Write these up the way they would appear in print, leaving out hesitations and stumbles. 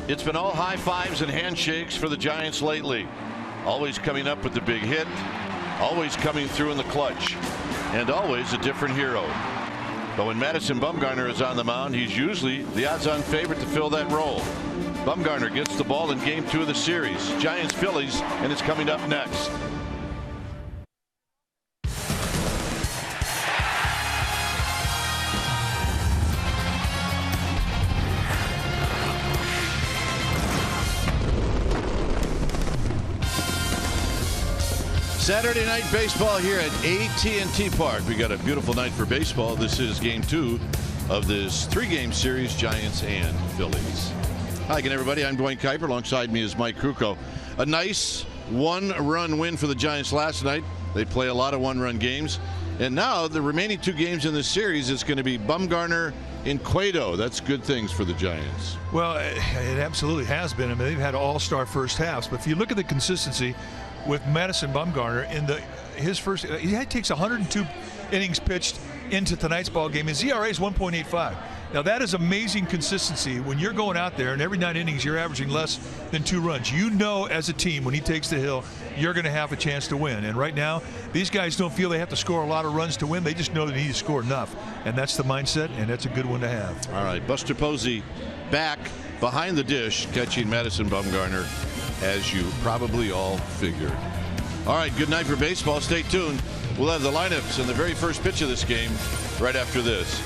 It's been all high fives and handshakes for the Giants lately. Always coming up with the big hit, always coming through in the clutch, and always a different hero. But when Madison Bumgarner is on the mound, he's usually the odds-on favorite to fill that role. Bumgarner gets the ball in Game 2 of the series. Giants Phillies, and it's coming up next. Saturday night baseball here at AT&T Park. We got a beautiful night for baseball. This is Game 2 of this 3-game series, Giants and Phillies. Hi again, everybody. I'm Dwayne Kuiper. Alongside me is Mike Krukow. A nice one-run win for the Giants last night. They play a lot of one-run games. And now the remaining 2 games in this series is going to be Bumgarner in Cueto. That's good things for the Giants. Well, it absolutely has been. I mean, they've had all-star first halves. But if you look at the consistency with Madison Bumgarner in his first, he takes 102 innings pitched into tonight's ball game. His ERA is 1.85. Now that is amazing consistency when you're going out there and every 9 innings you're averaging less than 2 runs. You know, as a team, when he takes the hill, you're going to have a chance to win. And right now, these guys don't feel they have to score a lot of runs to win. They just know they need to score enough, and that's the mindset, and that's a good one to have. All right, Buster Posey back behind the dish, catching Madison Bumgarner, as you probably all figured. All right, good night for baseball. Stay tuned. We'll have the lineups and the very first pitch of this game right after this.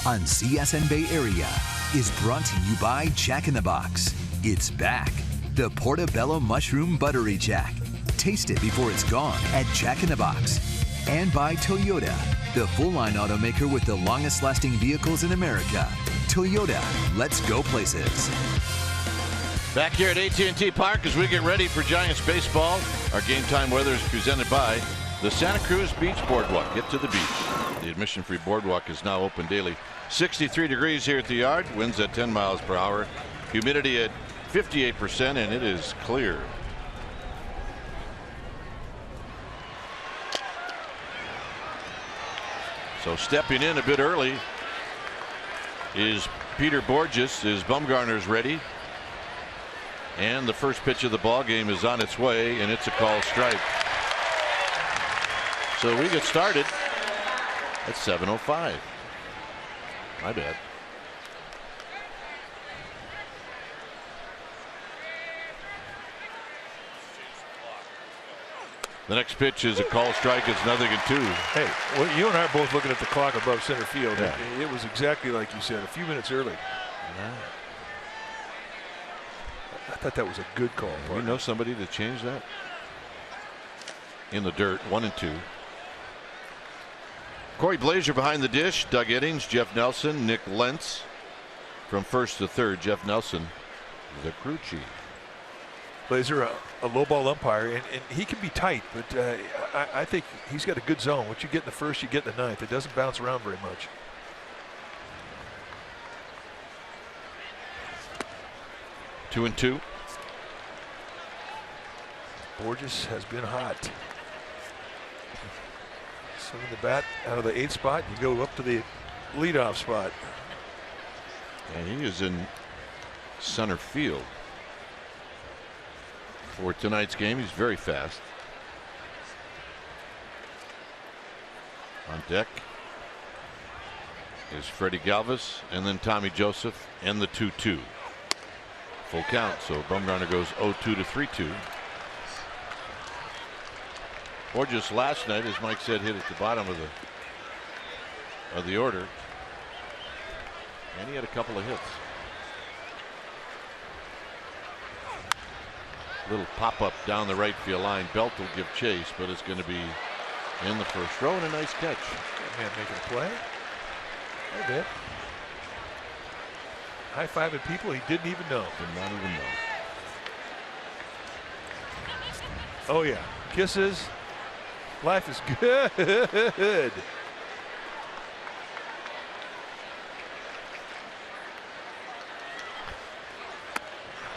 On CSN Bay Area is brought to you by Jack in the Box. It's back. The Portobello Mushroom Buttery Jack. Taste it before it's gone at Jack in the Box. And by Toyota, the full-line automaker with the longest-lasting vehicles in America. Toyota, let's go places. Back here at AT&T Park as we get ready for Giants baseball. Our game time weather is presented by the Santa Cruz Beach Boardwalk. Get to the beach. The admission-free boardwalk is now open daily. 63 degrees here at the yard. Winds at 10 miles per hour. Humidity at 58%, and it is clear. So stepping in a bit early is Peter Borges. His Bumgarner's ready. And the first pitch of the ball game is on its way, and it's a call strike. So we get started at 7:05. My bad. The next pitch is a call strike. It's 0-2. Hey, well, you and I are both looking at the clock above center field. Yeah. It was exactly like you said, a few minutes early. Yeah. I thought that was a good call. We know somebody to change that. In the dirt, 1-2. Corey Blazier behind the dish. Doug Eddings, Jeff Nelson, Nick Lentz. From first to third, Jeff Nelson, the crew chief. Blazier, a low ball umpire, and he can be tight, but I think he's got a good zone. What you get in the first, you get in the ninth. It doesn't bounce around very much. Two and two. Borges has been hot. Swing the bat out of the 8th spot, you go up to the leadoff spot. And he is in center field for tonight's game. He's very fast. On deck is Freddie Galvis, and then Tommy Joseph, and the 2-2. Full count, so Bumgarner goes 0-2 to 3-2. Borges last night, as Mike said, hit at the bottom of the order, and he had a couple of hits. Little pop-up down the right field line. Belt will give chase, but it's going to be in the first row, and a nice catch. That man making a play. A bit. High-fiving people he didn't even know. Did not even know. Oh yeah, kisses. Life is good.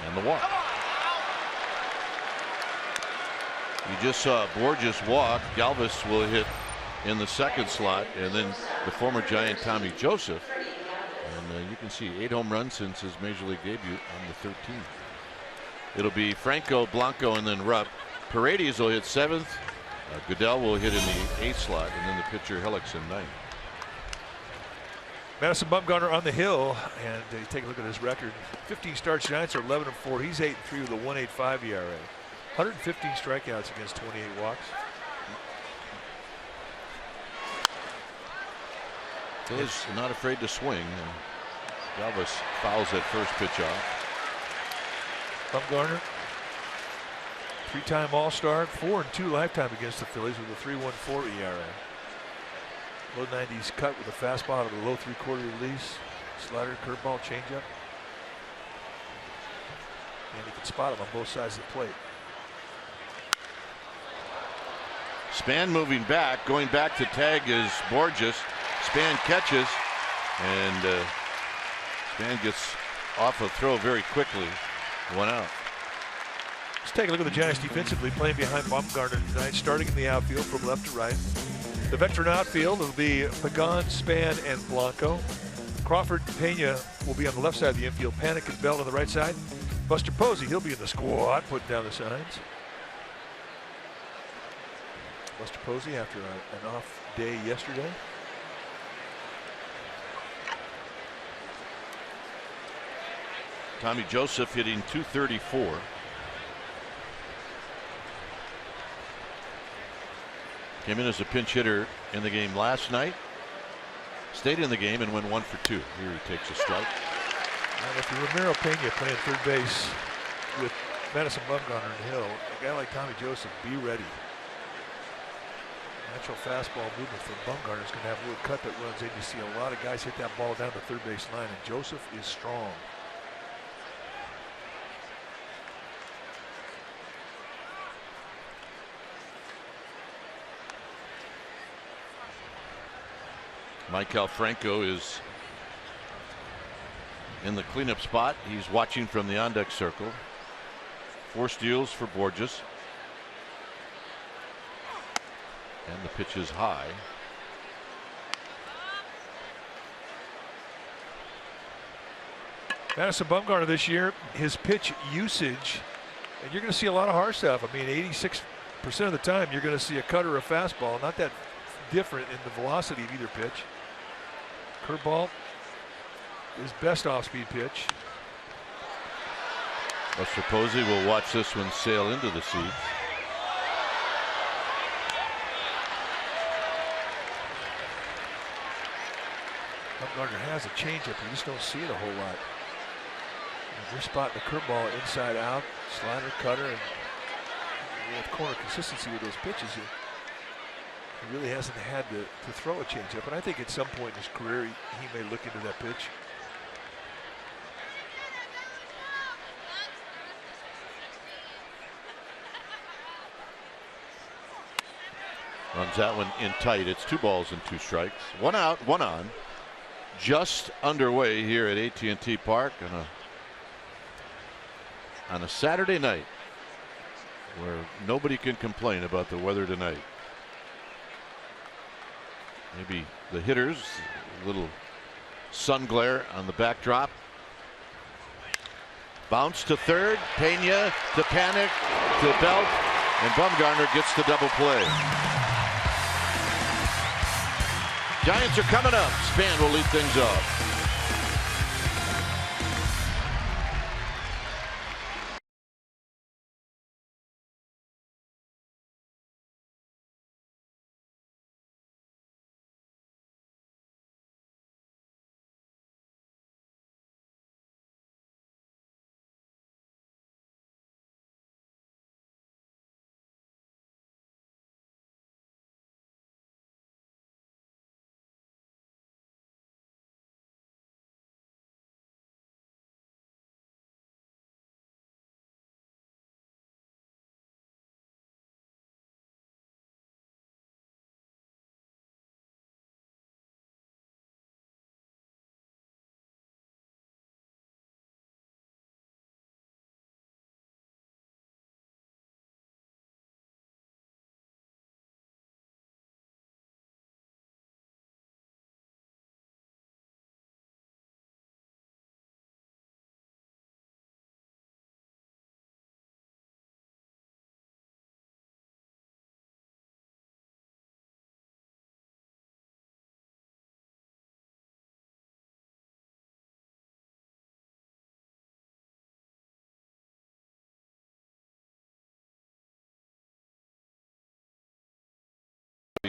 And the walk. You just saw Borges walk. Galvis will hit in the second slot, and then the former Giant Tommy Joseph. And you can see 8 home runs since his major league debut on the 13th. It'll be Franco, Blanco, and then Rupp. Paredes will hit 7th. Goodell will hit in the 8th slot, and then the pitcher Hellickson 9th. Madison Bumgarner on the hill, and you take a look at his record. 15 starts. Giants are 11-4. He's 8-3 with a 1.85 ERA. 115 strikeouts against 28 walks. He's not afraid to swing. Galvis fouls that first pitch off. Bumgarner, 3-time All-Star, 4-2 lifetime against the Phillies with a 3.14 ERA. Low 90s cut with a fastball out of the low 3/4 release. Slider, curveball, changeup. And you can spot him on both sides of the plate. Span moving back, going back to tag is Borges. Span catches, and Span gets off a throw very quickly. 1 out. Let's take a look at the Giants defensively, playing behind Bumgarner tonight, starting in the outfield from left to right. The veteran outfield will be Pagan, Span, and Blanco. Crawford and Pena will be on the left side of the infield. Panic and Bell on the right side. Buster Posey, he'll be in the squad, putting down the signs. Buster Posey after an off day yesterday. Tommy Joseph hitting .234. Came in as a pinch hitter in the game last night. Stayed in the game and went 1 for 2. Here he takes a strike. And if you're Ramiro Pena playing third base with Madison Bumgarner and Hill, a guy like Tommy Joseph, be ready. Natural fastball movement from Bumgarner is going to have a little cut that runs in. You see a lot of guys hit that ball down the third base line, and Joseph is strong. Michael Franco is in the cleanup spot. He's watching from the on-deck circle. 4 steals for Borges. And the pitch is high. Madison Bumgarner this year, his pitch usage, and you're going to see a lot of hard stuff. I mean, 86% of the time you're going to see a cutter or a fastball. Not that different in the velocity of either pitch. Curveball, his best off-speed pitch. Buster Posey will watch this one sail into the seats. Bumgarner has a changeup. You just don't see it a whole lot. They're spotting the curveball inside out, slider, cutter, and with corner consistency with those pitches. He really hasn't had to throw a changeup, and I think at some point in his career he may look into that pitch. Runs that one in tight. It's 2 balls and 2 strikes. 1 out, 1 on. Just underway here at AT&T Park on a Saturday night where nobody can complain about the weather tonight. Maybe the hitters, a little sun glare on the backdrop. Bounce to third, Pena to Panic to Belt, and Bumgarner gets the double play. Giants are coming up. Span will lead things off.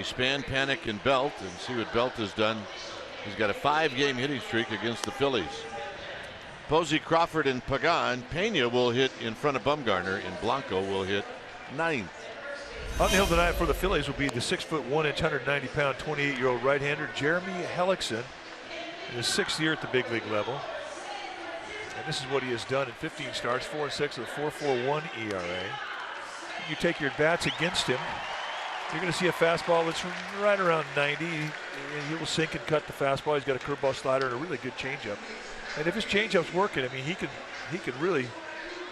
Span, Panic, and Belt, and see what Belt has done. He's got a 5-game hitting streak against the Phillies. Posey, Crawford, and Pagan. Pena will hit in front of Bumgarner, and Blanco will hit 9th. On the hill tonight for the Phillies will be the 6'1", 190-pound, 28-year-old right-hander Jeremy Hellickson, in his 6th year at the big league level. And this is what he has done in 15 starts, 4-6 with a 4.41 ERA. You take your bats against him, you're going to see a fastball that's right around 90. He will sink and cut the fastball. He's got a curveball, slider, and a really good changeup. And if his changeup's working, I mean, he can really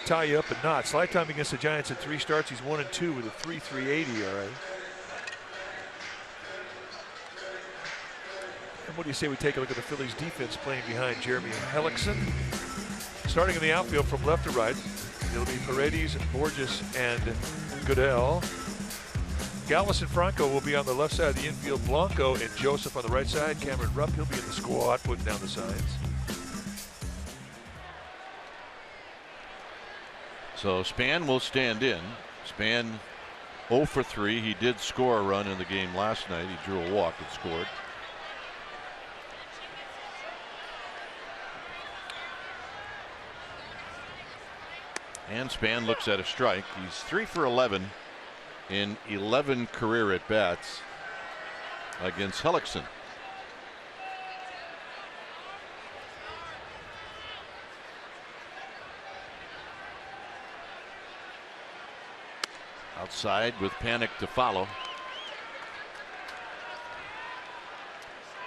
tie you up in knots. Lifetime against the Giants in 3 starts, he's 1-2 with a 3.38 ERA. And what do you say we take a look at the Phillies defense playing behind Jeremy Hellickson? Starting in the outfield from left to right, it'll be Paredes, Borges, and Goodell. Galvis and Franco will be on the left side of the infield. Blanco and Joseph on the right side. Cameron Rupp, he'll be in the squad, putting down the signs. So Span will stand in. Span 0 for 3. He did score a run in the game last night. He drew a walk and scored. And Span looks at a strike. He's 3 for 11 in 11 career at bats against Hellickson. Outside with Panic to follow.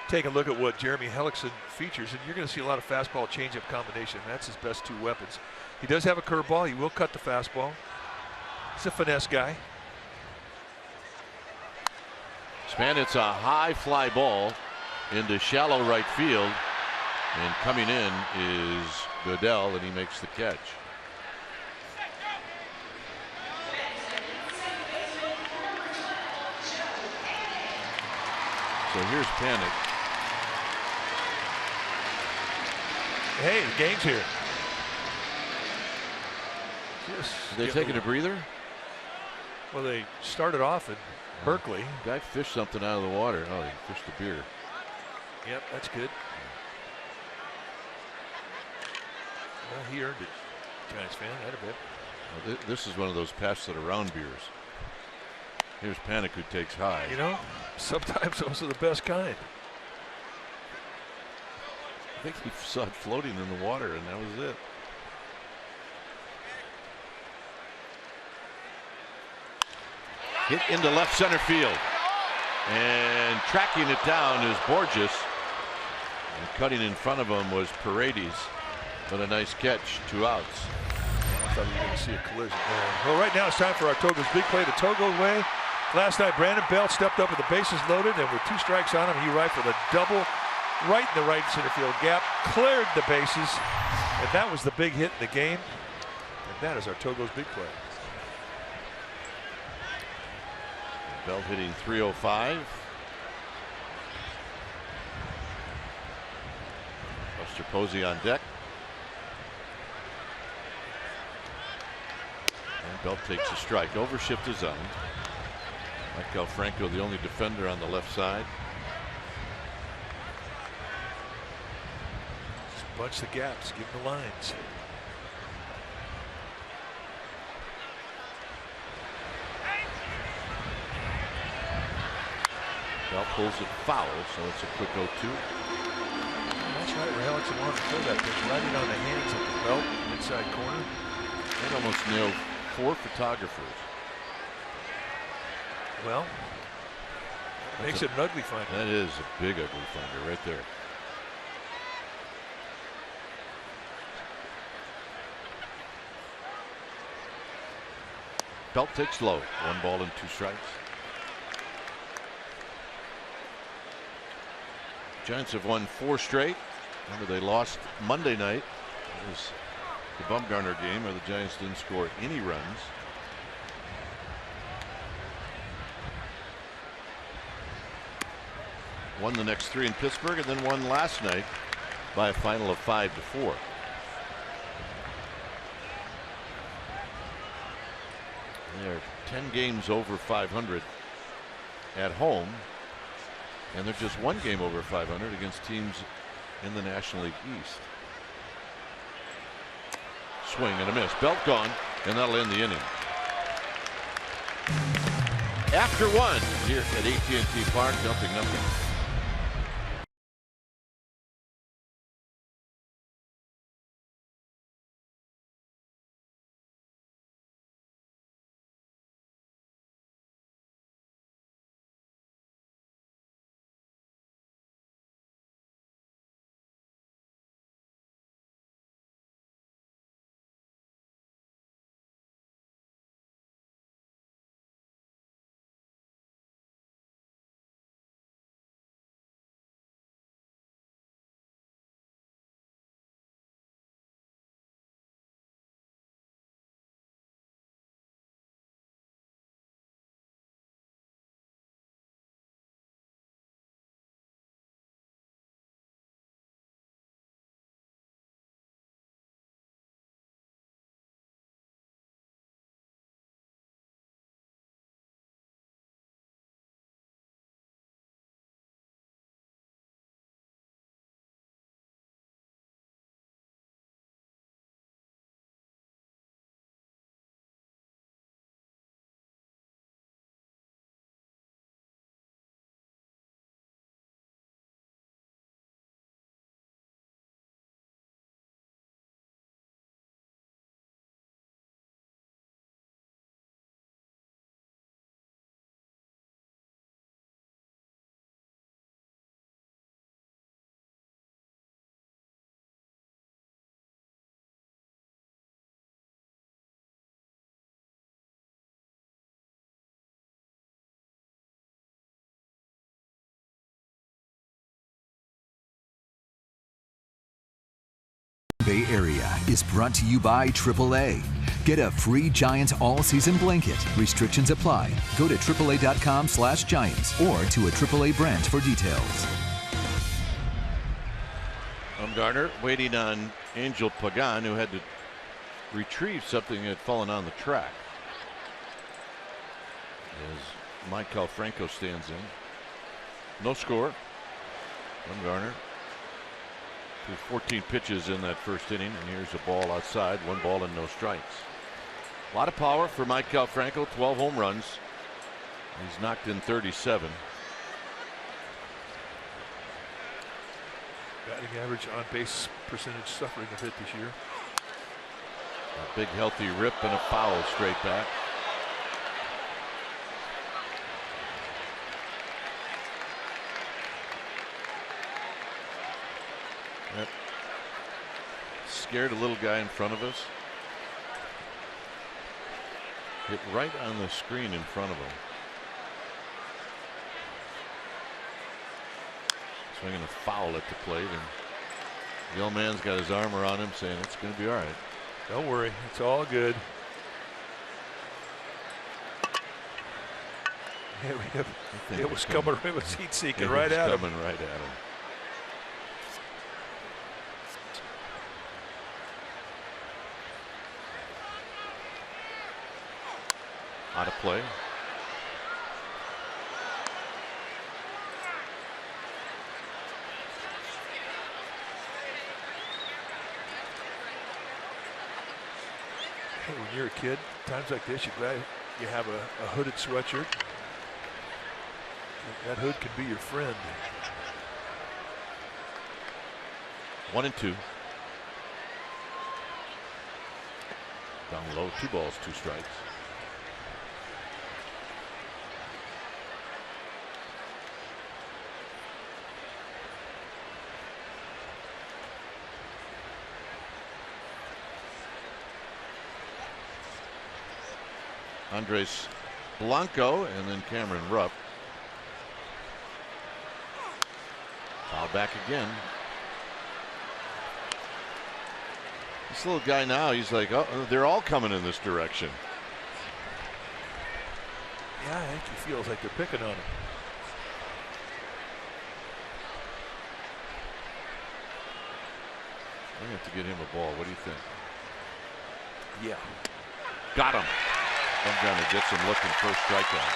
Take a look at what Jeremy Hellickson features, and you're going to see a lot of fastball changeup combination. That's his best 2 weapons. He does have a curveball. He will cut the fastball. He's a finesse guy. Span, it's a high fly ball into shallow right field, and coming in is Goodell, and he makes the catch. So here's Panic. Hey, the game's here. Are they taking a breather? Well, they started off at Berkeley. Guy fished something out of the water. Oh, he fished a beer. Yep, that's good. Well, he earned it. Giants fan, that a bit. Well, this is one of those pass it around beers. Here's Panic, who takes high. You know, sometimes those are the best kind. I think he saw it floating in the water, and that was it. Hit into left center field. And tracking it down is Borges. And cutting in front of him was Paredes. But a nice catch, 2 outs. I thought we were going to see a collision. Well, right now it's time for our Togo's big play. The Togo way. Last night, Brandon Belt stepped up with the bases loaded, and with 2 strikes on him, he rifled a double right in the right center field gap, cleared the bases, and that was the big hit in the game. And that is our Togo's big play. Belt hitting .305. Buster Posey on deck. And Belt takes a strike. Overshift is on. Mike Franco, the only defender on the left side. Just bunch the gaps, give them the lines. Belt pulls it foul, so it's a quick 0-2. That's right, where Alex wanted to throw that pitch right in on the hands of the Belt, inside corner. That almost nailed 4 photographers. Well, makes it an ugly finder. That is a big ugly finder right there. Belt takes low. 1 ball and 2 strikes. Giants have won 4 straight. Remember, they lost Monday night. It was the Bumgarner game where the Giants didn't score any runs. Won the next 3 in Pittsburgh, and then won last night by a final of 5-4. They're 10 games over 500 at home, and they're just 1 game over 500 against teams in the National League East. Swing and a miss. Belt gone, and that'll end the inning. After 1 here at AT&T Park, 0-0. Bay Area is brought to you by AAA. Get a free Giants all-season blanket. Restrictions apply. Go to AAA.com/Giants or to a AAA branch for details. Bumgarner waiting on Angel Pagan, who had to retrieve something that had fallen on the track. As Michael Franco stands in. No score. Bumgarner threw 14 pitches in that first inning, and here's a ball outside, 1 ball and no strikes. A lot of power for Michael Franco, 12 home runs. He's knocked in 37. Batting average, on base percentage suffering a bit this year. A big healthy rip and a foul straight back. That scared a little guy in front of us. Hit right on the screen in front of him. Swinging a foul at the plate, and the old man's got his arm around him saying it's going to be all right. Don't worry, it's all good. Yeah, it was coming. It was heat seeking right at him. Coming right at him. Out of play. Hey, when you're a kid, times like this, you're glad you have a hooded sweatshirt. That hood can be your friend. 1-2. Down low, 2 balls, 2 strikes. Andres Blanco and then Cameron Rupp. Foul back again. This little guy now, he's like, oh, they're all coming in this direction. Yeah, I think he feels like they're picking on him. I'm going to have to get him a ball. What do you think? Yeah. Got him. Bumgarner gets him looking, first strikeout.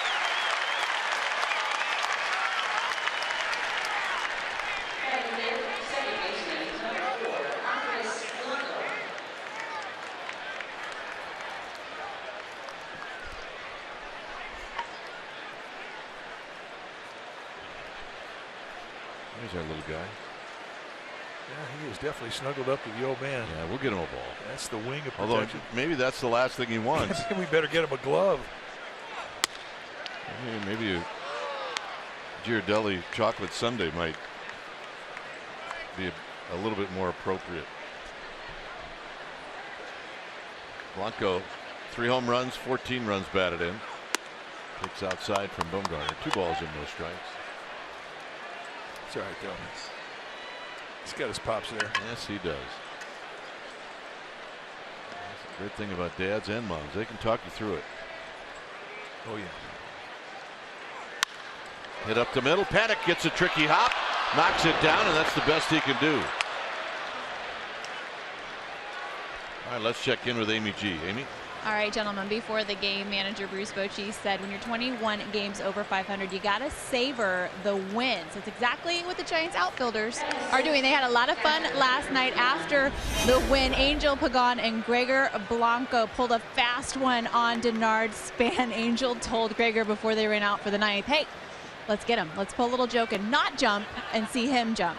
There's our little guy. Yeah, he is definitely snuggled up to the old man. Yeah, we'll get him a ball. That's the wing of Although protection. maybe that's the last thing he wants. We better get him a glove. Maybe a Ghirardelli chocolate sundae might be a little bit more appropriate. Blanco, 3 home runs, 14 runs batted in. Kicks outside from Bumgarner. 2 balls and no strikes. It's all right, though. He's got his pops there. Yes, he does. That's the great thing about dads and moms. They can talk you through it. Oh, yeah. Hit up the middle. Paddock gets a tricky hop, knocks it down, and that's the best he can do. All right, let's check in with Amy G. Amy? All right, gentlemen, before the game, manager Bruce Bochy said when you're 21 games over 500, you got to savor the wins. That's exactly what the Giants outfielders are doing. They had a lot of fun last night after the win. Angel Pagan and Gregor Blanco pulled a fast one on Denard Span. Angel told Gregor before they ran out for the ninth, hey, let's get him. Let's pull a little joke and not jump and see him jump.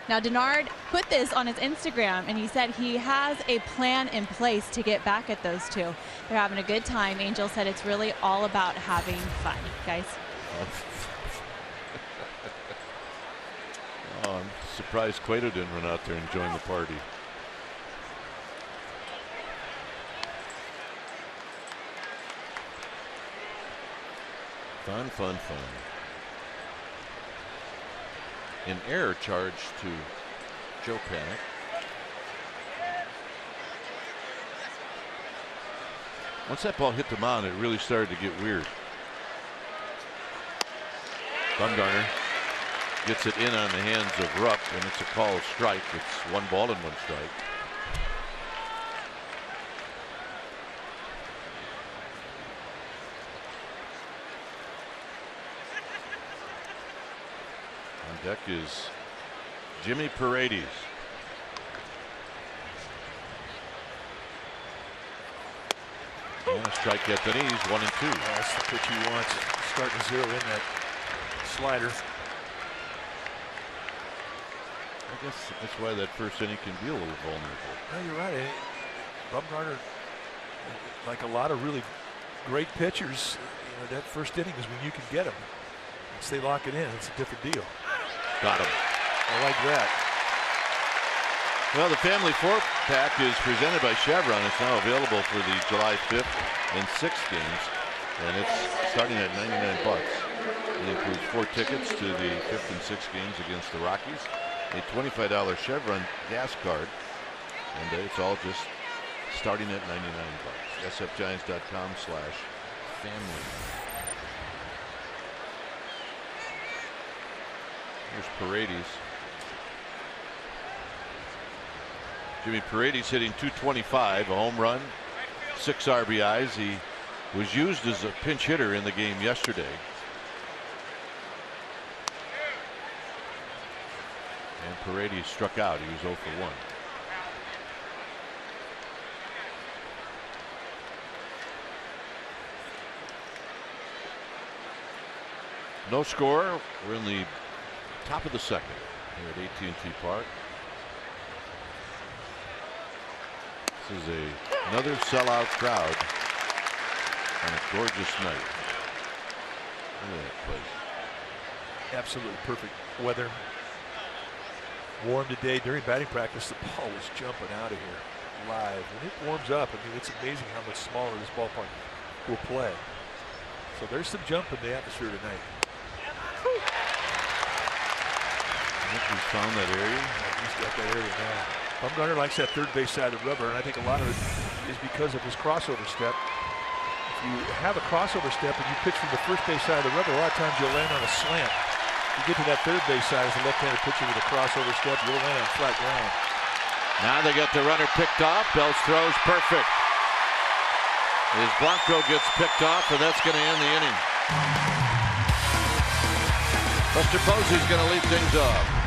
Now, Denard put this on his Instagram, and he said he has a plan in place to get back at those two. They're having a good time. Angel said it's really all about having fun, guys. Oh, I'm surprised Cueto didn't run out there and join the party. Fun, fun, fun. An error charge to Joe Paddock. Once that ball hit the mound, it really started to get weird. Bumgarner gets it in on the hands of Rupp, and it's a called strike. It's 1 ball and 1 strike. On deck is Jimmy Paredes. And a strike at the knees, 1 and 2. That's the pitch he wants. Starting to zero in that slider. I guess that's why that first inning can be a little vulnerable. No, you're right. Bumgarner, like a lot of really great pitchers, that first inning is when you can get them. Once they lock it in, it's a different deal. Got him. I like that. Well, the family 4-pack is presented by Chevron. It's now available for the July 5th and 6th games, and it's starting at $99. It includes 4 tickets to the 5th and 6th games against the Rockies, a $25 Chevron gas card, and it's all just starting at $99. sfgiants.com/family. Here's Paredes. Jimmy Paredes hitting .225, a home run, 6 RBIs. He was used as a pinch hitter in the game yesterday. And Paredes struck out. He was 0 for 1. No score. We're in the top of the 2nd here at AT&T Park. This is another sellout crowd on a gorgeous night. Look at that place. Absolutely perfect weather. Warm today. During batting practice, the ball was jumping out of here live. When it warms up, I mean, it's amazing how much smaller this ballpark will play. So there's some jump in the atmosphere tonight. I think he's found that area. He's got that area now. Bumgarner likes that third base side of the rubber, and I think a lot of it is because of his crossover step. If you have a crossover step and you pitch from the first base side of the rubber, a lot of times you'll land on a slant. You get to that third base side as a left-handed pitcher with a crossover step, you'll land on flat ground. Now they got the runner picked off. Bell's throws perfect. His Blanco gets picked off, and that's going to end the inning. Buster Posey's going to lead things off.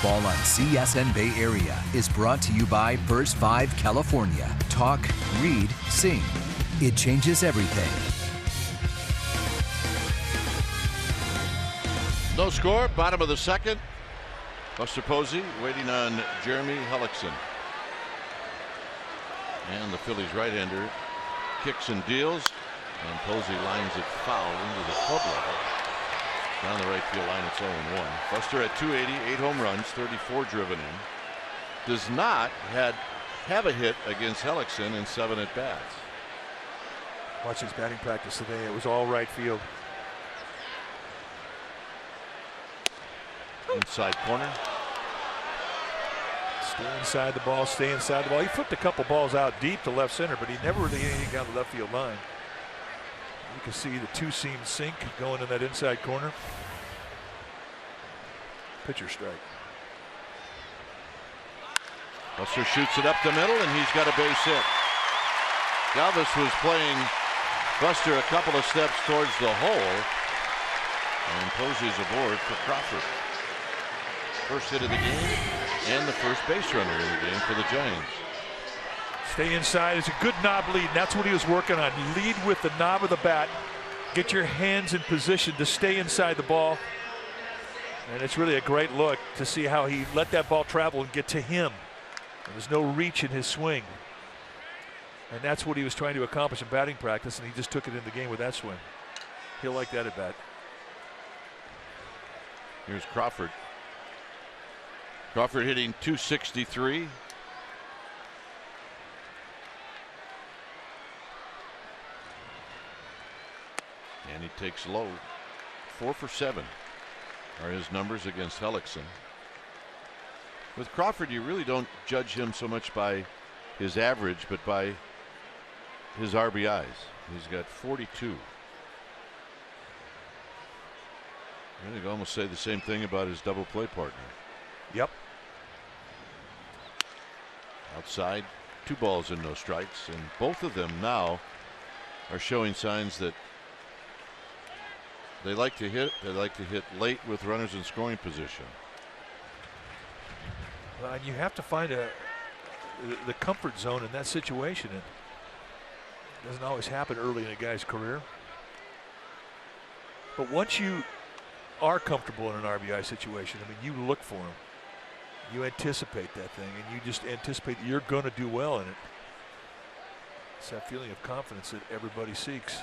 Ball on CSN Bay Area is brought to you by Burst 5 California. Talk, read, sing. It changes everything. No score, bottom of the 2nd. Buster Posey waiting on Jeremy Hellickson. And the Phillies right-hander kicks and deals, and Posey lines it foul into the club level. Down the right field line, it's 0-1. Buster at 280, 8 home runs, 34 driven in. Does not have a hit against Hellickson in 7 at bats. Watch his batting practice today. It was all right field. Inside corner. Stay inside the ball, stay inside the ball. He flipped a couple balls out deep to left center, but he never really did anything down the left field line. You can see the two-seam sink going in that inside corner. Pitcher strike. Buster shoots it up the middle, and he's got a base hit. Galvis was playing Buster a couple of steps towards the hole, and Posey's aboard for Crawford. First hit of the game and the first base runner in the game for the Giants. Stay inside. It's a good knob lead, and that's what he was working on. Lead with the knob of the bat. Get your hands in position to stay inside the ball. And it's really a great look to see how he let that ball travel and get to him. And there's no reach in his swing. And that's what he was trying to accomplish in batting practice, and he just took it in the game with that swing. He'll like that at bat. Here's Crawford. Crawford hitting .263. And he takes low. 4 for 7 are his numbers against Hellickson. With Crawford, you really don't judge him so much by his average, but by his RBIs. He's got 42. I think I almost say the same thing about his double play partner. Yep. Outside, 2 balls and no strikes, and both of them now are showing signs that they like to hit. They like to hit late with runners in scoring position. Well, and you have to find the comfort zone in that situation. It doesn't always happen early in a guy's career. But once you are comfortable in an RBI situation, I mean, you look for him. You anticipate that thing, and you just anticipate that you're going to do well in it. It's that feeling of confidence that everybody seeks.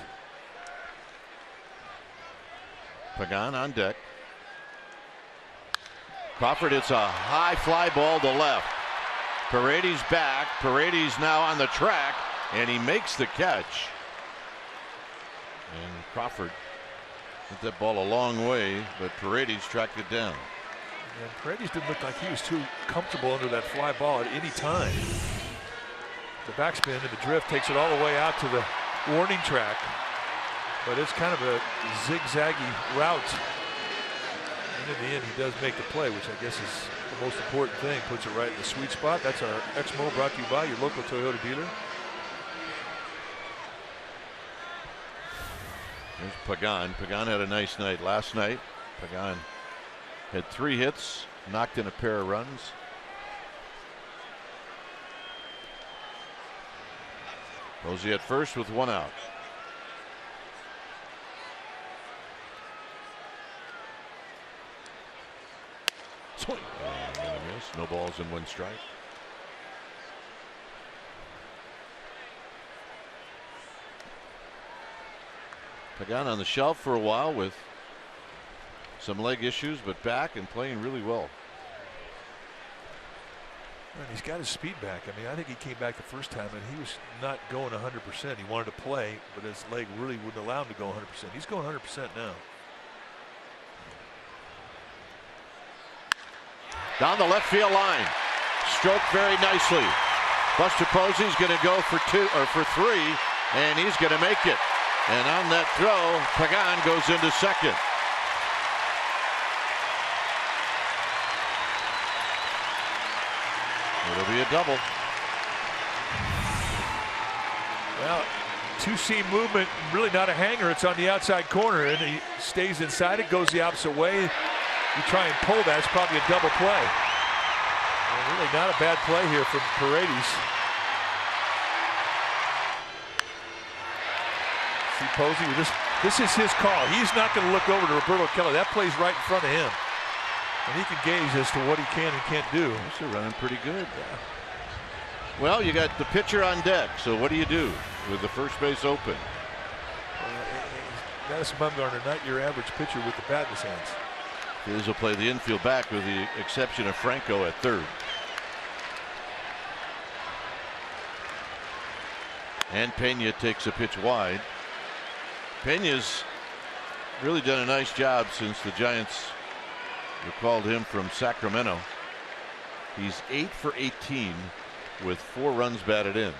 Pagan on deck. Crawford hits a high fly ball to left. Paredes back. Paredes now on the track, and he makes the catch. And Crawford hit that ball a long way, but Paredes tracked it down. And Paredes didn't look like he was too comfortable under that fly ball at any time. The backspin and the drift takes it all the way out to the warning track, but it's kind of a zigzaggy route. And in the end, he does make the play, which I guess is the most important thing. Puts it right in the sweet spot. That's our Exmo, brought to you by your local Toyota dealer. There's Pagan. Pagan had a nice night last night. Pagan had 3 hits, knocked in a pair of runs. Posey at first with 1 out. Swing. And a miss. No balls and 1 strike. Pagan on the shelf for a while with some leg issues, but back and playing really well. And he's got his speed back. I mean, I think he came back the first time and he was not going 100%. He wanted to play, but his leg really wouldn't allow him to go 100%. He's going 100% now. Down the left field line. Stroked very nicely. Buster Posey's going to go for 3, and he's going to make it. And on that throw, Pagan goes into second. It'll be a double. Well, 2-seam movement, really not a hanger. It's on the outside corner, and he stays inside it, goes the opposite way. You try and pull that, it's probably a double play. And really not a bad play here from Paredes. See Posey with this is his call. He's not going to look over to Roberto Kelly. That play's right in front of him. And he can gauge as to what he can and can't do. They're running pretty good. Well, you got the pitcher on deck, so what do you do with the first base open? Madison Bumgarner, not your average pitcher with the bat in his hands. Phillies will play the infield back with the exception of Franco at third. And Pena takes a pitch wide. Pena's really done a nice job since the Giants recalled him from Sacramento. He's 8 for 18 with 4 runs batted in.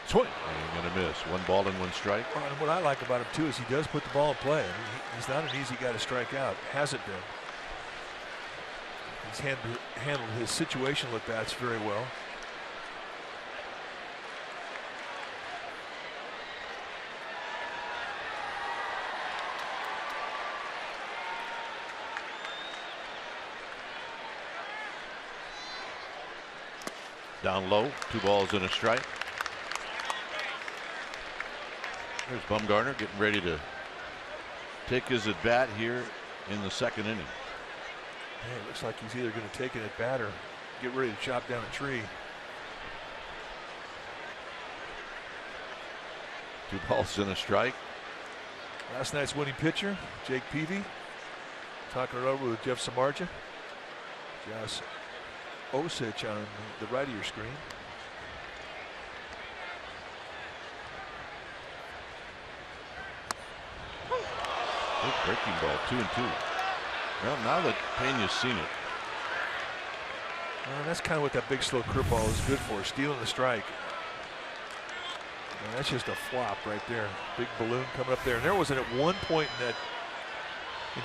Swing. And going to miss. 1 ball and 1 strike. Well, and what I like about him too is he does put the ball in play. I mean, he's not an easy guy to strike out. Hasn't been. He's handled his situational at bats very well. Down low, 2 balls and a strike. There's Bumgarner getting ready to take his at bat here in the 2nd inning. Yeah, it looks like he's either going to take an at bat or get ready to chop down a tree. 2 balls and a strike. Last night's winning pitcher, Jake Peavy, talking it over with Jeff Samardzija. Josh Osich on the right of your screen. Good breaking ball, 2-2. Well, now that Pena's seen it. Well, that's kind of what that big slow curveball is good for, stealing the strike. And that's just a flop right there. Big balloon coming up there. And there wasn't at one point in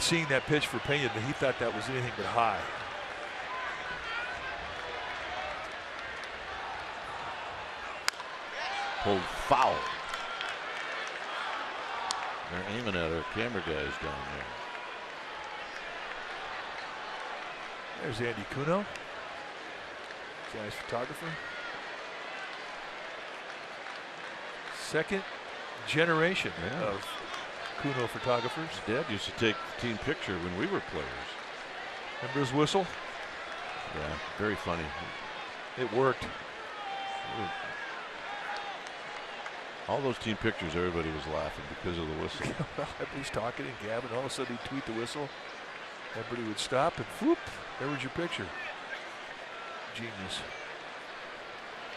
seeing that pitch for Pena that he thought that was anything but high. Pulled foul. They're aiming at our camera guys down there. There's Andy Cuno, guy's photographer. 2nd generation of Cuno photographers. His dad used to take the team picture when we were players. Remember his whistle? Yeah, very funny. It worked. All those team pictures, everybody was laughing because of the whistle. Everybody's talking and gabbing. All of a sudden he'd tweet the whistle. Everybody would stop and whoop, there was your picture. Genius.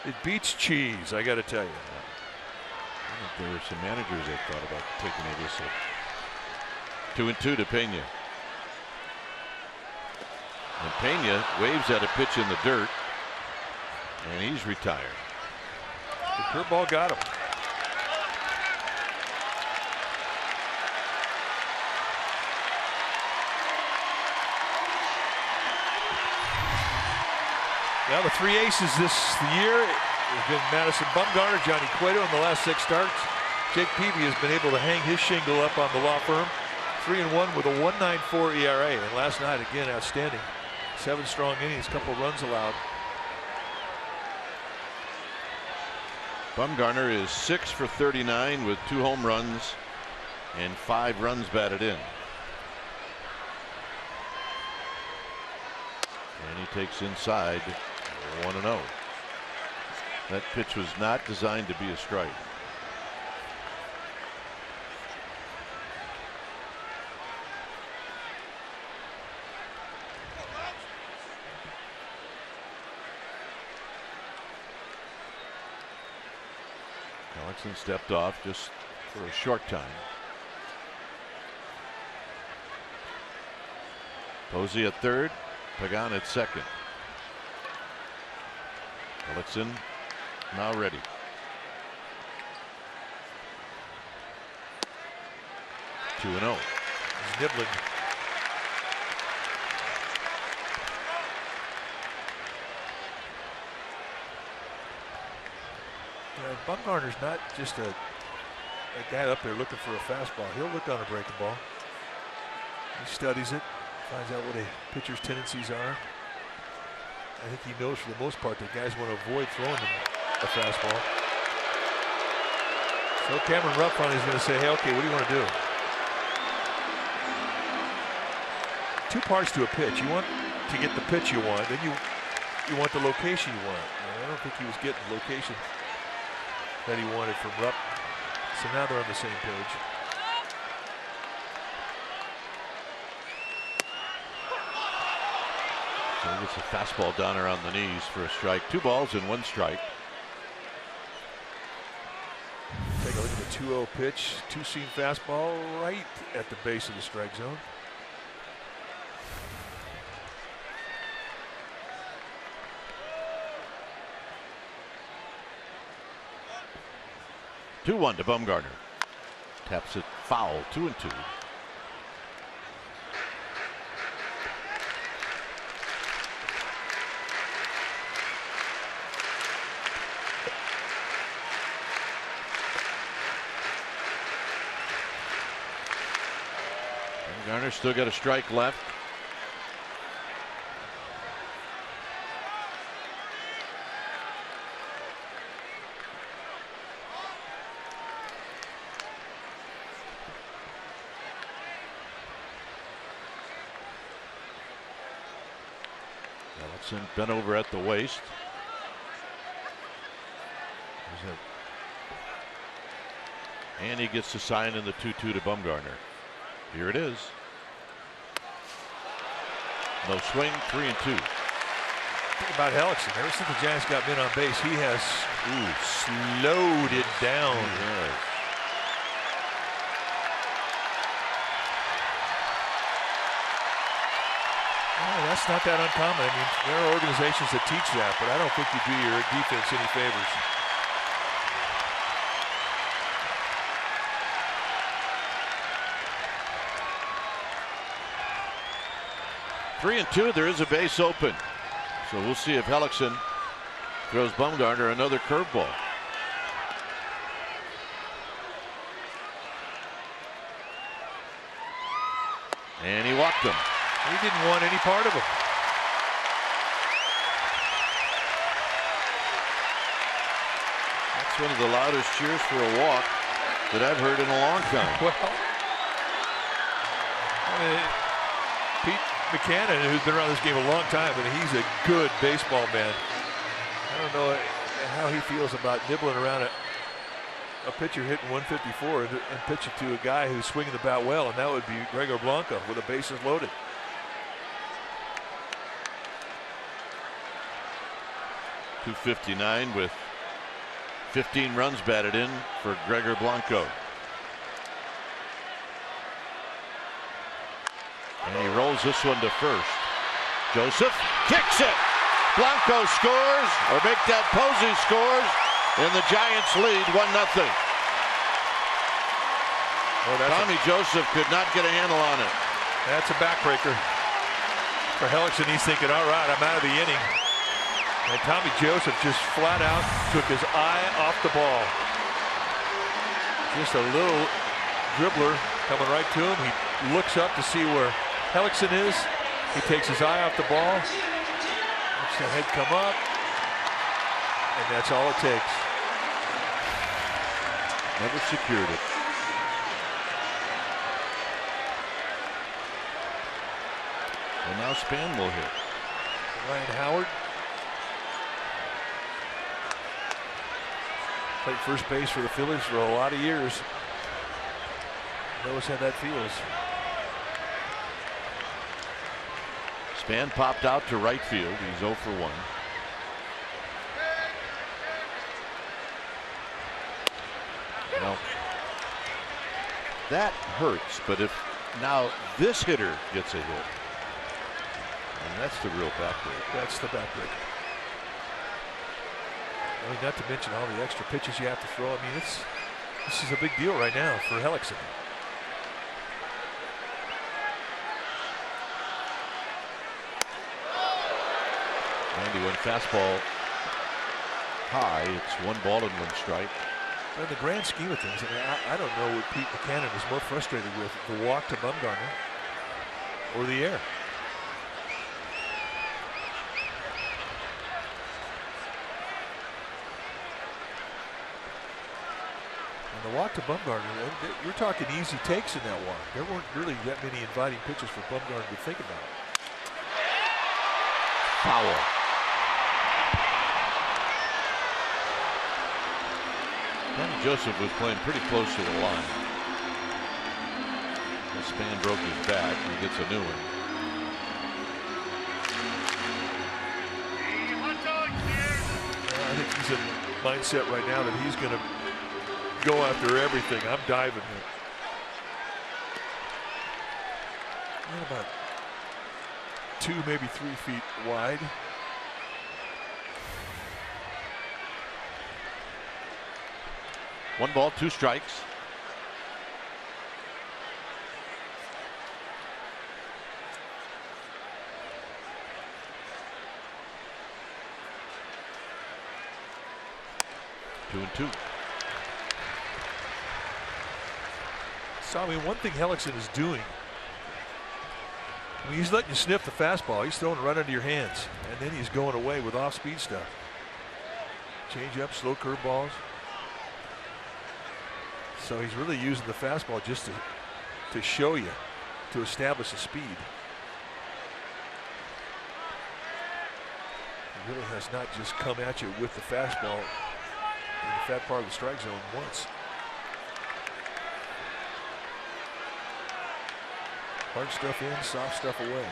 It beats cheese, I got to tell you. I think there were some managers that thought about taking a whistle. 2-2 to Pena. And Pena waves at a pitch in the dirt, and he's retired. The curveball got him. Now the 3 aces this year have been Madison Bumgarner, Johnny Cueto in the last 6 starts. Jake Peavy has been able to hang his shingle up on the law firm. 3-1 with a 1.94 ERA. And last night again outstanding. 7 strong innings, couple runs allowed. Bumgarner is 6 for 39 with 2 home runs and 5 runs batted in. And he takes inside 1-0. That pitch was not designed to be a strike. Alexson stepped off just for a short time. Posey at third, Pagan at second. Alexson now ready. Two and 0. He's nibbling. Bumgarner's not just a guy up there looking for a fastball. He'll look on a breaking ball. He studies it, finds out what a pitcher's tendencies are. I think he knows for the most part that guys want to avoid throwing them a fastball. So Cameron Rupp finally is going to say, hey, okay, what do you want to do? two parts to a pitch. You want to get the pitch you want, then you want the location you want. And I don't think he was getting the location that he wanted from Rupp. So now they're on the same page. So he gets a fastball down around the knees for a strike. 2 balls and 1 strike. Take a look at the 2-0 pitch. Two-seam fastball right at the base of the strike zone. Two-1 to Bumgarner. Taps it foul. 2-2. Bumgarner still got a strike left. Bent over at the waist. And he gets the sign in the 2-2 to Bumgarner. Here it is. No swing, 3-2. Think about Hellickson. Ever since the Giants got men on base, he has slowed it down. That's not that uncommon. I mean, there are organizations that teach that, but I don't think you do your defense any favors. Three and two. There is a base open. So we'll see if Hellickson throws Bumgarner another curveball. And he walked him. He didn't want any part of him. That's one of the loudest cheers for a walk that I've heard in a long time. Well, Pete Buchanan, who's been around this game a long time, and he's a good baseball man. I don't know how he feels about nibbling around a pitcher hitting 154 and pitching to a guy who's swinging the bat well, and that would be Gregor Blanco with the bases loaded. .259 with 15 runs batted in for Gregor Blanco. And he rolls this one to first. Joseph kicks it. Blanco scores, or make that Posey scores, and the Giants lead 1-0. Tommy Joseph could not get a handle on it. That's a backbreaker for Hellickson. He's thinking, all right, I'm out of the inning. And Tommy Joseph just flat out took his eye off the ball. Just a little dribbler coming right to him. He looks up to see where Hellickson is. He takes his eye off the ball. Lets the head come up. And that's all it takes. Never secured it. And now Span will hit. Ryan Howard played first base for the Phillies for a lot of years. Knows how that feels. Span popped out to right field. He's 0 for 1. Well, that hurts, but if now this hitter gets a hit, and that's the real backbreaker. That's the backbreaker. I mean, not to mention all the extra pitches you have to throw. I mean, this is a big deal right now for Hellickson. 91 fastball high. It's 1 ball and 1 strike. In the grand scheme of things, I mean, I don't know what Pete Buchanan is more frustrated with, the walk to Bumgarner or the air. the walk to Bumgarner, you're talking easy takes in that walk. There weren't really that many inviting pitches for Bumgarner to think about. Foul. Danny Joseph was playing pretty close to the line. This man broke his back. He gets a new one. I think he's in mindset right now that he's going to go after everything. I'm diving here. And about 2, maybe 3 feet wide. One ball, 2 strikes. Two and 2. So, I mean, one thing Hellickson is doing, I mean, he's letting you sniff the fastball. He's throwing it right into your hands. And then he's going away with off-speed stuff. Change up, slow curveballs. So he's really using the fastball just to show you, to establish the speed. He really has not just come at you with the fastball in the fat part of the strike zone once. Hard stuff in, soft stuff away.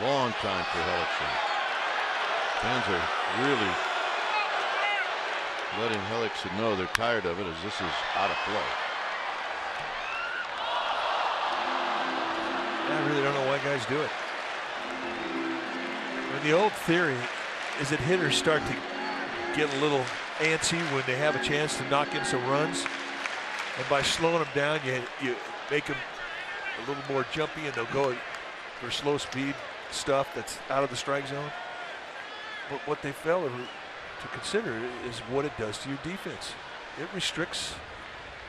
Long time for Hellickson. Fans are really letting Hellickson know they're tired of it, as this is out of play. I really don't know why guys do it. And the old theory is that hitters start to get a little antsy when they have a chance to knock in some runs. And by slowing them down, you make them a little more jumpy, and they'll go for slow speed stuff that's out of the strike zone. But what they fail to consider is what it does to your defense. It restricts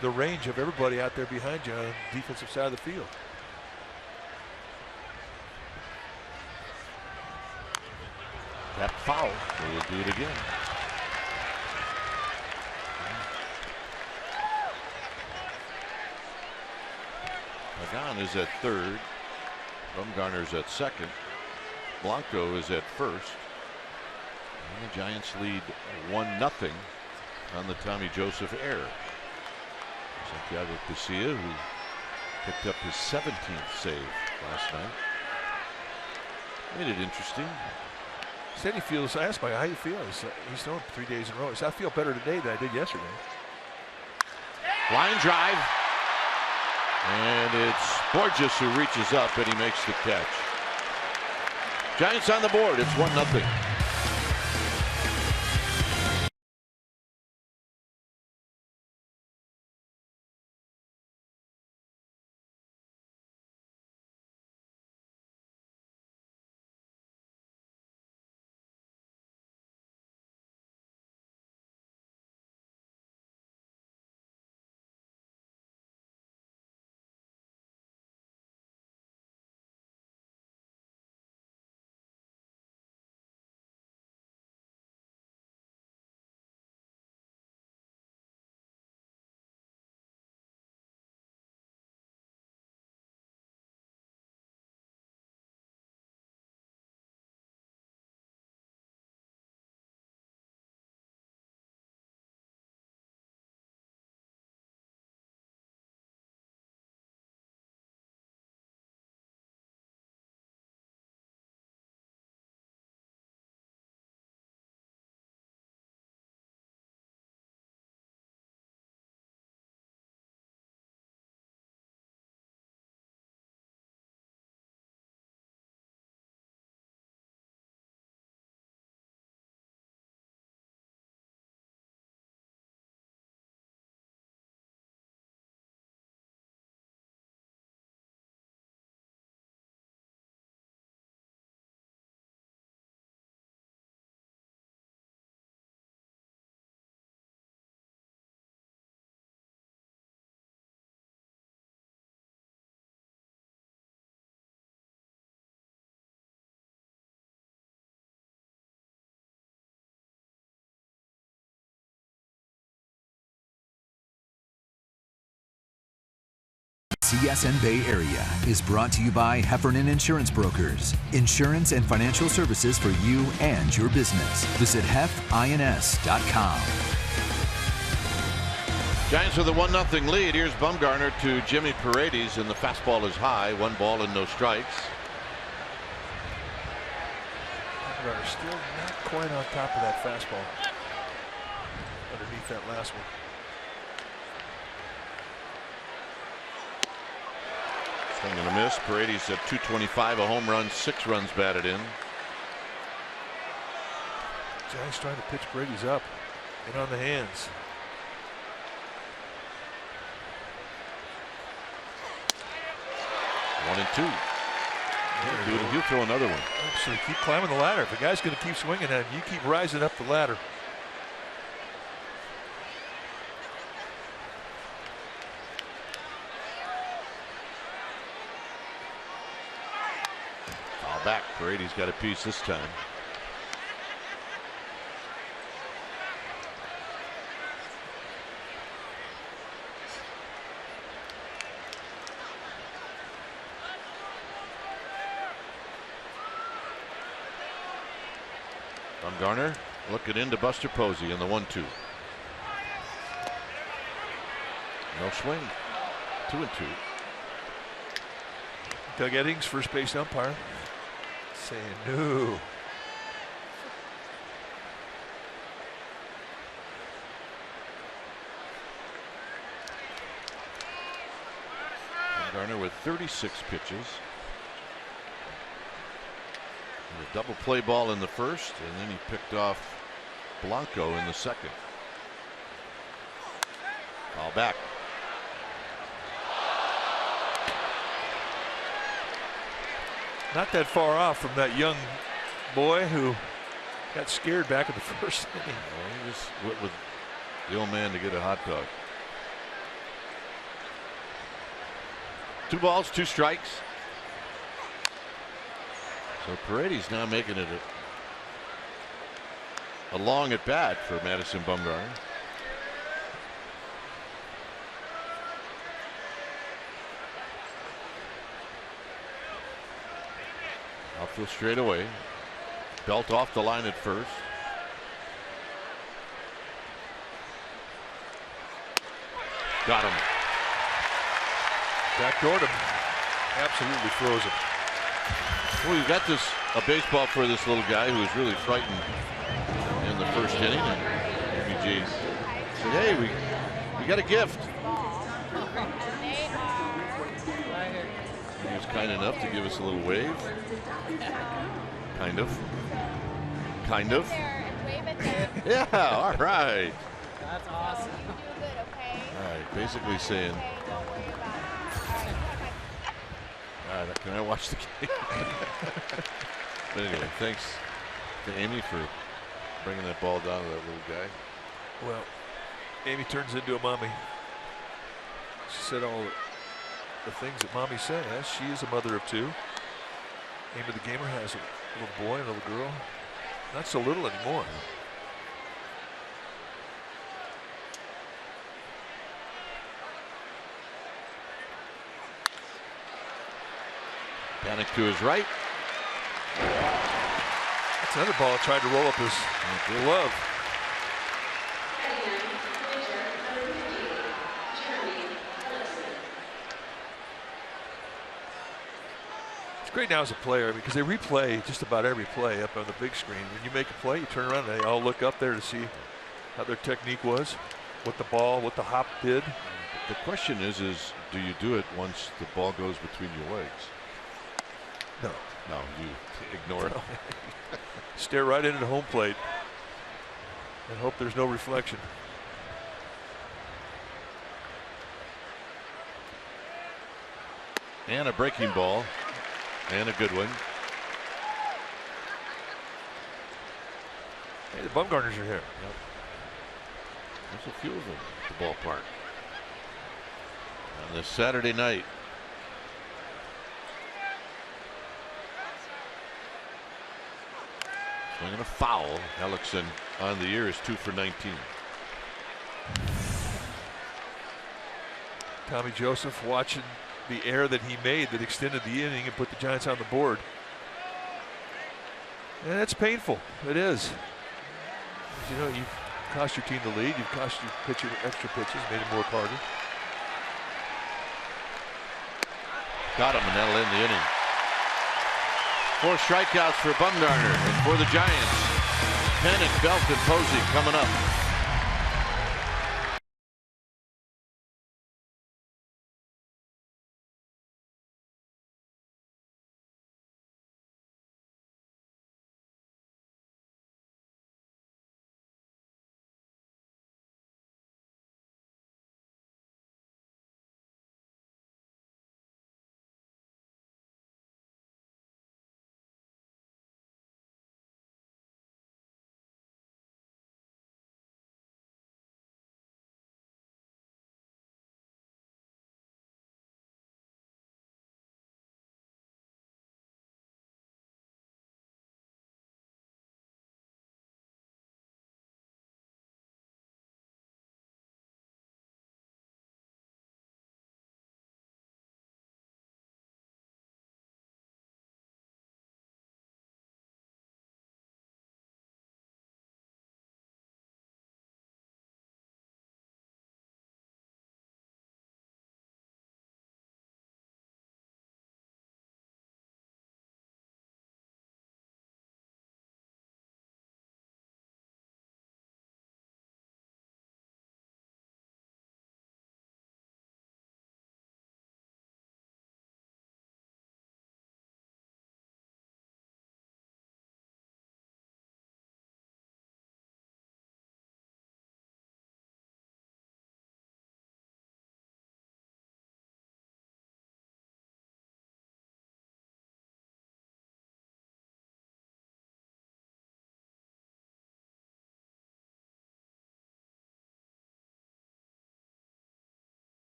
the range of everybody out there behind you on the defensive side of the field. That foul. They will do it again. Pagan is at third. Bumgarner's at second. Blanco is at first. And the Giants lead 1-0 on the Tommy Joseph error. Santiago Casilla, who picked up his 17th save last night, made it interesting. Said he feels, I asked him how you feel. He's thrown 3 days in a row. He said, I feel better today than I did yesterday. Line drive. And it's Borges who reaches up, and he makes the catch. Giants on the board. It's 1-0. CSN Bay Area is brought to you by Heffernan Insurance Brokers. Insurance and financial services for you and your business. Visit hefins.com. Giants with a 1-0 lead. Here's Bumgarner to Jimmy Paredes, and the fastball is high. 1 ball and no strikes. Bumgarner still not quite on top of that fastball. Underneath that last one. Swing and a miss. Paredes at 225, a home run, 6 runs batted in. Giants trying to pitch Paredes up and on the hands. 1-2. He'll throw another one. So keep climbing the ladder. If the guy's going to keep swinging at him, you keep rising up the ladder. Foul back. Paredes got a piece this time. Bumgarner looking into Buster Posey in the 1-2. No swing. 2-2. Doug Eddings, first base umpire, saying no. Bumgarner with 36 pitches. A double play ball in the first, and then he picked off Blanco in the second. Ball back. Not that far off from that young boy who got scared back in the first inning. Well, he just went with the old man to get a hot dog. 2 balls, 2 strikes. So Paredes now making it a long at bat for Madison Bumgarner. Outfield straight away. Belt off the line at first. Got him. Backdoored him. Absolutely froze him. Well, you got a baseball for this little guy who was really frightened in the first inning. And BG said, "Hey, we got a gift." He was kind enough to give us a little wave. Kind of. Yeah. All right. That's awesome. All right. Basically saying, can I watch the game? But anyway, thanks to Amy for bringing that ball down to that little guy. Well, Amy turns into a mommy. She said all the things that mommy says. She is a mother of 2. Amy the gamer has a little boy and a little girl. Not so little anymore. Panic to his right. That's another ball that tried to roll up his glove. It's great now as a player because they replay just about every play up on the big screen. When you make a play, you turn around and they all look up there to see how their technique was, what the ball, what the hop did. The question is do you do it once the ball goes between your legs? No. No, you ignore it. Stare right into the home plate and hope there's no reflection. And a breaking ball. And a good one. Hey, the Bumgarners are here. Yep. There's a few of them at the ballpark. On this Saturday night. Swinging a foul. Hellickson on the year is 2 for 19. Tommy Joseph watching the error that he made that extended the inning and put the Giants on the board. And that's painful. It is. You know, you've cost your team the lead. You've cost your pitcher extra pitches, made him work harder. Got him, and that'll end the inning. 4 strikeouts for Bumgarner, and for the Giants, Panik, Belt, and Posey coming up.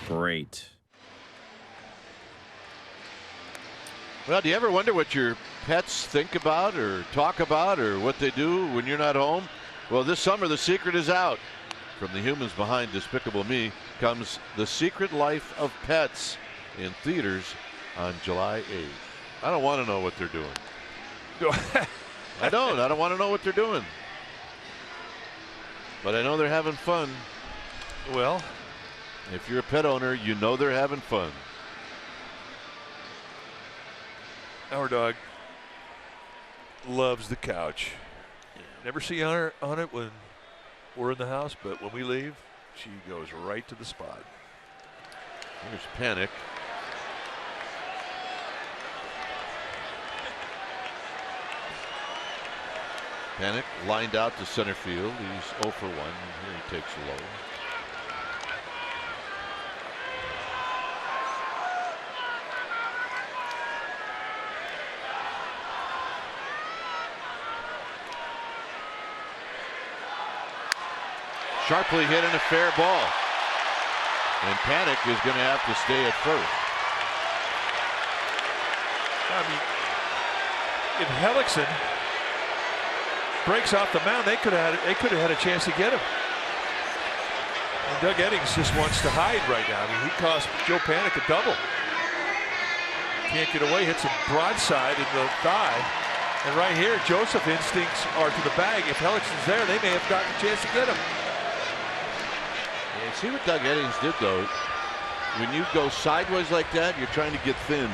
Great. Well, do you ever wonder what your pets think about or talk about or what they do when you're not home? Well, this summer the secret is out. From the humans behind Despicable Me comes The Secret Life of Pets in theaters on July 8th. I don't want to know what they're doing. I don't want to know what they're doing. But I know they're having fun. Well, if you're a pet owner, you know they're having fun. our dog loves the couch. Never see her on it when we're in the house, but when we leave, she goes right to the spot. Here's Panik. Panik lined out to center field. He's 0 for 1. And here he takes a low. Sharply hit and a fair ball. And Panik is going to have to stay at first. I mean, if Hellickson breaks off the mound, they could have had a chance to get him. And Doug Eddings just wants to hide right now. I mean, he cost Joe Panik a double. Can't get away, hits him broadside in the thigh. And right here, Joseph instincts are to the bag. If Hellickson's there, they may have gotten a chance to get him. Yeah, see what Doug Eddings did, though. When you go sideways like that, you're trying to get thin.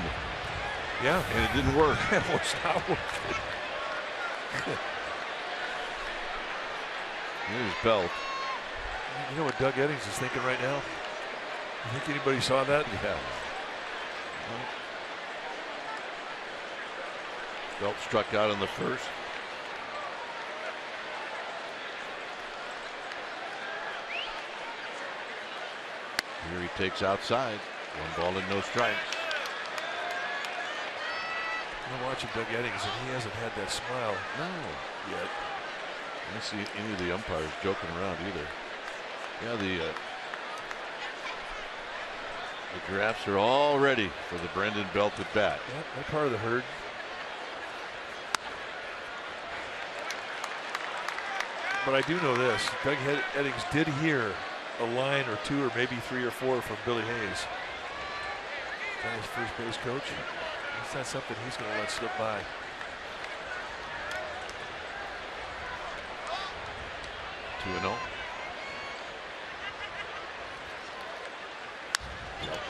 Yeah. And it didn't work. It was not working. Here's Belt. You know what Doug Eddings is thinking right now? You think anybody saw that? Yeah. Belt struck out in the first. Here he takes outside. 1 ball and no strikes. I'm watching Doug Eddings, and he hasn't had that smile yet. I don't see any of the umpires joking around either. Yeah, the giraffes are all ready for the Brendan Belt at bat. Yep, they're part of the herd. But I do know this. Doug Eddings did hear a line or two or maybe 3 or 4 from Billy Hayes. His first base coach. That's not something he's going to let slip by. Two and 0.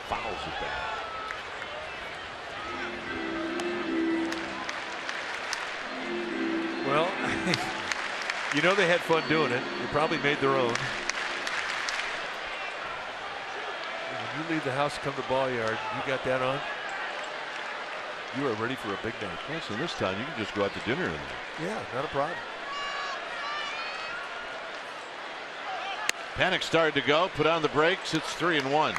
Fouls it back. Well, you know they had fun doing it. They probably made their own. When you leave the house and come to the ball yard, you got that on, you are ready for a big night. Well, so this time you can just go out to dinner. And yeah, not a problem. Panic started to go. Put on the brakes. It's 3-1.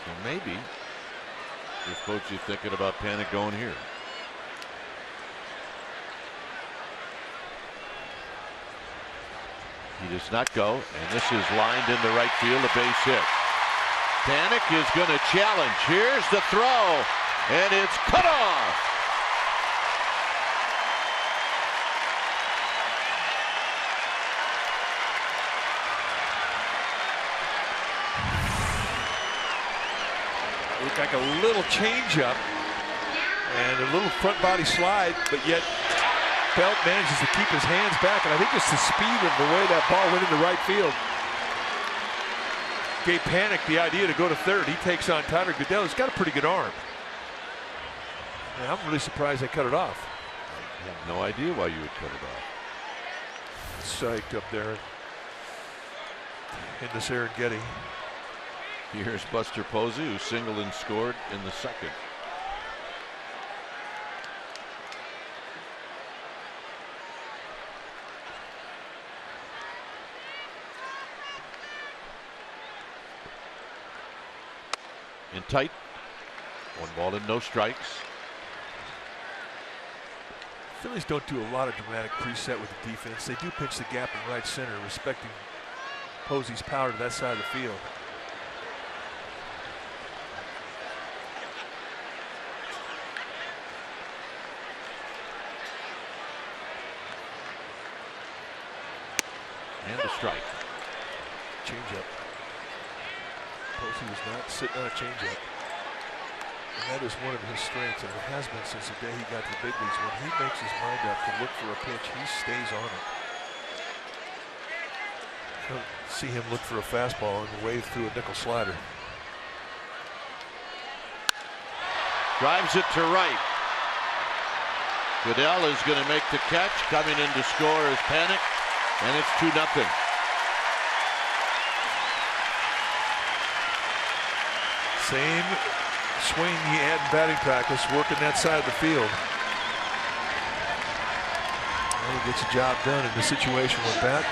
So maybe this coach is thinking about Panic going here. He does not go, and this is lined into right field, a base hit. Panic is going to challenge. Here's the throw, and it's cut off. Looked like a little changeup and a little front body slide, but yet Belt manages to keep his hands back, and I think just the speed of the way that ball went into right field gave Panic the idea to go to third. He takes on Tyler Goodell. He's got a pretty good arm. Yeah, I'm really surprised they cut it off. I have no idea why you would cut it off. Psyched up there in the Serengeti. Here's Buster Posey, who singled and scored in the second. In tight, 1 ball and no strikes. Phillies don't do a lot of dramatic preset with the defense. They do pitch the gap in right center, respecting Posey's power to that side of the field. And a strike. Changeup. Posey was not sitting on a changeup. And that is one of his strengths, and it has been since the day he got to the big leagues. When he makes his mind up to look for a pitch, he stays on it. I don't see him look for a fastball and wave through a nickel slider. Drives it to right. Goodell is going to make the catch. Coming in to score is Panic, and it's 2-0. Same swing he had in batting practice, working that side of the field. And he gets the job done in the situation with that.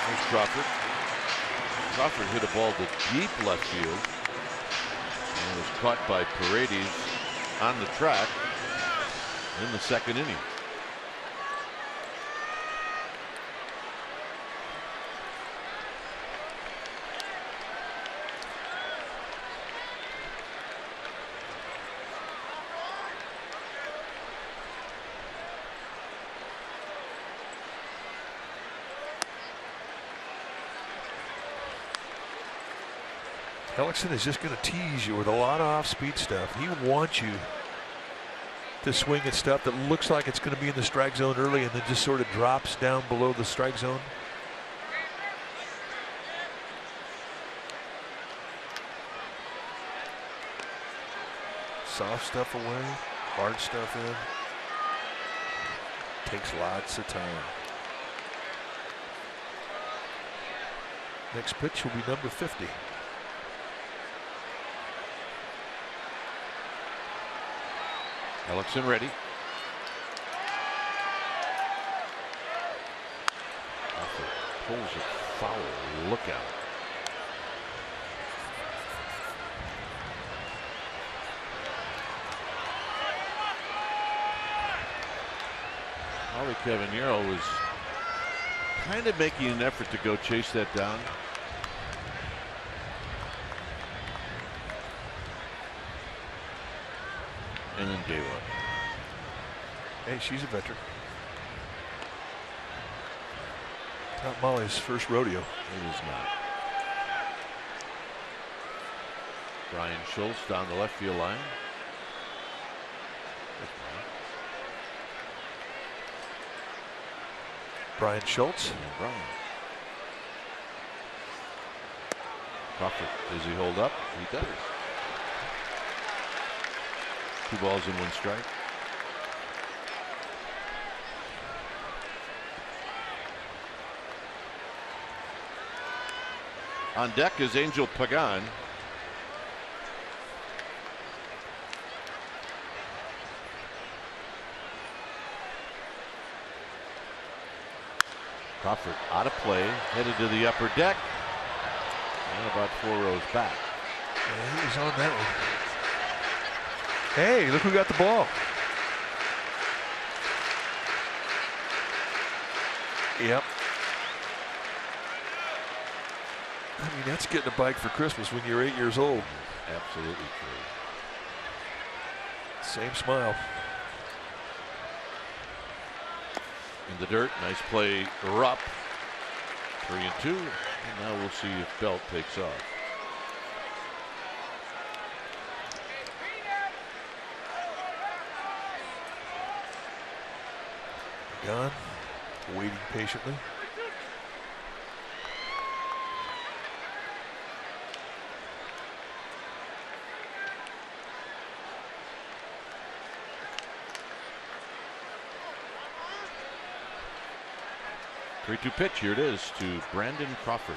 There's Crawford. Crawford hit a ball to deep left field and was caught by Paredes on the track in the second inning. Hellickson is just going to tease you with a lot of off-speed stuff. He wants you to swing at stuff that looks like it's going to be in the strike zone early and then just sort of drops down below the strike zone. Soft stuff away, hard stuff in. Takes lots of time. Next pitch will be number 50. Hellickson ready. Pulls it foul. Look out. Molly Cavaniero was kind of making an effort to go chase that down. And then gave up. Hey, she's a veteran. Not Molly's first rodeo. It is not. Brian Schultz down the left field line. Brian Schultz. And Brian. Crawford, does he hold up? He does. 2 balls and 1 strike. On deck is Angel Pagan. Crawford out of play, headed to the upper deck, and about 4 rows back. Yeah, he was on that one. Hey, look who got the ball. Yep. I mean, that's getting a bike for Christmas when you're 8 years old. Absolutely true. Same smile. In the dirt, nice play, Rupp. 3-2. And now we'll see if Belt takes off. Gone, waiting patiently. Three-two pitch. Here it is to Brandon Crawford.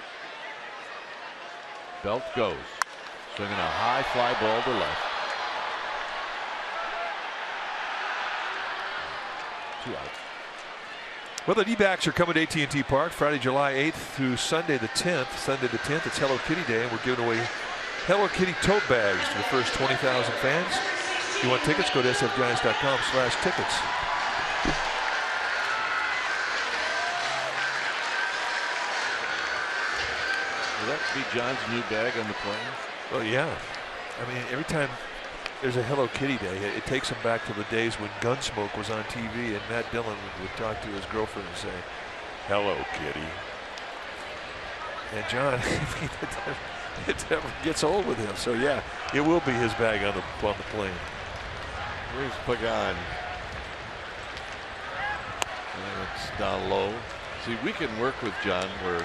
Belt goes. Swinging a high fly ball to left. 2 outs. Well, the D-backs are coming to AT&T Park Friday, July 8th through Sunday the 10th. Sunday the 10th, it's Hello Kitty Day, and we're giving away Hello Kitty tote bags to the first 20,000 fans. If you want tickets, go to sfgiants.com/tickets. Will that be John's new bag on the plane? Well, yeah. I mean, every time there's a Hello Kitty Day, it takes him back to the days when Gunsmoke was on TV and Matt Dillon would talk to his girlfriend and say, "Hello, Kitty." And John, I mean, it never gets old with him. So yeah, it will be his bag on the plane. Where's Pagan? It's down low. See, we can work with John where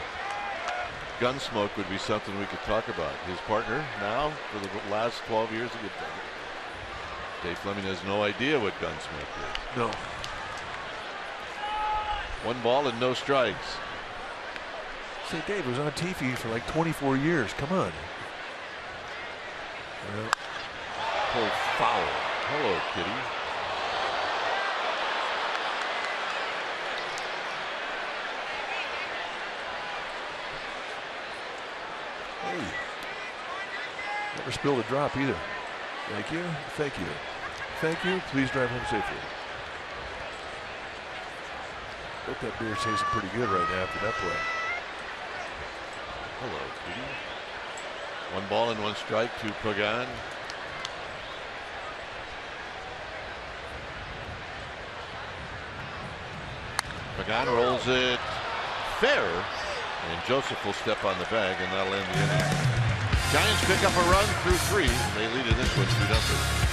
Gunsmoke would be something we could talk about. His partner now for the last 12 years. Dave Fleming has no idea what Gunsmoke is. No. 1 ball and no strikes. Say, Dave was on TV for like 24 years. Come on. Well, Pulled foul. Hello, Kitty. hey. Never spilled a drop either. Thank you. Thank you. Thank you. Please drive home safely. I bet that beer's tasting pretty good right now after that play. Hello, Kitty. 1 ball and 1 strike to Pagan. Pagan rolls it fair, and Joseph will step on the bag, and that'll end the inning. Giants pick up a run through 3. They lead in this one 2-0.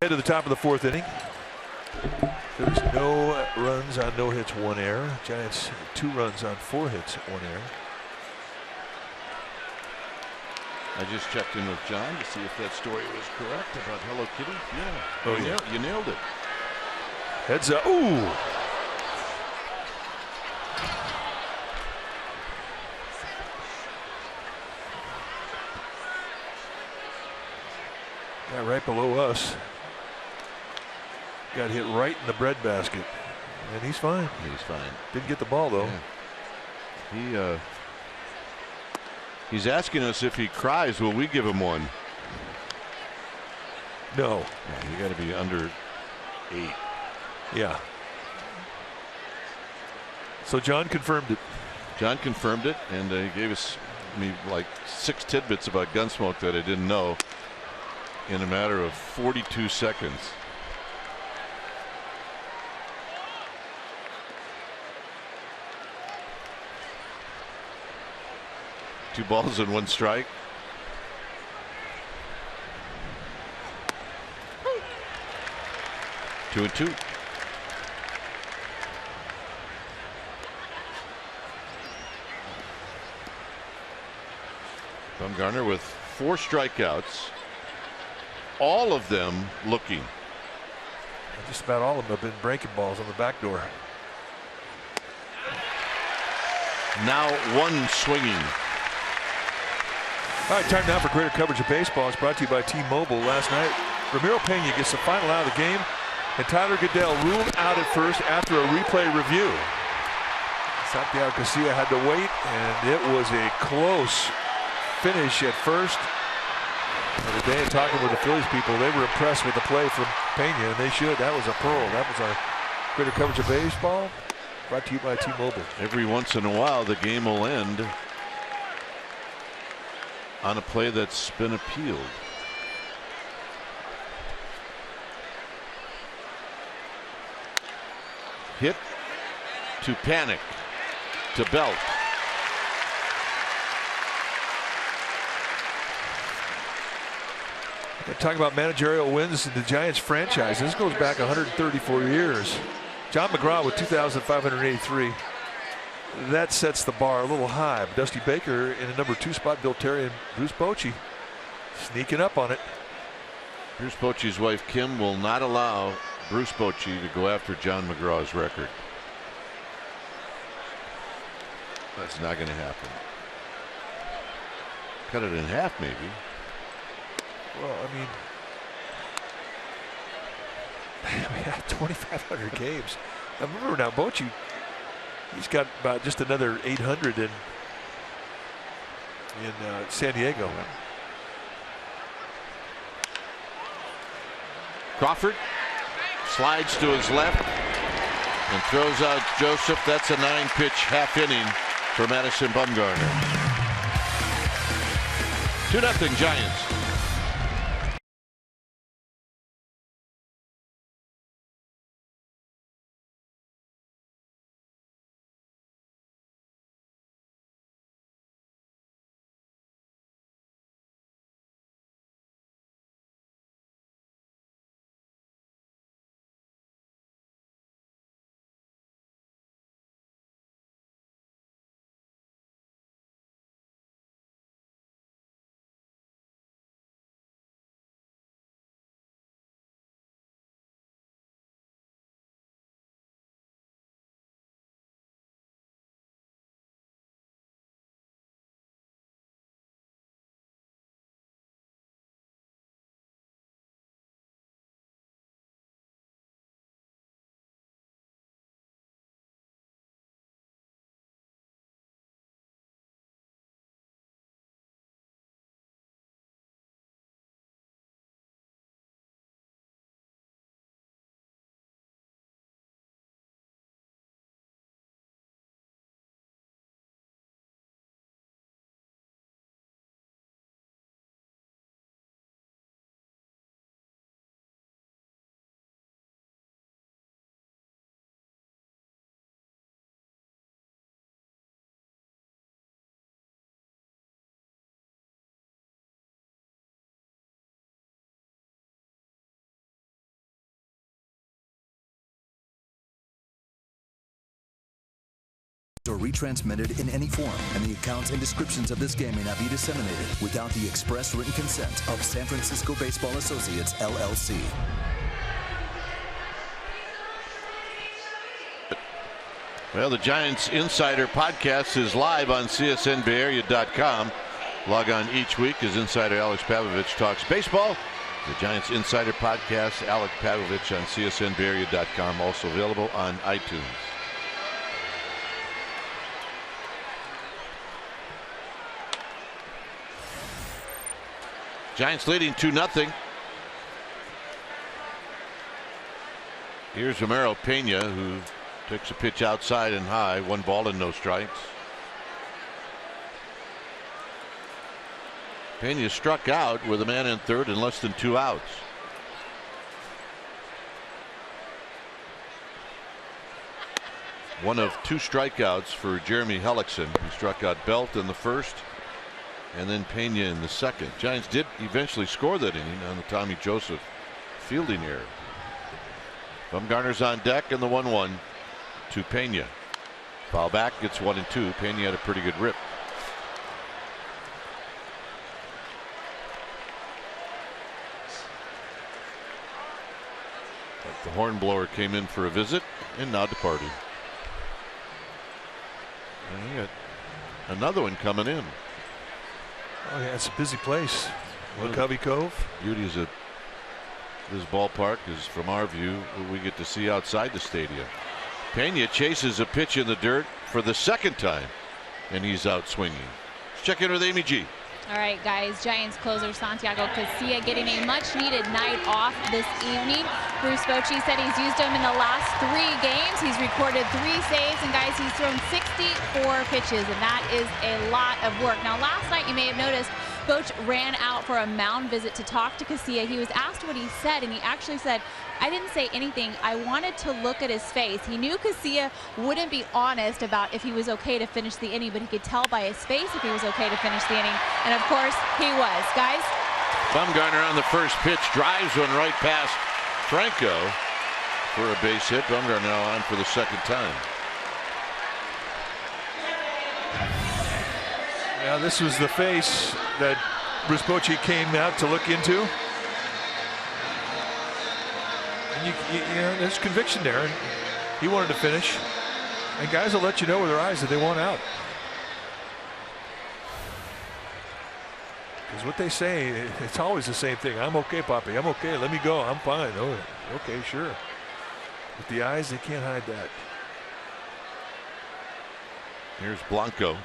Head to the top of the 4th inning. There's no runs on no hits, 1 error. Giants 2 runs on 4 hits, 1 error. I just checked in with John to see if that story was correct about Hello Kitty. Yeah. Oh, yeah. You nailed it. Heads up. Ooh. Guy right below us got hit right in the breadbasket, and he's fine. He's fine. Didn't get the ball though. Yeah. He's asking us if he cries, will we give him one? No. Yeah, you got to be under 8. Yeah. So John confirmed it. John confirmed it, and he gave us like 6 tidbits about Gunsmoke that I didn't know in a matter of 42 seconds. Two balls and 1 strike. Two and 2. Bumgarner with 4 strikeouts, all of them looking. Just about all of them have been breaking balls on the back door. Now 1 swinging. All right, time now for greater coverage of baseball. It's brought to you by T-Mobile. Last night, Ramiro Pena gets the final out of the game, and Tyler Goodell ruled out at first after a replay review. Santiago Garcia had to wait, and it was a close finish at first. And today, talking with the Phillies people, they were impressed with the play from Pena, and they should. That was a pearl. That was our greater coverage of baseball, brought to you by T-Mobile. Every once in a while, the game will end on a play that's been appealed. Hit to Panic to Belt. Talking about managerial wins in the Giants franchise. This goes back 134 years. John McGraw with 2,583. That sets the bar a little high. Dusty Baker in a number 2 spot. Bill Terry and Bruce Bochy sneaking up on it. Bruce Bochy's wife Kim will not allow Bruce Bochy to go after John McGraw's record. That's not going to happen. Cut it in half, maybe. Well, I mean, we had 2,500 games. I remember now, Bochy, he's got about just another 800 in San Diego. Crawford slides to his left and throws out Joseph. That's a 9-pitch half inning for Madison Bumgarner. 2-0 Giants. or retransmitted in any form, and the accounts and descriptions of this game may not be disseminated without the express written consent of San Francisco Baseball Associates, LLC. Well, the Giants Insider Podcast is live on CSNBayArea.com. Log on each week as Insider Alex Pavlovich talks baseball. The Giants Insider Podcast, Alex Pavlovich on CSNBayArea.com, also available on iTunes. Giants leading 2-0. Here's Romero Pena, who takes a pitch outside and high, 1 ball and no strikes. Pena struck out with a man in third and less than 2 outs. One of 2 strikeouts for Jeremy Hellickson. He struck out Belt in the first and then Pena in the second. Giants did eventually score that inning on the Tommy Joseph fielding error. Bumgarner's on deck and the 1-1 to Pena. Foul back, gets 1-2. Pena had a pretty good rip. But the hornblower came in for a visit and now departed. And he got another one coming in. Oh yeah, it's a busy place. Covey Cove. Beauty is this ballpark is, from our view, what we get to see outside the stadium. Pena chases a pitch in the dirt for the second time, and he's out swinging. Let's check in with Amy G. All right, guys, Giants closer Santiago Casilla getting a much-needed night off this evening. Bruce Bochy said he's used him in the last 3 games. He's recorded 3 saves, and guys, he's thrown 64 pitches, and that is a lot of work. Now, last night, you may have noticed, Boch ran out for a mound visit to talk to Casilla. He was asked what he said, and he actually said, "I didn't say anything. I wanted to look at his face." He knew Casilla wouldn't be honest about if he was okay to finish the inning, but he could tell by his face if he was okay to finish the inning. And of course, he was. Guys. Bumgarner on the first pitch drives one right past Franco for a base hit. Bumgarner now on for the second time. Yeah, this was the face that Bruce Bochy came out to look into. And you know, there's conviction there. And he wanted to finish. And guys will let you know with their eyes that they want out. Because what they say, it's always the same thing. I'm okay, Poppy. I'm okay. Let me go. I'm fine. Oh, okay, sure. With the eyes, they can't hide that. Here's Blanco.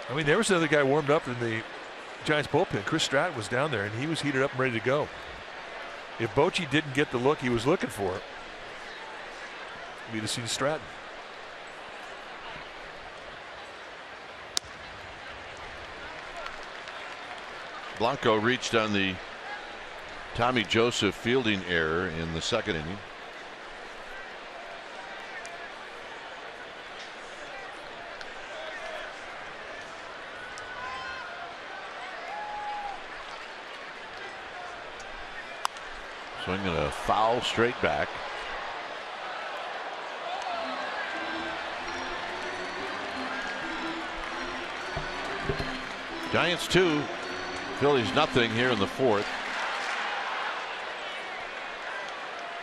I mean, there was another guy warmed up in the Giants bullpen. Chris Stratton was down there, and he was heated up and ready to go. If Bochy didn't get the look he was looking for, we'd have seen Stratton. Blanco reached on the Tommy Joseph fielding error in the second inning. Swinging a foul straight back. Giants 2, Phillies nothing here in the fourth.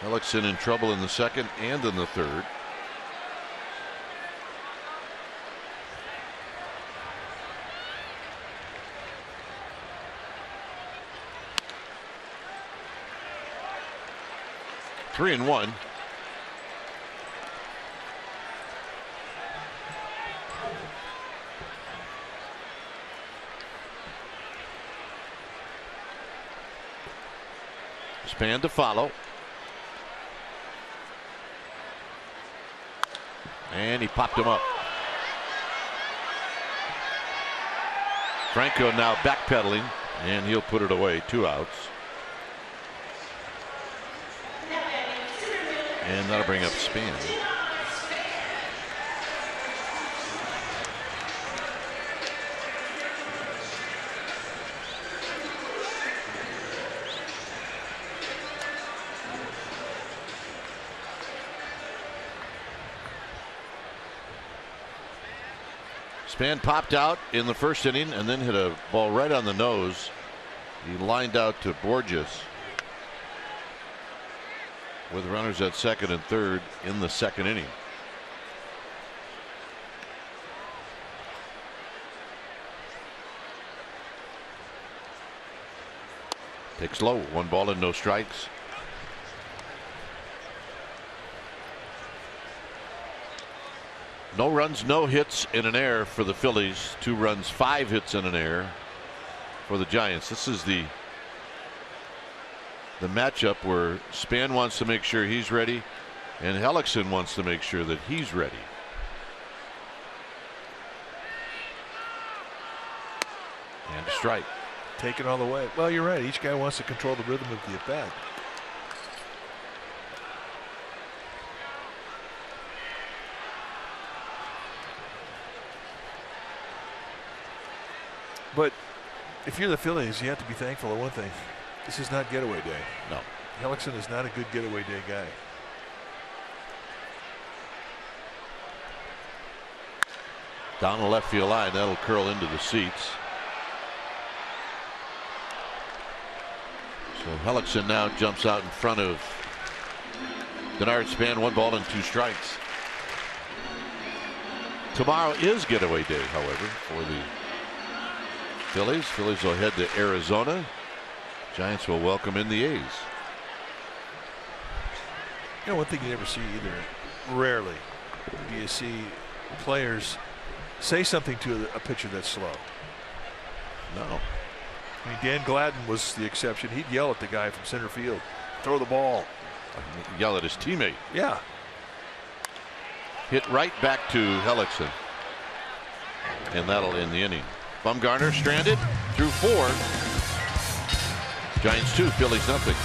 Hellickson in trouble in the second and in the third. Three and one. Span to follow. And he popped him up. Franco now backpedaling, and he'll put it away. 2 outs. And that'll bring up Span. Span popped out in the first inning and then hit a ball right on the nose. He lined out to Borges with runners at second and third in the second inning. Takes low, 1 ball and no strikes. No runs, no hits in an error for the Phillies. 2 runs, 5 hits in an error for the Giants. This is the matchup where Span wants to make sure he's ready and Hellickson wants to make sure that he's ready. And a strike. Take it all the way. Well, you're right. Each guy wants to control the rhythm of the at bat. But if you're the Phillies, you have to be thankful of one thing. This is not getaway day. No. Hellickson is not a good getaway day guy. Down the left field line, that'll curl into the seats. So Hellickson now jumps out in front of Denard Span. 1 ball and 2 strikes. Tomorrow is getaway day, however, for the Phillies. Phillies will head to Arizona. Giants will welcome in the A's. You know, one thing you never see either, rarely do you see players say something to a pitcher that's slow. No. I mean, Dan Gladden was the exception. He'd yell at the guy from center field, throw the ball. Yell at his teammate. Yeah. Hit right back to Hellickson. And that'll end the inning. Bumgarner stranded through 4. Giants 2, Phillies nothing.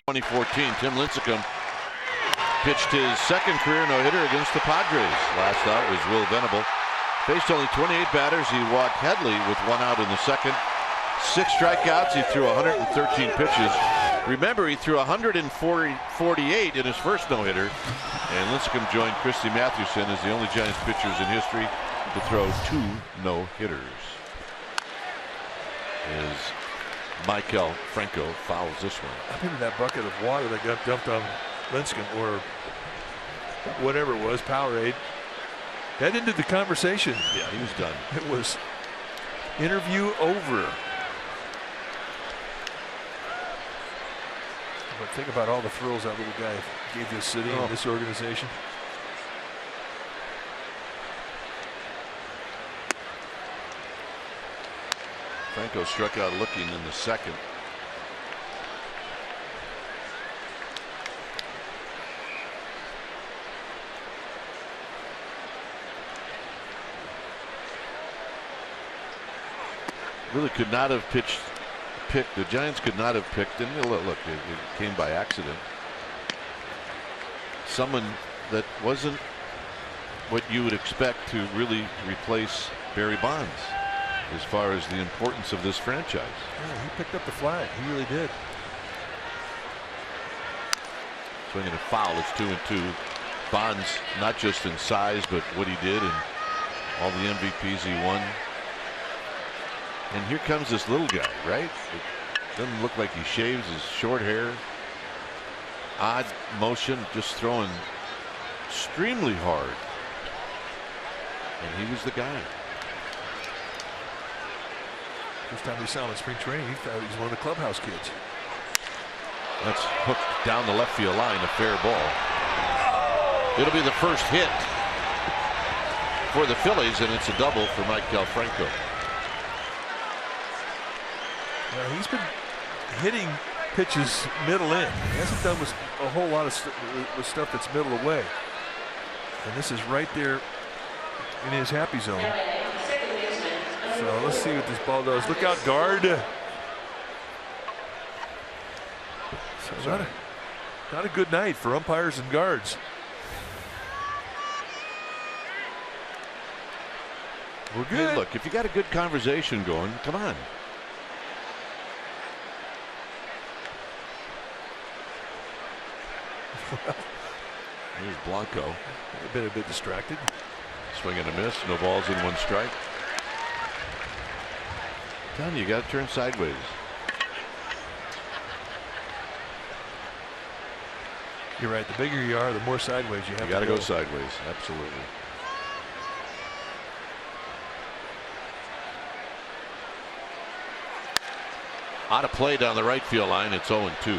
In 2014, Tim Lincecum pitched his second career no-hitter against the Padres. Last out was Will Venable. Faced only 28 batters. He walked Headley with 1 out in the second. 6 strikeouts. He threw 113 pitches. Remember, he threw 148 in his first no-hitter. And Lincecum joined Christy Mathewson as the only Giants pitchers in history to throw 2 no-hitters. As Michael Franco fouls this one. I remember that bucket of water that got dumped on Lincecum, or whatever it was, Powerade. That ended the conversation. Yeah, he was done. It was interview over. But think about all the thrills that little guy gave this city and this organization. Franco struck out looking in the second. really could not have picked. The Giants could not have picked, and look, it came by accident. Someone that wasn't what you would expect to really replace Barry Bonds as far as the importance of this franchise. Yeah, he picked up the flag. He really did. Swinging a foul. It's 2-2. Bonds, not just in size, but what he did and all the MVPs he won. And here comes this little guy, right? It doesn't look like he shaves his short hair. Odd motion, just throwing extremely hard. And he was the guy. First time we saw him in spring training, he thought he was one of the clubhouse kids. That's hooked down the left field line, a fair ball. It'll be the first hit for the Phillies, and it's a double for Mike Calfranco. Well, he's been hitting pitches middle in. He hasn't done with a whole lot of stuff that's middle away. And this is right there in his happy zone. So let's see what this ball does. Look out, guard. So not a good night for umpires and guards. We're good. Hey, look, if you got a good conversation going, come on. Here's Blanco. Been a bit distracted. Swing and a miss. No balls in, one strike. Telling you, got to turn sideways. You're right. The bigger you are, the more sideways you have. You got to go sideways. Absolutely. Out of play down the right field line. It's 0-2.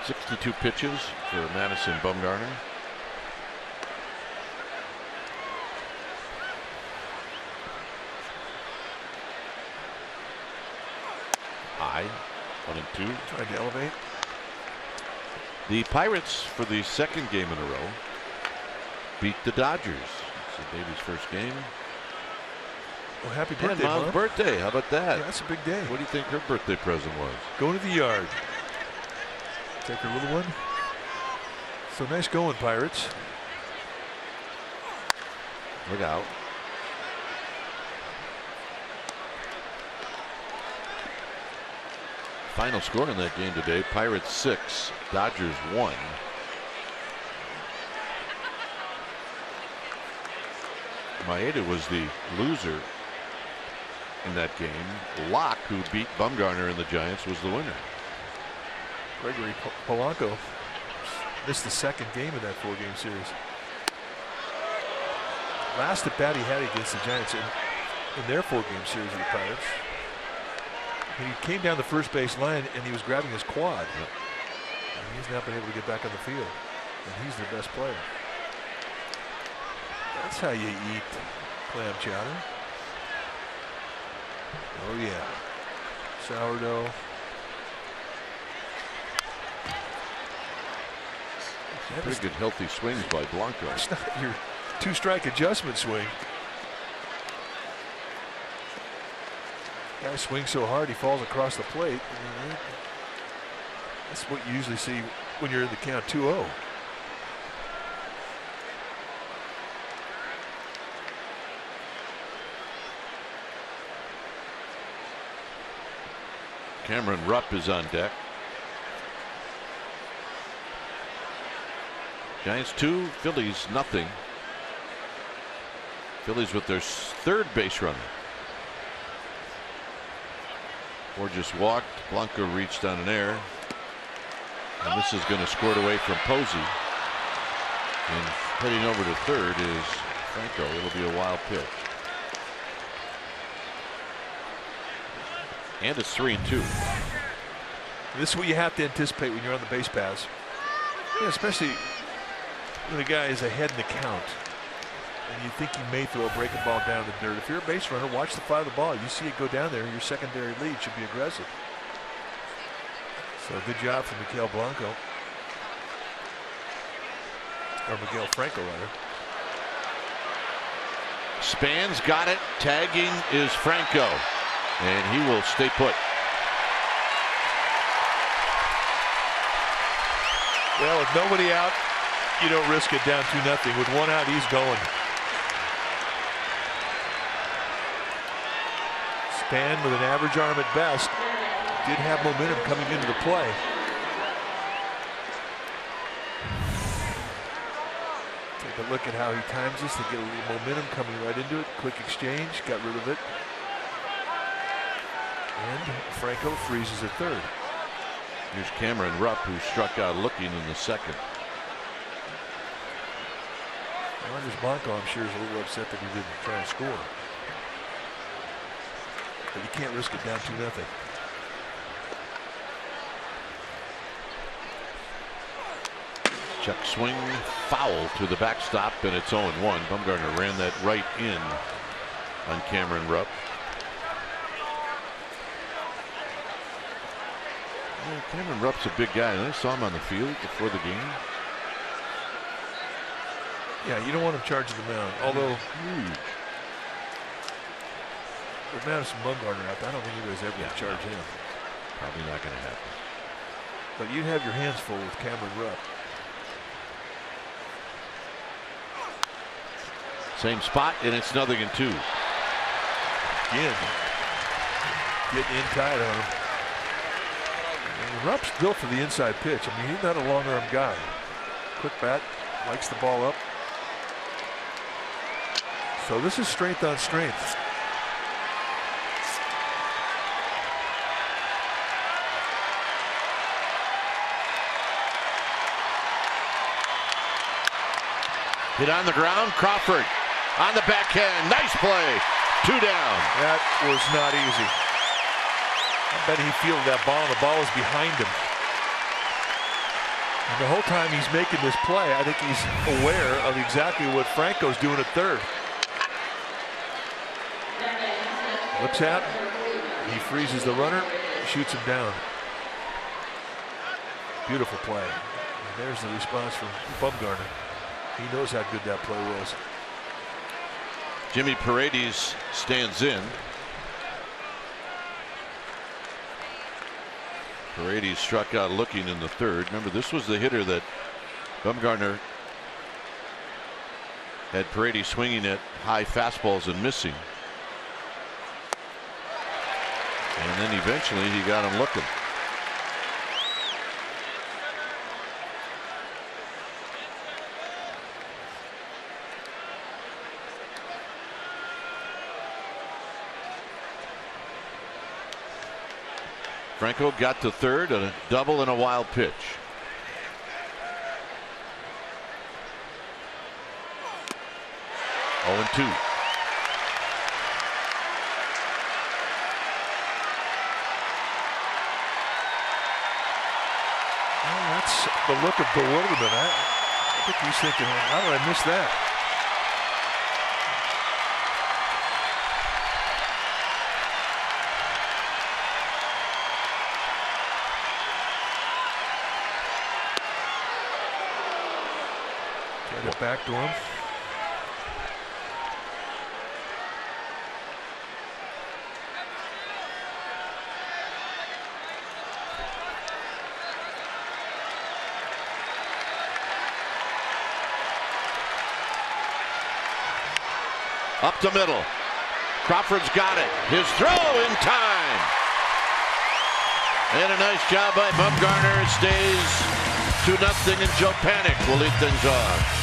.62 pitches for Madison Bumgarner. High, 1-2. Trying to elevate. The Pirates, for the second game in a row, beat the Dodgers. It's Davy's first game. Well, happy birthday, Mom's Mom. birthday. How about that? Yeah, that's a big day. What do you think her birthday present was? Going to the yard. Take her little one. So nice going, Pirates. Look out. Final score in that game today, Pirates 6, Dodgers 1. Maeda was the loser in that game. Locke, who beat Bumgarner and the Giants, was the winner. Gregory Polanco missed the second game of that 4-game series. Last at bat he had against the Giants in their 4-game series with the Pirates. He came down the first base line and he was grabbing his quad. Yep. And he's not been able to get back on the field. And he's their best player. That's how you eat clam chowder. Oh yeah. Sourdough. Pretty good healthy swings by Blanco. That's not your 2-strike adjustment swing. Guy swings so hard he falls across the plate. That's what you usually see when you're in the count 2-0. Cameron Rupp is on deck. Giants 2, Phillies nothing. Phillies with their third base runner. Borges walked. Blanco reached on an error. And this is going to squirt away from Posey. And heading over to third is Franco. It'll be a wild pitch. And it's 3-2. This is what you have to anticipate when you're on the base paths. Yeah, especially when the guy is ahead in the count. And you think he may throw a breaking ball down the dirt. If you're a base runner, watch the fly of the ball. You see it go down there, your secondary lead should be aggressive. So good job from Miguel Blanco. Or Miguel Franco, rather. Span's got it. Tagging is Franco. And he will stay put. Well, with nobody out, you don't risk it down 2-0. With one out, he's going. Span with an average arm at best. Did have momentum coming into the play. Take a look at how he times this to get a little momentum coming right into it. Quick exchange, got rid of it. And Franco freezes at third. Here's Cameron Rupp, who struck out looking in the second. Anders Blanco, I'm sure, is a little upset that he didn't try and score. But you can't risk it down 2-0. Check swing, foul to the backstop, and it's 0-1. Bumgarner ran that right in on Cameron Rupp. Well, Cameron Rupp's a big guy, and I saw him on the field before the game. Yeah, you don't want him charging the mound, although Huge. with Madison Bumgarner out there, I don't think anybody's ever going to charge him. Probably not going to happen. But you'd have your hands full with Cameron Rupp. Same spot, and it's 0-2. Again, getting in tight on him. And Rupp's built for the inside pitch. I mean, he's not a long arm guy. Quick bat, likes the ball up. So this is strength on strength. Hit on the ground, Crawford on the backhand. Nice play. 2 down. That was not easy. I bet he fielded that ball, and the ball was behind him. And the whole time he's making this play, I think he's aware of exactly what Franco's doing at third. Looks out, he freezes the runner, shoots him down. Beautiful play. And there's the response from Bumgarner. He knows how good that play was. Jimmy Paredes stands in. Paredes struck out looking in the third. Remember, this was the hitter that Bumgarner had Paredes swinging at high fastballs and missing. And then eventually he got him looking. Franco got to third, and a double and a wild pitch. Oh, and 2. Well, that's the look of bewilderment. I think he's thinking, how did I miss that? Get it back to him. Up the middle. Crawford's got it. His throw in time. And a nice job by Bumgarner. It stays 2-0, and Joe Panik will lead things off.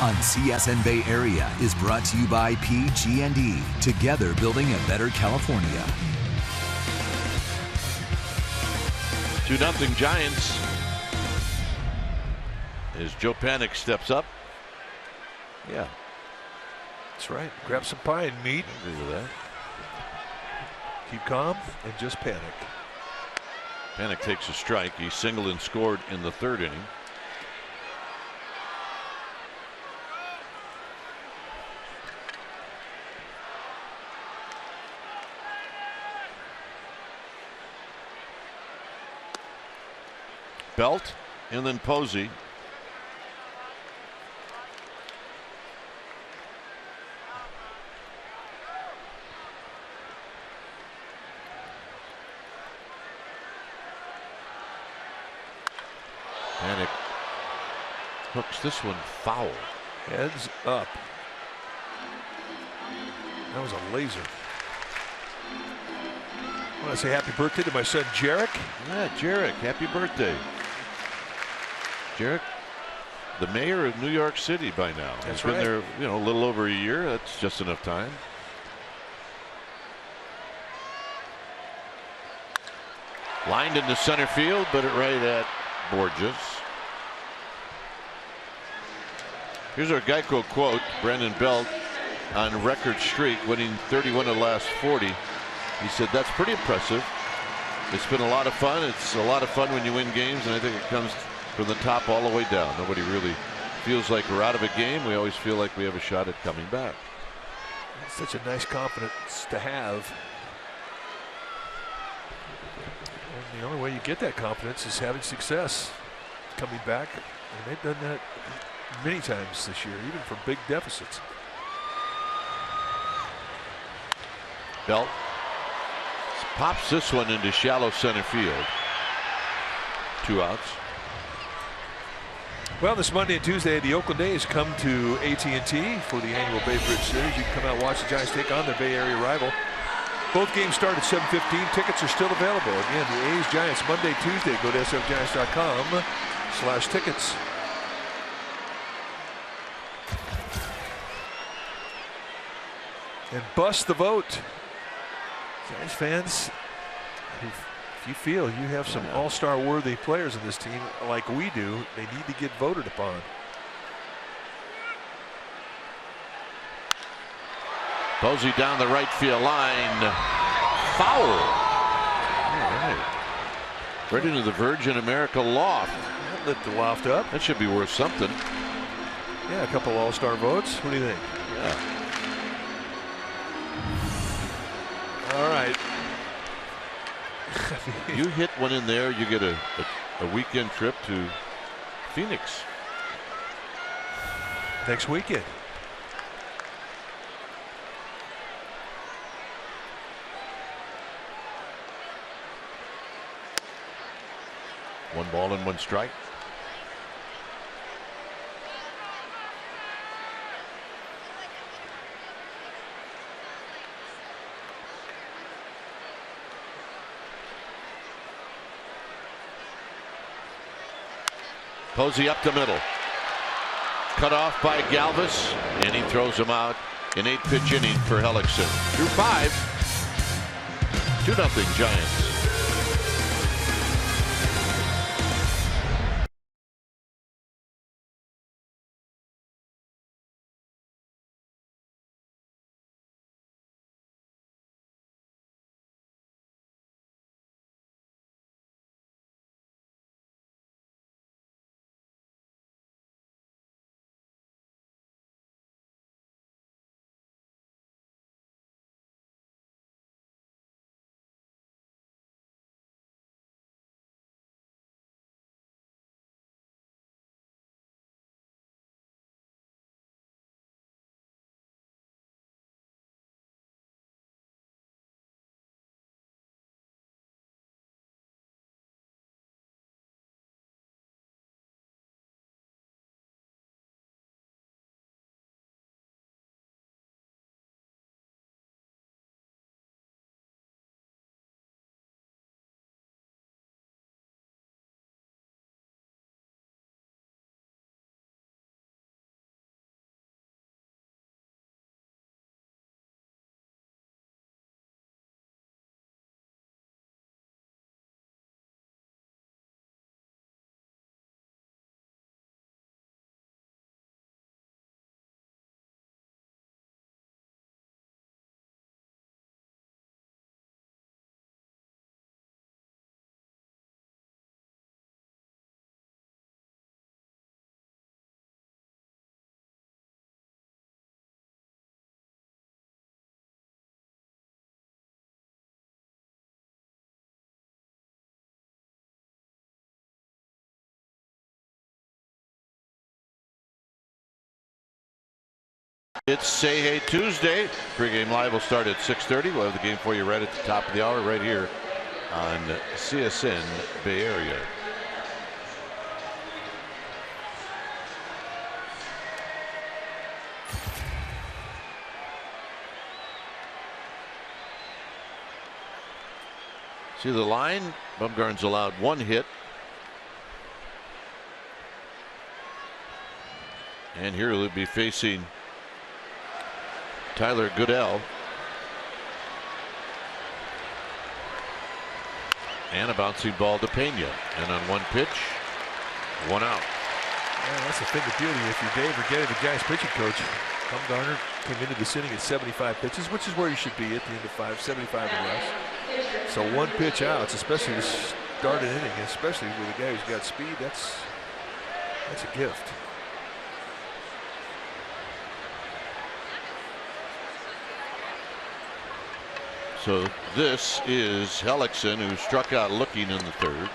on CSN Bay Area is brought to you by PG&E, together building a better California. 2-0 Giants. As Joe Panik steps up. Yeah. That's right. Grab some pie and meat. I agree with that. Keep calm and just panic. Panik takes a strike. He singled and scored in the 3rd inning. Belt and then Posey. Panik hooks this one foul. Heads up. That was a laser. I want to say happy birthday to my son Jarek. Yeah, Jarek, happy birthday. Jarek, the mayor of New York City by now. That's He's been right. there, a little over a year. That's just enough time. Lined into center field, but it right at Borges. Here's our Geico quote. Brandon Belt on record streak, winning 31 of the last 40. He said, "That's pretty impressive. It's been a lot of fun. It's a lot of fun when you win games, and I think it comes from the top all the way down. Nobody really feels like we're out of a game. We always feel like we have a shot at coming back." It's such a nice confidence to have. And the only way you get that confidence is having success, coming back. And they've done that many times this year, even for big deficits. Belt pops this one into shallow center field. 2 outs. Well, this Monday and Tuesday, the Oakland A's come to AT&T for the annual Bay Bridge Series. You can come out and watch the Giants take on their Bay Area rival. Both games start at 7:15. Tickets are still available. Again, the A's Giants Monday, Tuesday. Go to sfgiants.com/tickets. And bust the vote. Giants fans, if you feel you have some all-star worthy players in this team like we do, they need to get voted upon. Posey down the right field line. Foul. All right. Right into the Virgin America loft. That lit the loft up. That should be worth something. Yeah, a couple all-star votes. What do you think? Yeah. All right. You hit one in there, you get a weekend trip to Phoenix Next weekend. One ball and 1 strike. Posey up the middle. Cut off by Galvis, and he throws him out. An 8-pitch inning for Hellickson. Through 5. 2-0 Giants. It's Say Hey Tuesday. Pre-game live will start at 6:30. We'll have the game for you right at the top of the hour right here on CSN Bay Area. See the line? Bumgarner's allowed 1 hit. And here he'll be facing Tyler Goodell. And a bouncing ball to Pena. And on 1 pitch, 1 out. Yeah, that's the thing to deal with if you're Dave Righetti, the Giants pitching coach. Bumgarner came into the inning at 75 pitches, which is where you should be at the end of 75 or less. So 1 pitch outs, especially to start an inning, especially with a guy who's got speed, that's a gift. So this is Hellickson, who struck out looking in the 3rd.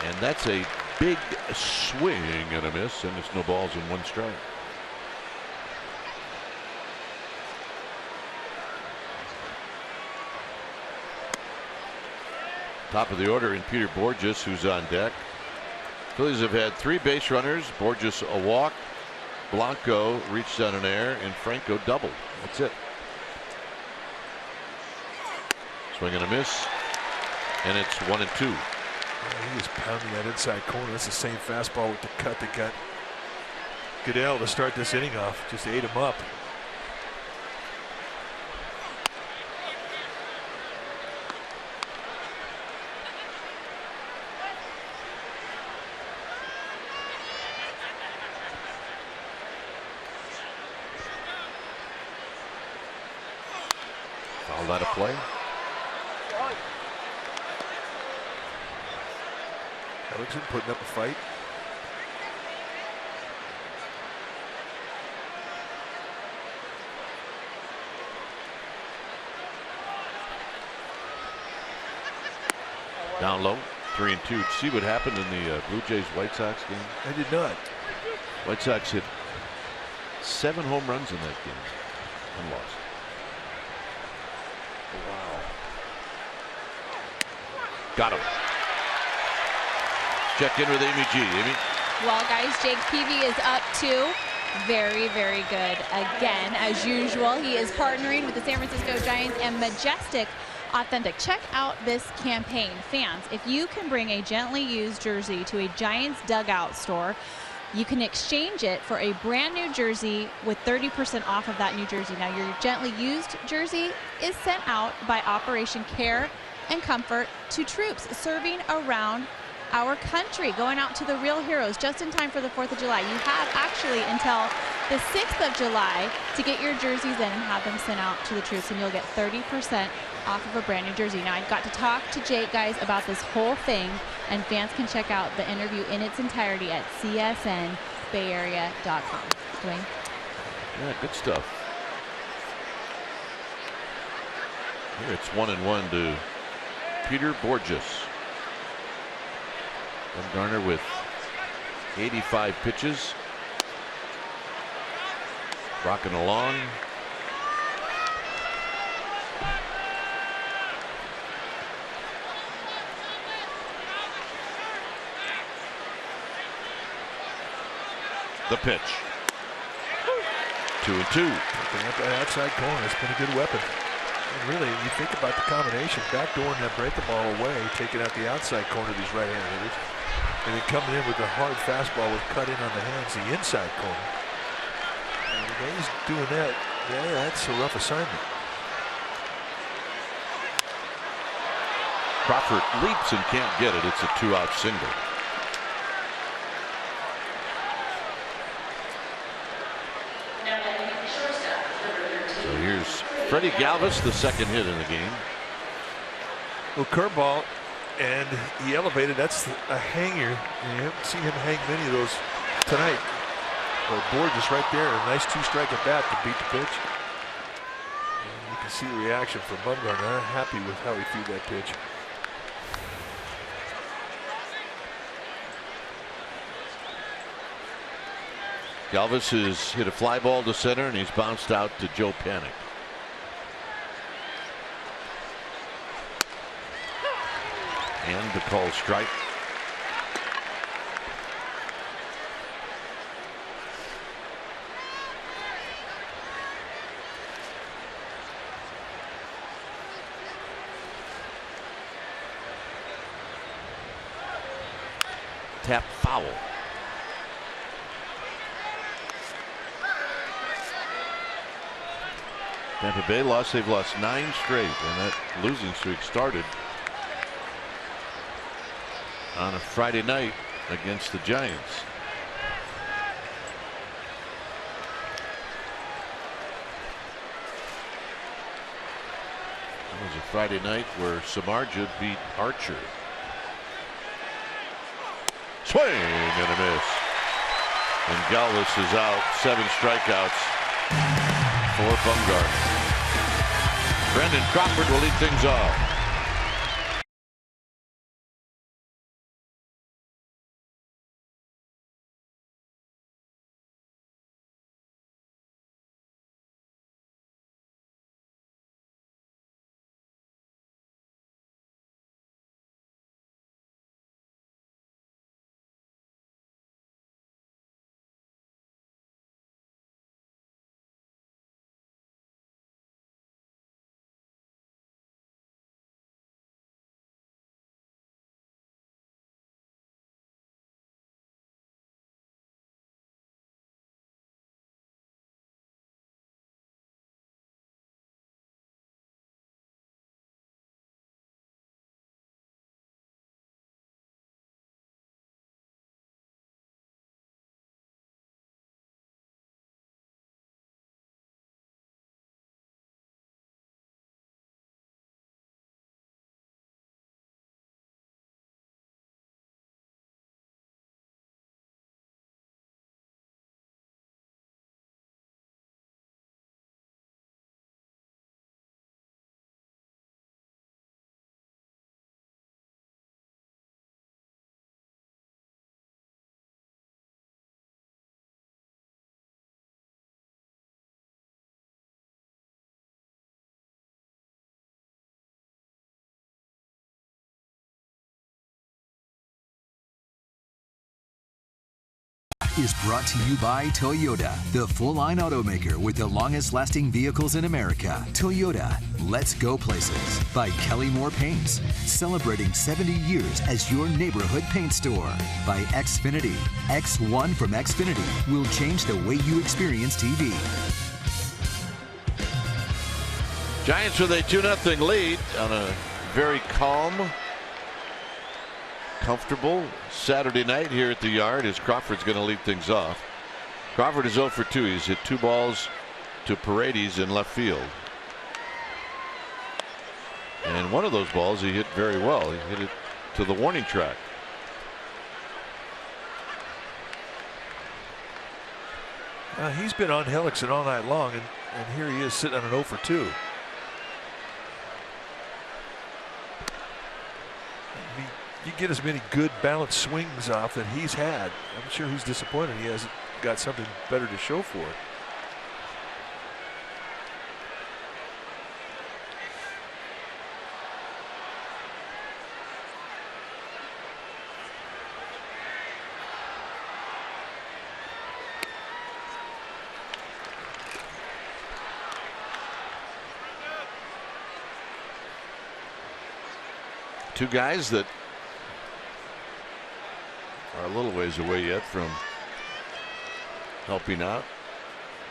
And that's a big swing and a miss, and it's no balls and 1 strike. Top of the order in Peter Borges, who's on deck. Phillies have had 3 base runners. Borges a walk, Blanco reached on an error, and Franco doubled. That's it. Swing and a miss, and it's 1 and 2. He was pounding that inside corner. That's the same fastball with the cut that got Goodell to start this inning off. Just ate him up. Fouled out of play. Hellickson putting up a fight. Down low, 3 and 2. See what happened in the Blue Jays White Sox game? I did not. White Sox hit 7 home runs in that game and lost. Wow. Got him. Check in with Amy G. Amy? Well, guys, Jake Peavy is up 2. Very, very good. Again, as usual, he is partnering with the San Francisco Giants and Majestic Authentic. Check out this campaign. Fans, if you can bring a gently used jersey to a Giants dugout store, you can exchange it for a brand new jersey with 30% off of that new jersey. Now, your gently used jersey is sent out by Operation Care and Comfort to troops serving around our country, going out to the real heroes just in time for the 4th of July. You have actually until the 6th of July to get your jerseys in and have them sent out to the troops, and you'll get 30% off of a brand new jersey. Now, I've got to talk to Jake, guys, about this whole thing, and fans can check out the interview in its entirety at csnbayarea.com. Dwayne? Yeah, good stuff. Here it's 1 and 1 to Peter Borges. Bumgarner with 85 pitches. Rocking along. The pitch. 2 and 2. Looking at that outside corner, it's been a good weapon. And really, you think about the combination, backdooring that break the ball away, taking out the outside corner of these right-handed hitters, and then coming in with the hard fastball with cut in on the hands, the inside corner. And the way he's doing that, yeah, that's a rough assignment. Crawford leaps and can't get it. It's a 2-out single. So here's Freddie Galvis, the 2nd hit in the game. Well, curveball, and he elevated. That's a hanger, and you haven't seen him hang many of those tonight. But Borges right there, a nice 2-strike at bat to beat the pitch. And you can see the reaction from Bumgarner. Not happy with how he threw that pitch. Galvis has hit a fly ball to center, and he's bounced out to Joe Panic. And the call strike. Tap foul. Tampa Bay lost. They've lost 9 straight, and that losing streak started on a Friday night against the Giants. It was a Friday night where Samardzija beat Archer. Swing and a miss. And Galvis is out. 7 strikeouts for Bumgarner. Brendan Crawford will lead things off. Is brought to you by Toyota, the full-line automaker with the longest-lasting vehicles in America. Toyota, let's go places. By Kelly Moore Paints, celebrating 70 years as your neighborhood paint store. By Xfinity, X1 from Xfinity will change the way you experience TV. Giants with a 2-0 lead on a very calm, comfortable Saturday night here at the Yard as Crawford's going to lead things off. Crawford is 0 for 2. He's hit 2 balls to Paredes in left field. And one of those balls he hit very well. He hit it to the warning track. He's been on Hellickson all night long, and here he is sitting on an 0 for 2. You get as many good balanced swings off that he's had. I'm sure he's disappointed he hasn't got something better to show for it. Two guys that are a little ways away yet from helping out.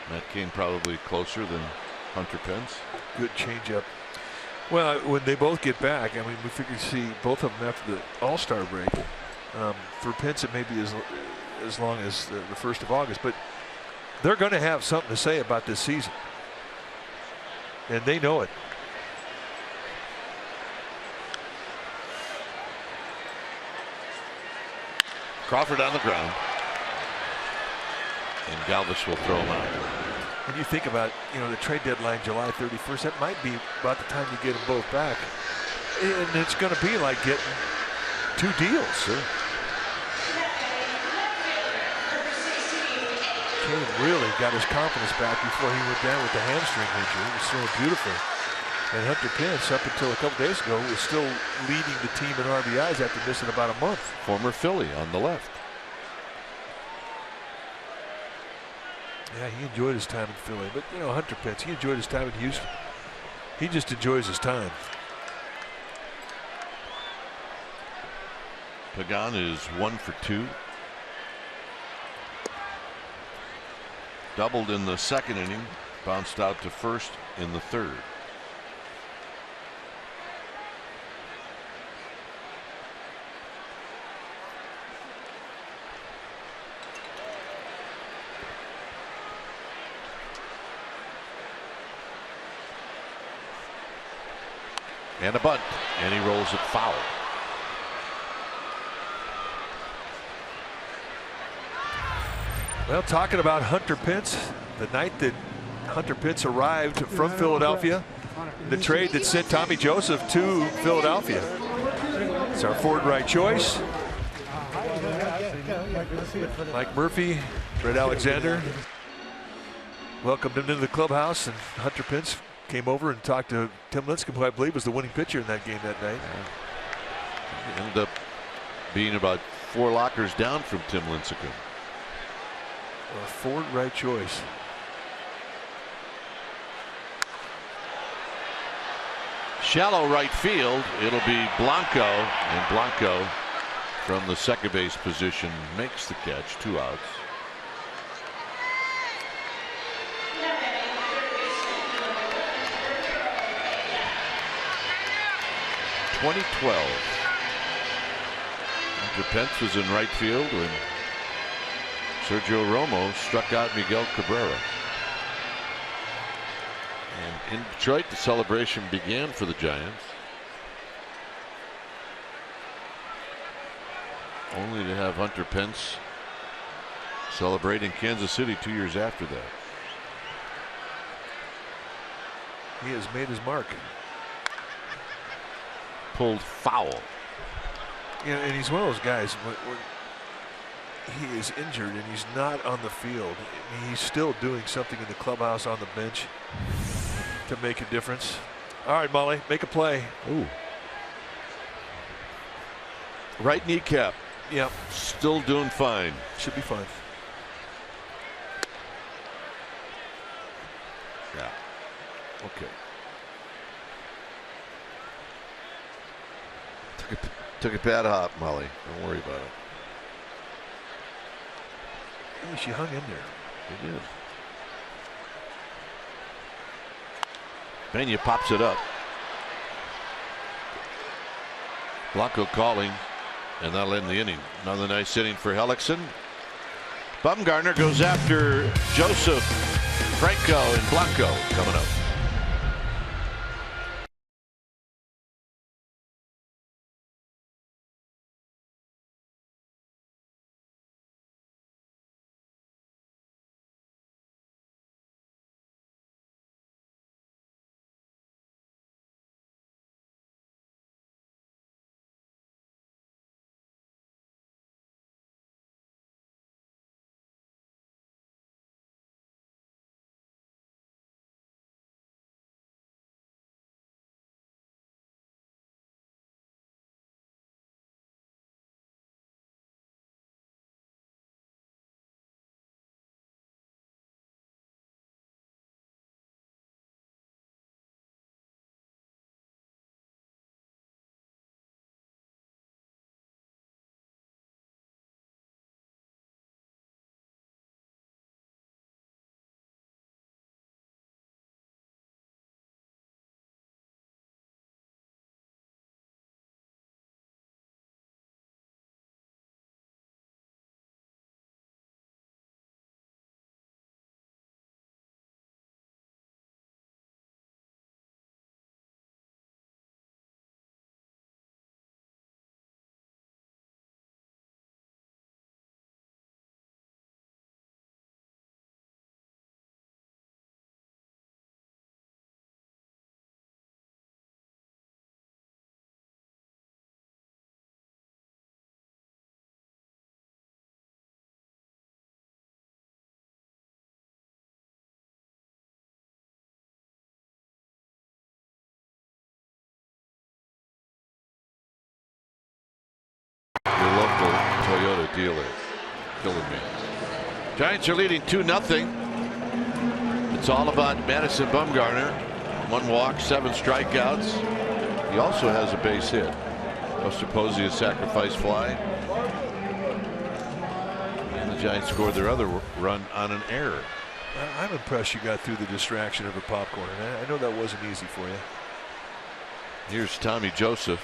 Matt Cain probably closer than Hunter Pence. Good changeup. Well, when they both get back, I mean, we figure to see both of them after the All-Star break. For Pence, it may be as long as the 1st of August, but they're going to have something to say about this season, and they know it. Crawford on the ground, and Galvis will throw him out. When you think about, the trade deadline July 31st, that might be about the time you get them both back, and it's going to be like getting 2 deals. Sure. Kane really got his confidence back before he went down with the hamstring injury. He was throwing beautifully. And Hunter Pence, up until a couple days ago, was still leading the team in RBIs after missing about a month. Former Philly on the left. Yeah, he enjoyed his time in Philly. But, you know, Hunter Pence, he enjoyed his time in Houston. He just enjoys his time. Pagan is 1 for 2. Doubled in the second inning. Bounced out to first in the third. And a bunt, and he rolls it foul. Well, talking about Hunter Pence, the night that Hunter Pence arrived from Philadelphia, the trade that sent Tommy Joseph to Philadelphia. It's our Ford right choice. Mike Murphy, Brett Alexander welcomed him into the clubhouse, and Hunter Pence came over and talked to Tim Lincecum, who I believe was the winning pitcher in that game that night. He ended up being about 4 lockers down from Tim Lincecum. A Ford right choice. Shallow right field. It'll be Blanco, and Blanco from the second base position makes the catch. 2 outs. (2012). Hunter Pence was in right field when Sergio Romo struck out Miguel Cabrera. And in Detroit, the celebration began for the Giants, only to have Hunter Pence celebrate in Kansas City 2 years after that. He has made his mark. Pulled foul. Yeah, and he's one of those guys when he is injured and he's not on the field, he's still doing something in the clubhouse, on the bench, to make a difference. All right, Molly, make a play. Ooh. Right kneecap. Yep. Still doing fine. Should be fine. Yeah. Okay. Took a bad hop, Molly. Don't worry about it. Yeah, she hung in there. It did. Pena pops it up. Blanco calling, and that'll end the inning. Another nice inning for Hellickson. Bumgarner goes after Joseph, Franco, and Blanco coming up. deal is. Killing me. Giants are leading 2-0. It's all about Madison Bumgarner. 1 walk, 7 strikeouts. He also has a base hit. Buster Posey a sacrifice fly. And the Giants scored their other run on an error. I'm impressed you got through the distraction of the popcorn. I know that wasn't easy for you. Here's Tommy Joseph.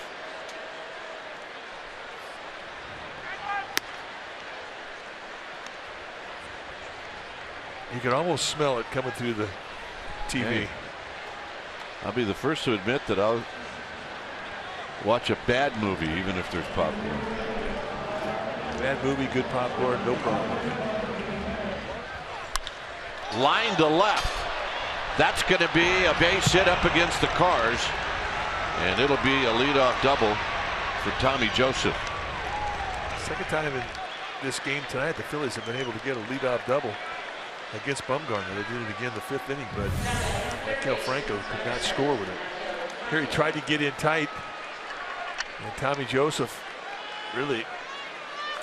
You can almost smell it coming through the TV. Hey, I'll be the first to admit that I'll watch a bad movie even if there's popcorn. Bad movie, good popcorn, no problem. Line to left. That's going to be a base hit up against the Cars. And it'll be a leadoff double for Tommy Joseph. Second time in this game tonight, the Phillies have been able to get a leadoff double against Bumgarner. They did it again the 5th inning, but Maikel Franco could not score with it. Here he tried to get in tight, and Tommy Joseph really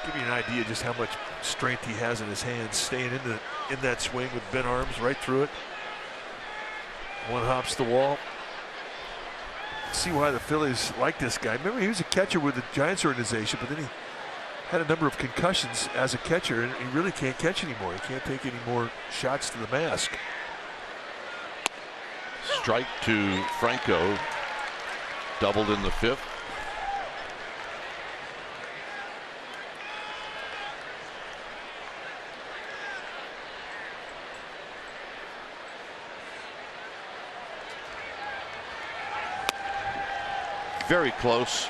give you an idea just how much strength he has in his hands, staying in that swing with bent arms right through it. One hops the wall. See why the Phillies like this guy. Remember, he was a catcher with the Giants organization, but then he had a number of concussions as a catcher, and he really can't catch anymore. He can't take any more shots to the mask. Strike to Franco. Doubled in the 5th. Very close,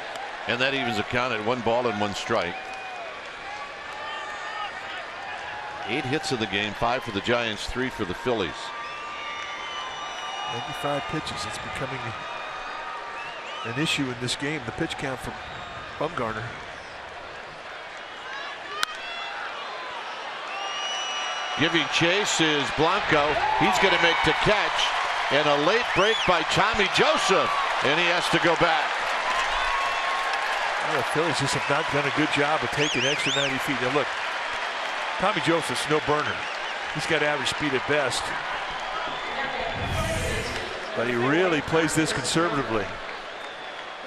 and that evens the count at 1 ball and 1 strike. 8 hits of the game, 5 for the Giants, 3 for the Phillies. 95 pitches. It's becoming an issue in this game. The pitch count from Bumgarner. Giving chase is Blanco. He's going to make the catch, and a late break by Tommy Joseph, and he has to go back. Well, the Phillies just have not done a good job of taking extra 90 feet. Now look, Tommy Joseph's no burner. He's got average speed at best, but he really plays this conservatively.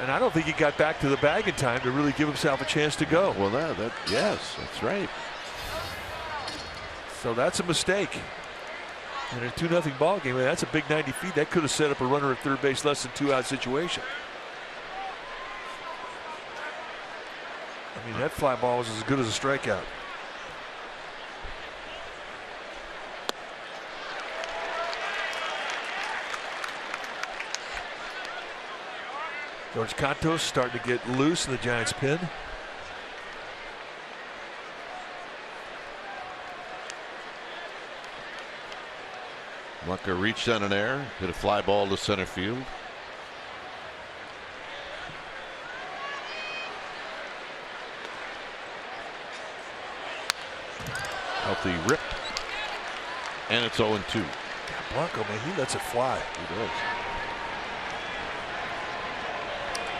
And I don't think he got back to the bag in time to really give himself a chance to go. Well, yes, that's right. So that's a mistake. In a 2-0 ball game, that's a big 90 feet. That could have set up a runner at third base less than 2-out situation. I mean, that fly ball was as good as a strikeout. George Cantos starting to get loose in the Giants' pen. Blanco reached on an error, hit a fly ball to center field. Healthy rip, and it's 0-2. Blanco, man, he lets it fly. He does.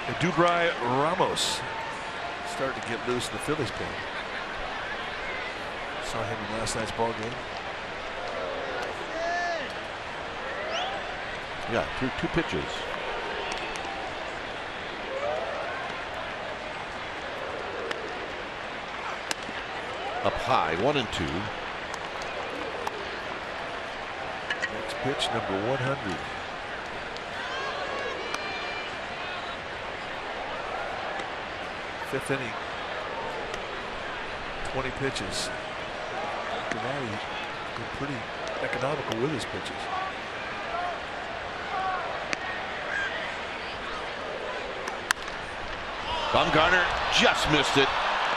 And Dubry Ramos starting to get loose in the Phillies pen. Saw him in last night's ball game. Yeah, through 2 pitches. Up high, 1-2. Next pitch, number 100. Fifth inning. 20 pitches. Cincinnati been pretty economical with his pitches. Bumgarner just missed it,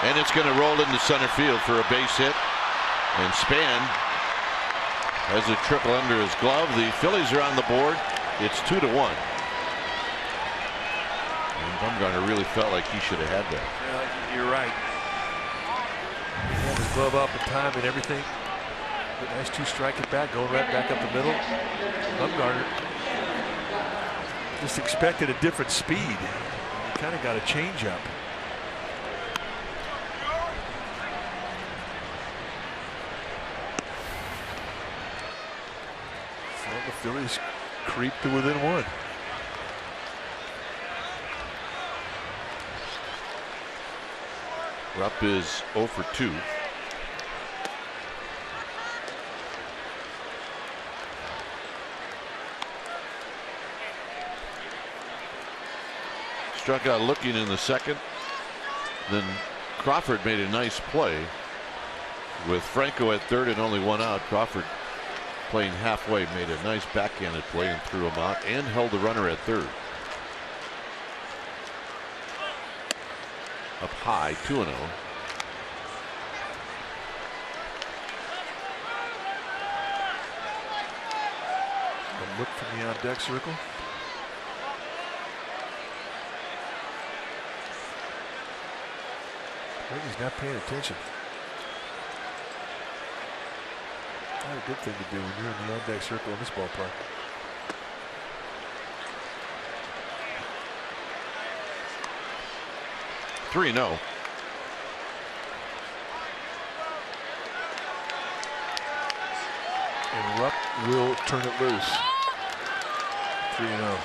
and it's going to roll into center field for a base hit. And Span has a triple under his glove. The Phillies are on the board. It's 2-1. And Bumgarner really felt like he should have had that. Yeah, you're right. He had his glove up in time and everything. But nice 2-strike at bat, going right back up the middle. Bumgarner just expected a different speed. Kind of got a change up. Phillies creep to within 1. Rupp is 0 for 2. Struck out looking in the second. Then Crawford made a nice play with Franco at third and only 1 out. Crawford, playing halfway, made a nice backhanded play and threw him out and held the runner at third. Up high, 2-0. A look from the on deck circle. I think he's not paying attention. Not a good thing to do when you're in the on deck circle in this ballpark. Three, no. And Rupp will turn it loose. 3-0.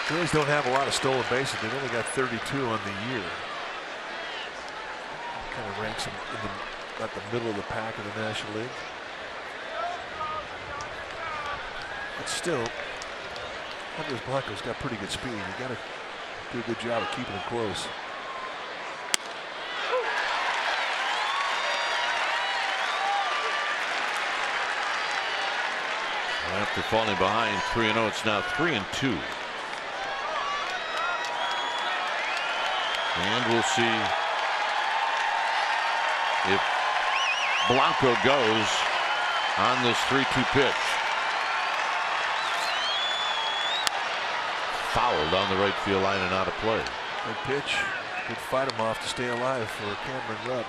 Phillies don't have a lot of stolen bases. They've only got 32 on the year. Kind of ranks them in the, at the middle of the pack in the National League. But still, Andres Blanco's got pretty good speed. You got to do a good job of keeping him close. After falling behind 3-0, it's now 3-2. And we'll see if Blanco goes on this 3-2 pitch. Fouled on the right field line and out of play. Good pitch. Good fight him off to stay alive for Cameron Rupp.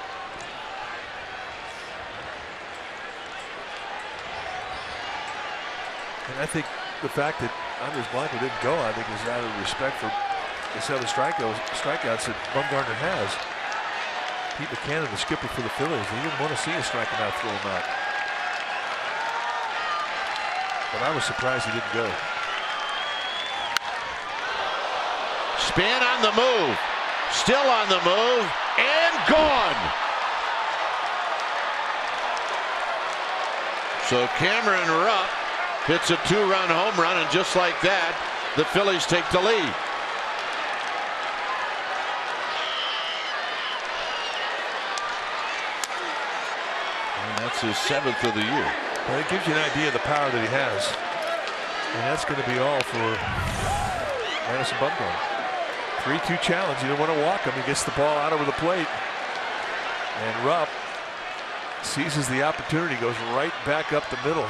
And I think the fact that Andres Blanco didn't go, I think, is out of respect for the 7 strikeouts that Bumgarner has. Pete McCann, the skipper for the Phillies, he didn't want to see him strike him out, throw him out. But I was surprised he didn't go. Span on the move, still on the move, and gone. So Cameron Rupp hits a 2-run home run, and just like that, the Phillies take the lead. And that's his 7th of the year. Well, it gives you an idea of the power that he has. And that's going to be all for Madison Bumgarner. 3-2 challenge. You don't want to walk him. He gets the ball out over the plate. And Rupp seizes the opportunity, goes right back up the middle.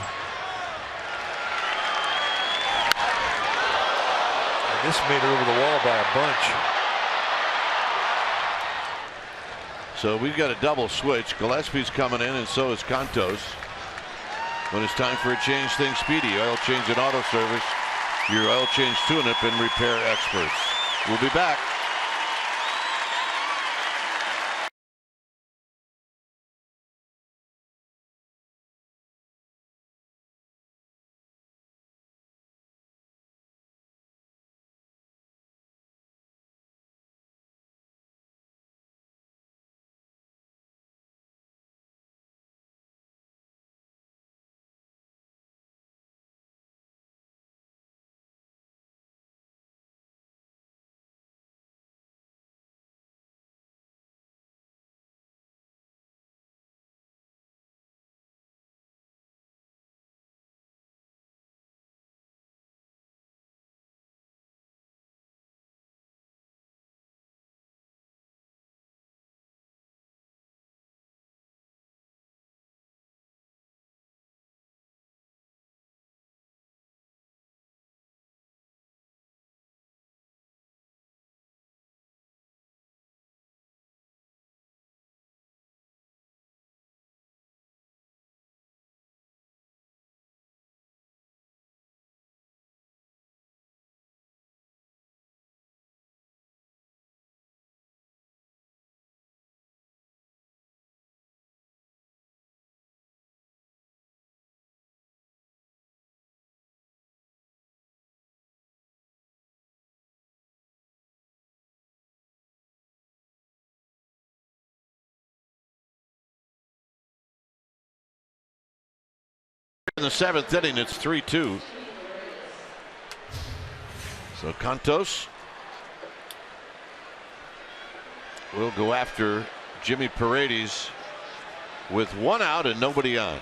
And this made it over the wall by a bunch. So we've got a double switch. Gillespie's coming in, and so is Cantos. When it's time for a change, think Speedy. Oil change and auto service. Your oil change tune-up and repair experts. We'll be back. in the 7th inning. It's 3-2. So Cantos will go after Jimmy Paredes with 1 out and nobody on.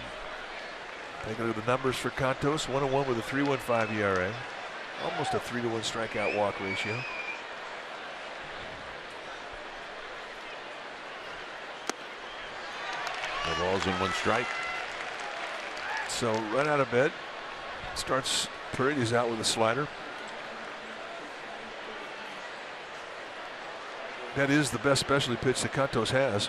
Take a look at the numbers for Cantos. 1-1 with a 3.15 ERA. Almost a 3-to-1 strikeout walk ratio. No balls and 1 strike. So right out of bed, starts Paredes out with a slider. That is the best specialty pitch that Cantos has.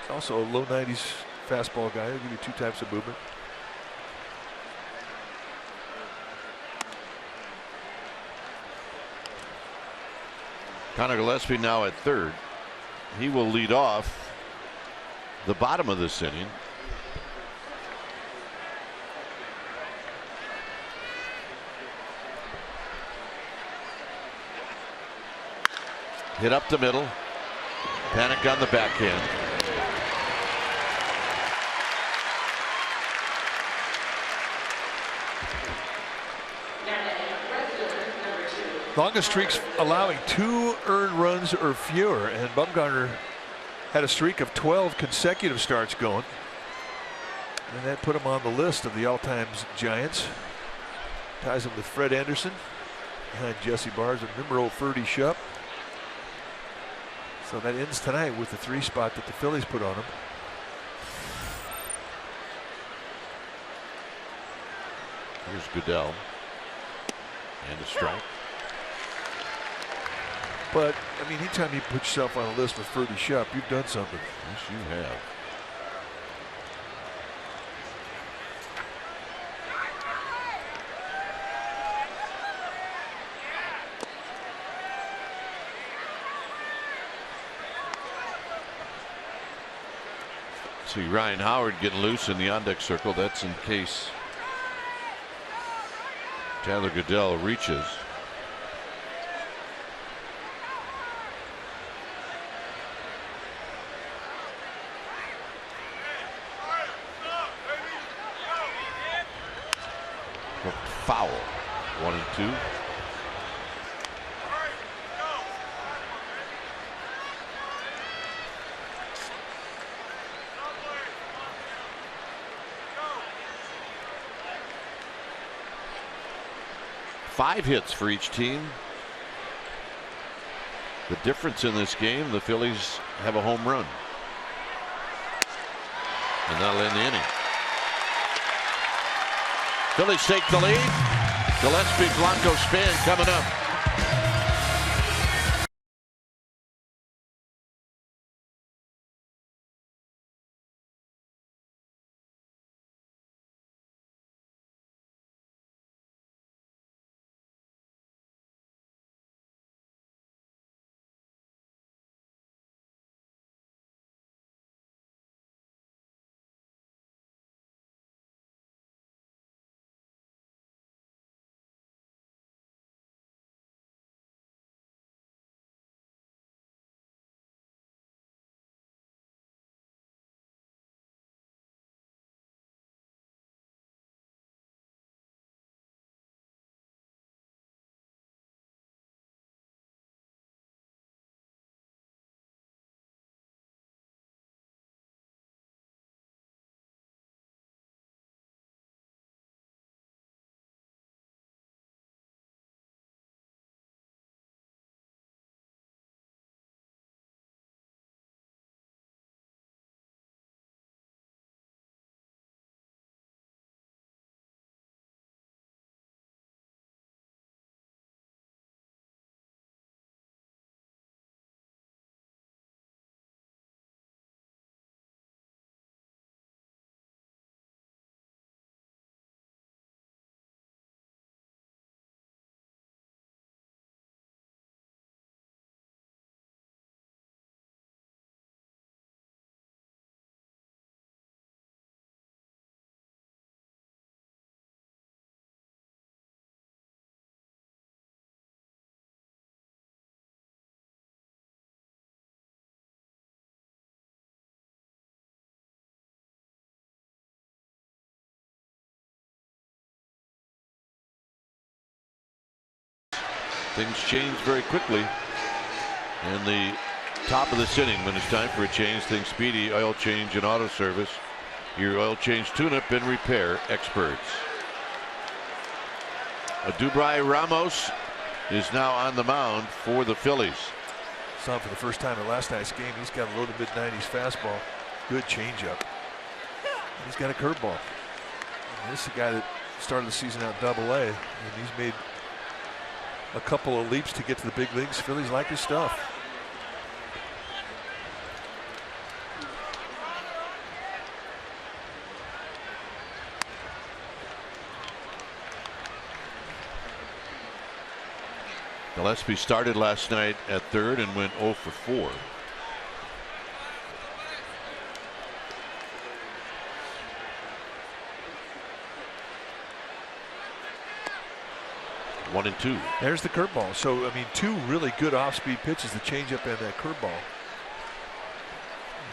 He's also a low 90s fastball guy. He'll give you 2 types of movement. Connor Gillespie now at third. He will lead off the bottom of this inning. Hit up the middle. Panic on the backhand. Longest streaks allowing 2 earned runs or fewer, and Bumgarner had a streak of 12 consecutive starts going, and that put him on the list of the all-time Giants. Ties him with Fred Anderson behind Jesse Bars and remember old Ferdy Shupp. So that ends tonight with the 3 spot that the Phillies put on him. Here's Goodell and a strike. But I mean, anytime you put yourself on a list with Ferdy Shupp, you've done something. Yes, you have. See Ryan Howard getting loose in the on-deck circle. That's in case Tyler Goodell reaches. Foul. 1-2. Five hits for each team. The difference in this game, the Phillies have a home run. And that'll end the inning. Phillies take the lead. Gillespie Blanco span coming up. things change very quickly in the top of this inning when it's time for a change. Think Speedy Oil Change and Auto Service, your oil change, tune-up, and repair experts. Dubry Ramos is now on the mound for the Phillies. Saw him for the first time in last night's game. He's got a low to mid-90s fastball, good changeup. He's got a curveball. This is a guy that started the season out Double-A, and he's made a couple of leaps to get to the big leagues. Phillies like his stuff. Gillespie started last night at third and went 0 for 4. One and two. There's the curveball. So, I mean, two really good off-speed pitches, the changeup and that curveball.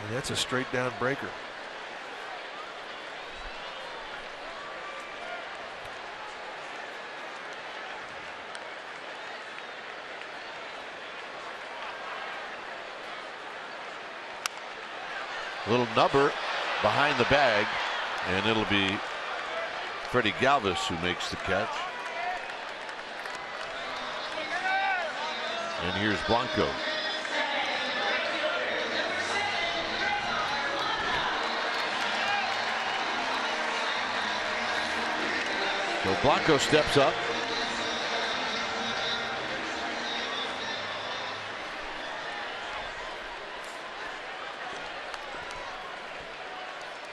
And that's a straight down breaker. Little number behind the bag, and it'll be Freddie Galvis who makes the catch. And here's Blanco. So Blanco steps up.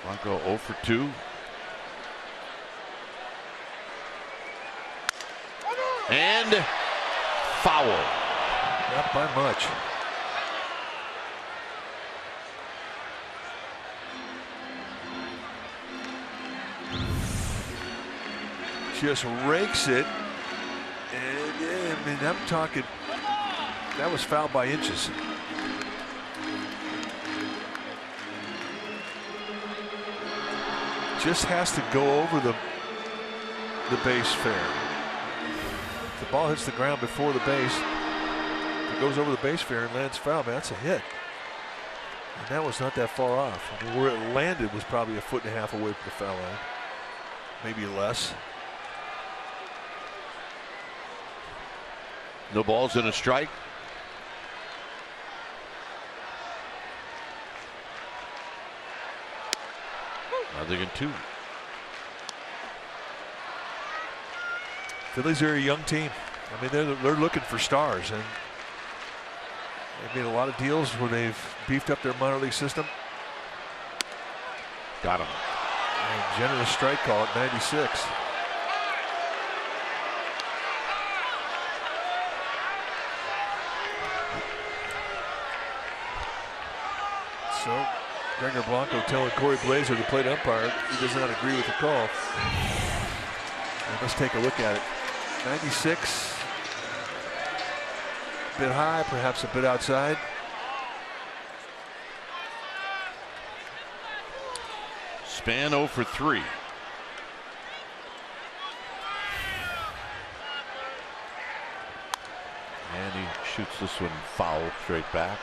Blanco 0 for 2. And foul. Not by much. Just rakes it. And yeah, I mean, I'm talking, that was fouled by inches. Just has to go over the base fair. If the ball hits the ground before the base, it goes over the base fair and lands foul, man, that's a hit. And that was not that far off. I mean, where it landed was probably 1.5 feet away from the foul line, maybe less. No balls and a strike. Nothing in 2. Phillies are a young team. I mean, they're looking for stars, and they've made a lot of deals where they've beefed up their minor league system. Got him. And generous strike call at 96. So Gregor Blanco telling Corey Blazer, the plate umpire, he does not agree with the call. And let's take a look at it. 96, a bit high, perhaps a bit outside. Span 0 for 3. And he shoots this one foul straight back.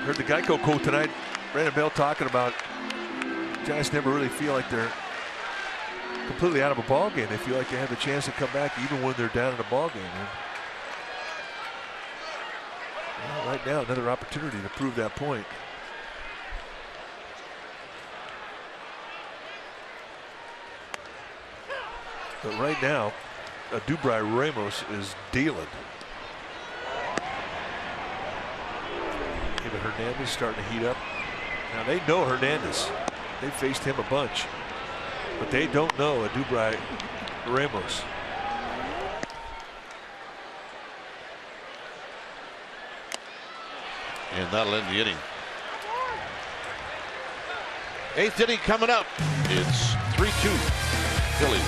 Heard the Geico quote tonight, Brandon Bell talking about Giants never really feel like they're completely out of a ball game. They feel like they have the chance to come back even when they're down in a ball game. And, well, right now, another opportunity to prove that point. But right now, Dubry Ramos is dealing. David Hernandez starting to heat up. Now they know Hernandez. They faced him a bunch, but they don't know Dubry Ramos. And that'll end the inning. 8th inning coming up. It's 3-2 Phillies.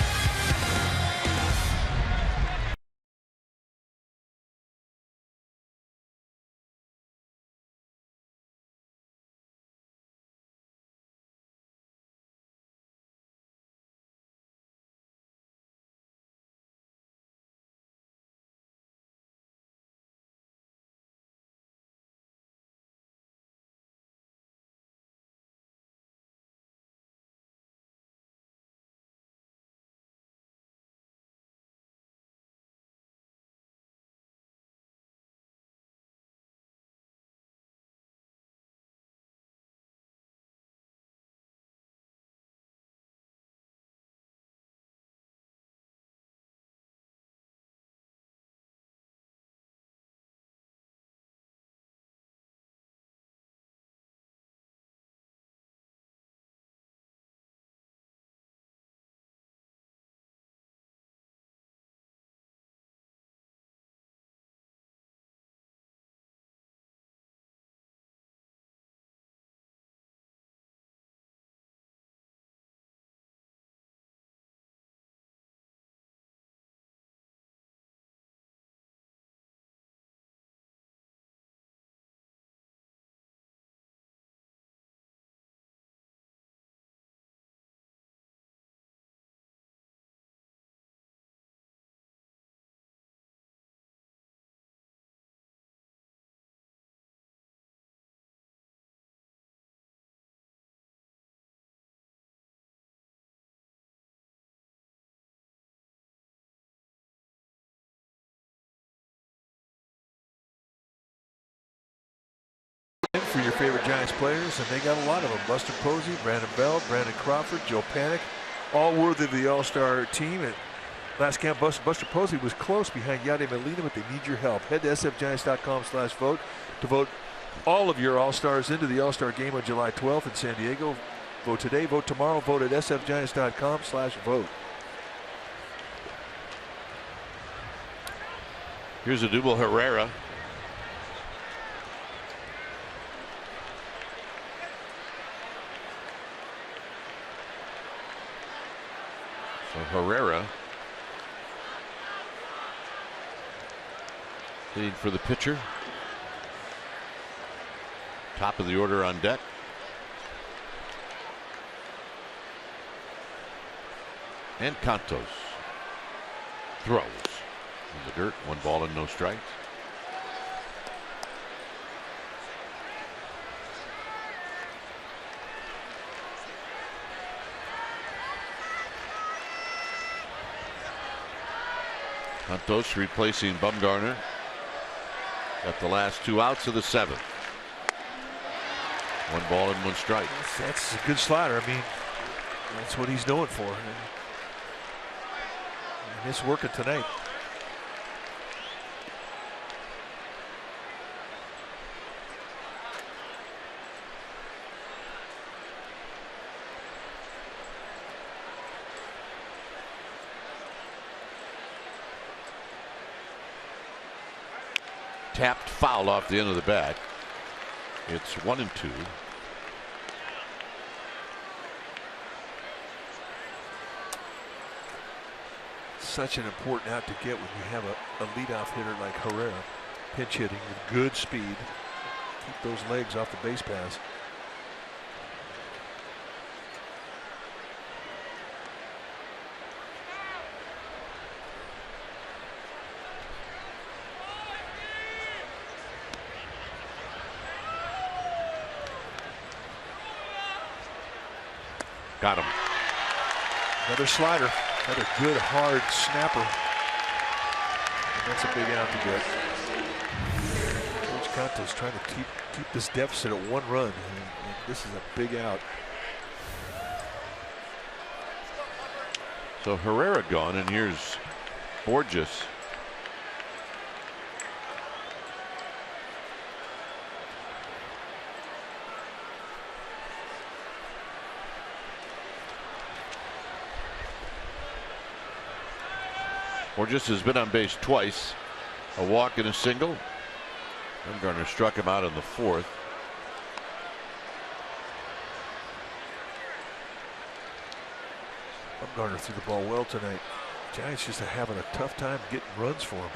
For your favorite Giants players, and they got a lot of them. Buster Posey, Brandon Bell, Brandon Crawford, Joe Panik, all worthy of the All-Star team. And last count, Buster Posey was close behind Yadier Molina, but they need your help. Head to sfgiants.com/vote to vote all of your All-Stars into the All-Star game on July 12th in San Diego. Vote today, vote tomorrow, vote at sfgiants.com/vote. Here's a double Herrera. So Herrera hitting for the pitcher. Top of the order on deck. And Cantos throws in the dirt. 1 ball and no strikes. Cantos replacing Bumgarner. Got the last 2 outs of the 7th. 1 ball and 1 strike. That's a good slider. I mean, that's what he's known for. And it's working tonight. Tapped foul off the end of the bat. It's 1-2. Such an important out to get when you have a leadoff hitter like Herrera, pinch hitting with good speed. Keep those legs off the base paths. Got him. Another slider. Another good hard snapper. And that's a big out to get. Coach Cantos trying to keep this deficit at 1 run. And this is a big out. So Herrera gone, and here's Borges. Borges has been on base twice, a walk and a single. Bumgarner struck him out in the 4th. Bumgarner threw the ball well tonight. Giants just are having a tough time getting runs for him.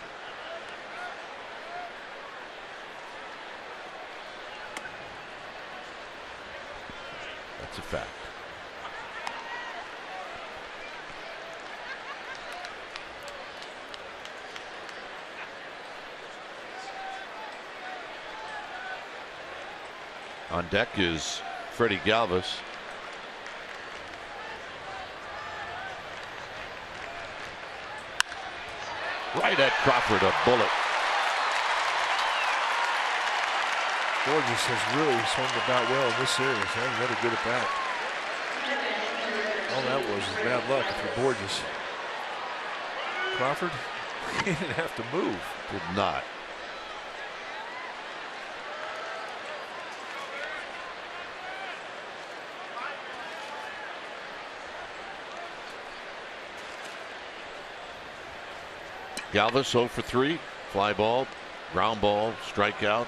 That's a fact. On deck is Freddie Galvis. Right at Crawford, a bullet. Borges has really swung the bat well in this series. Another good at bat. All that was bad luck for Borges. Crawford, he didn't have to move. Did not. Galvis 0 for 3. Fly ball, ground ball, strikeout.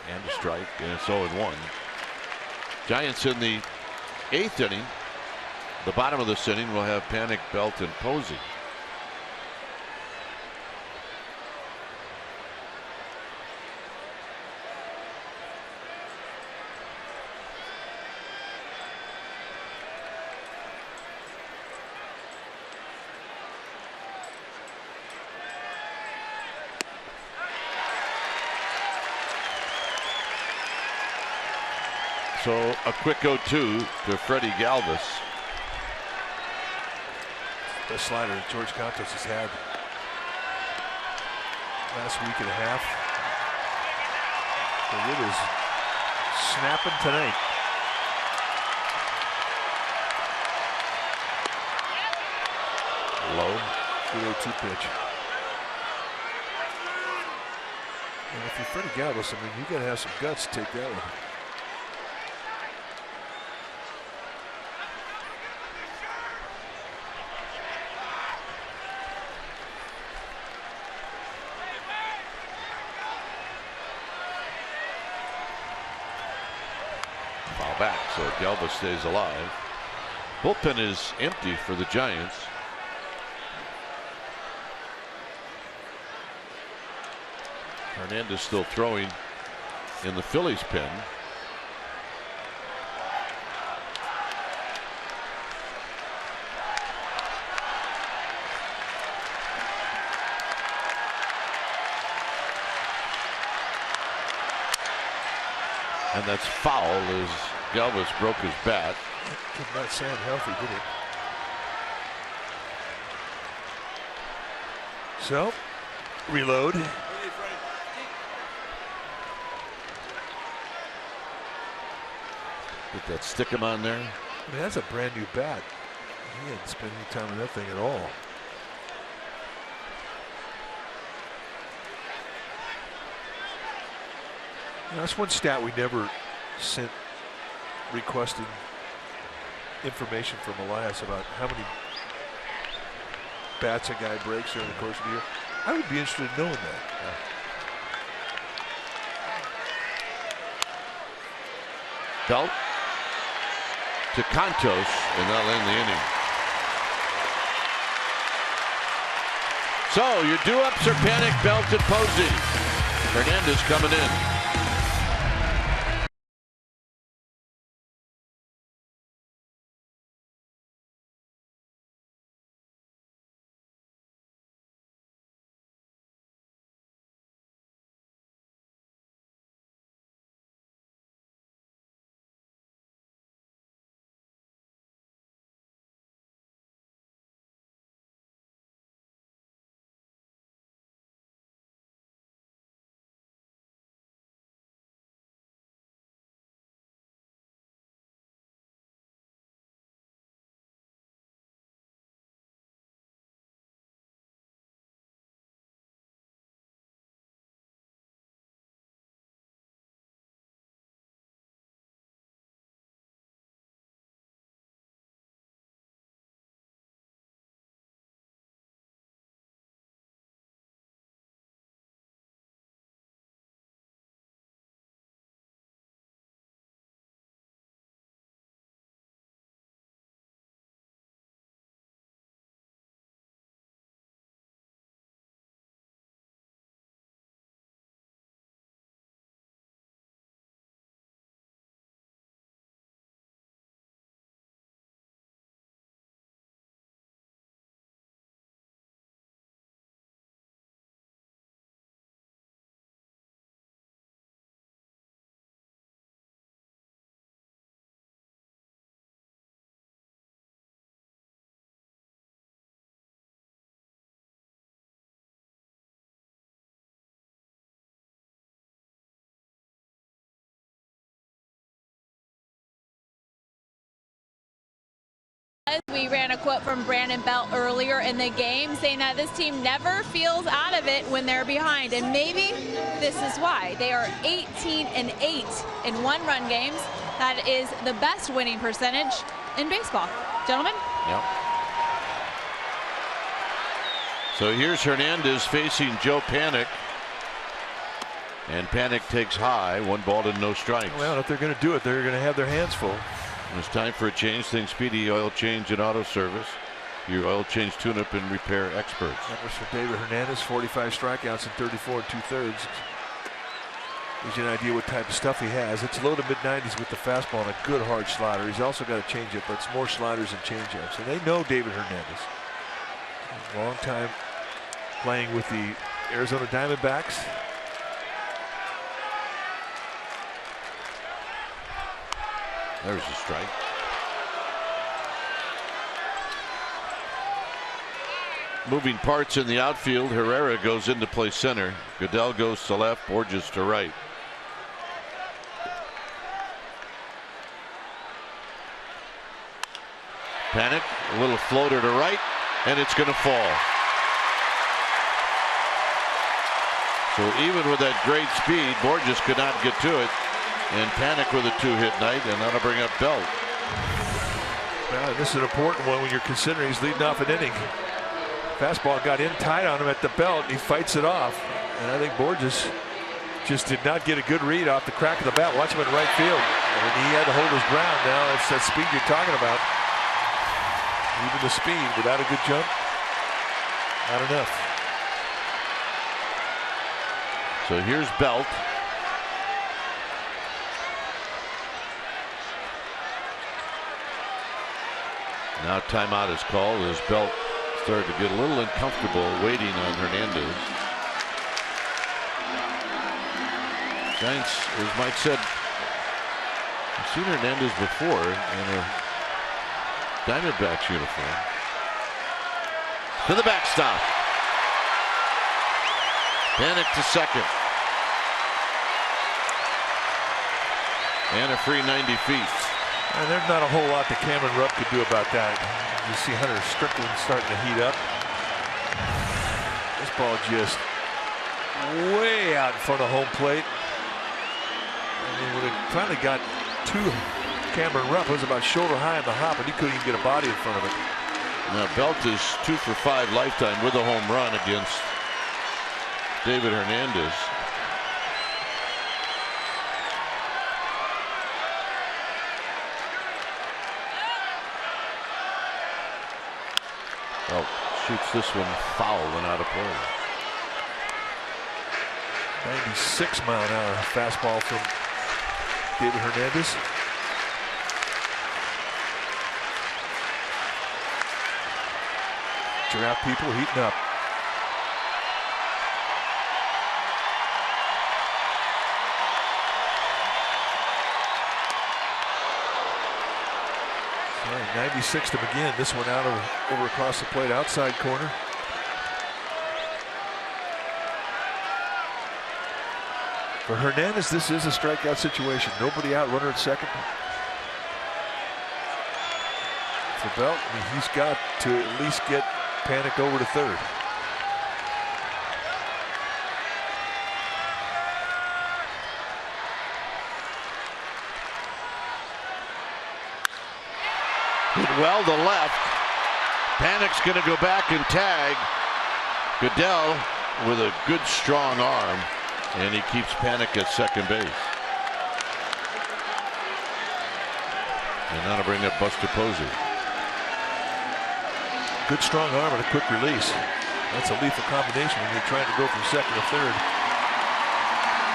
And a strike, and it's 0-1. Giants in the 8th inning. The bottom of this inning will have Panik, Belt, and Posey. So a quick 0-2 to Freddie Galvis. The slider that George Cantos has had. last week and a half. But it is snapping tonight. Low. 3-0-2 pitch. And if you're Freddie Galvis, I mean, you got to have some guts to take that one. Foul back, so Galvis stays alive. Bullpen is empty for the Giants. Hernandez still throwing in the Phillies pen. And that's foul as Galvis broke his bat. Did not sound healthy, did it? So, reload. Get that stick him on there. I mean, that's a brand new bat. He hadn't spent any time on that thing at all. You know, that's one stat we never sent requesting information from Elias about how many bats a guy breaks during the course of the year. I would be interested in knowing that. Belt to Cantos, and that'll end the inning. So your do-ups are Panic, Belt, and Posey. Hernandez coming in. We ran a quote from Brandon Belt earlier in the game saying that this team never feels out of it when they're behind, and maybe this is why. They are 18-8 in one-run games. That is the best winning percentage in baseball. Gentlemen? Yep. So here's Hernandez facing Joe Panic. And Panic takes high, 1 ball and no strikes. Well, if they're going to do it, they're going to have their hands full. And it's time for a change. Think Speedy Oil Change and Auto Service. Your oil change tune-up and repair experts. That was for David Hernandez, 45 strikeouts in 34 2/3. Gives you an idea what type of stuff he has. It's low to mid-90s with the fastball and a good hard slider. He's also got a changeup, but it's more sliders and changeups. And they know David Hernandez. Long time playing with the Arizona Diamondbacks. There's a strike. moving parts in the outfield. Herrera goes in to play center. Goodell goes to left. Borges to right. Panic, a little floater to right, and it's going to fall. So even with that great speed, Borges could not get to it. And Panic with a 2-hit night, and that'll bring up Belt. Well, this is an important one when you're considering he's leading off an inning. Fastball got in tight on him at the belt, and he fights it off. And I think Borges just did not get a good read off the crack of the bat. Watch him in right field. And he had to hold his ground. Now it's that speed you're talking about. Even the speed without a good jump, not enough. So here's Belt. Now timeout is called as Belt started to get a little uncomfortable waiting on Hernandez. Giants, as Mike said, I've seen Hernandez before in a Diamondbacks uniform. To the backstop. Panic to second. And a free 90 feet. And there's not a whole lot that Cameron Rupp could do about that. You see Hunter Strickland starting to heat up. This ball just way out in front of home plate. And when it finally got to Cameron Rupp, it was about shoulder high in the hop, and he couldn't even get a body in front of it. Now Belt is 2 for 5 lifetime with a home run against David Hernandez. Oh, shoots this one foul and out of play. 96-mile-an-hour fastball from David Hernandez. Giraffe people heating up. So 96 to begin. This one out over across the plate, outside corner. For Hernandez, this is a strikeout situation. Nobody out, runner at second. For Belt, I mean, he's got to at least get Panic over to third. Hit well to left. Panic's going to go back and tag. Goodell with a good strong arm, and he keeps Panic at second base. And that'll bring up Buster Posey. Good strong arm and a quick release. That's a lethal combination when you're trying to go from second to third.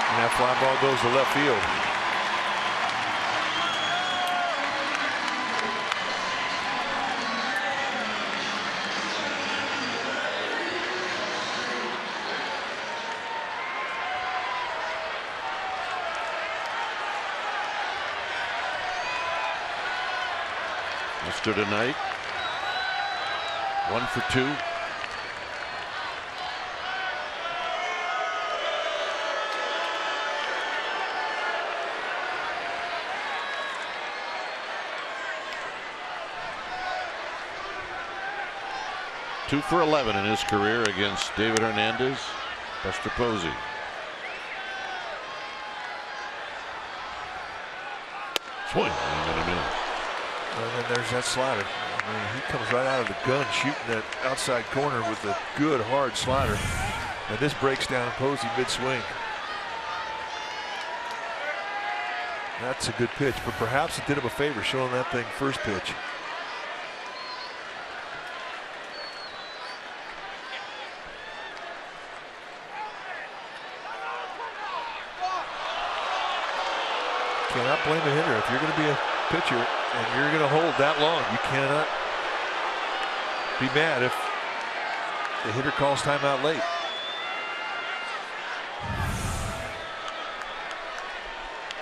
And that fly ball goes to left field. Mr. Tonight. 1 for 2. Two for 11 in his career against David Hernandez. Buster Posey. Swing. And then there's that slider. I mean, he comes right out of the gun shooting that outside corner with a good hard slider. And this breaks down Posey mid-swing. That's a good pitch, but perhaps it did him a favor showing that thing first pitch. Cannot blame a hitter. If you're going to be a pitcher and you're going to hold that long, you cannot be mad if the hitter calls timeout late.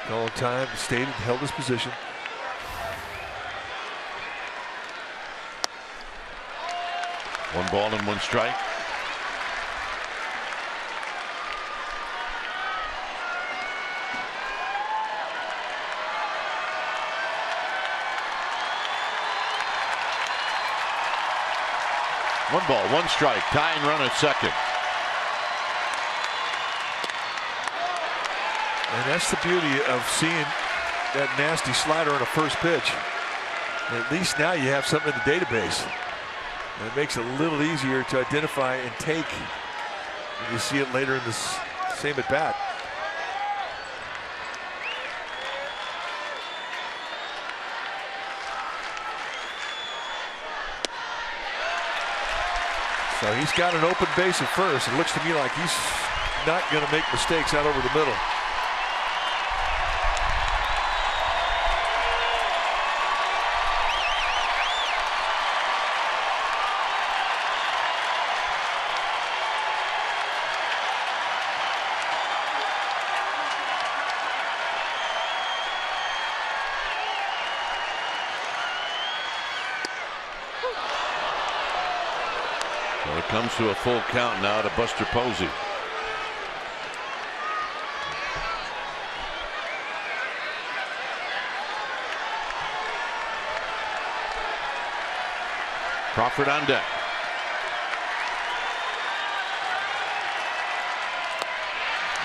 Call time, stayed, held his position. 1 ball and 1 strike. One ball, 1 strike, tying run at second. And that's the beauty of seeing that nasty slider on a first pitch. At least now you have something in the database. And it makes it a little easier to identify and take when you see it later in this same at bat. So he's got an open base at first. It looks to me like he's not going to make mistakes out over the middle. It comes to a full count now to Buster Posey. Crawford on deck.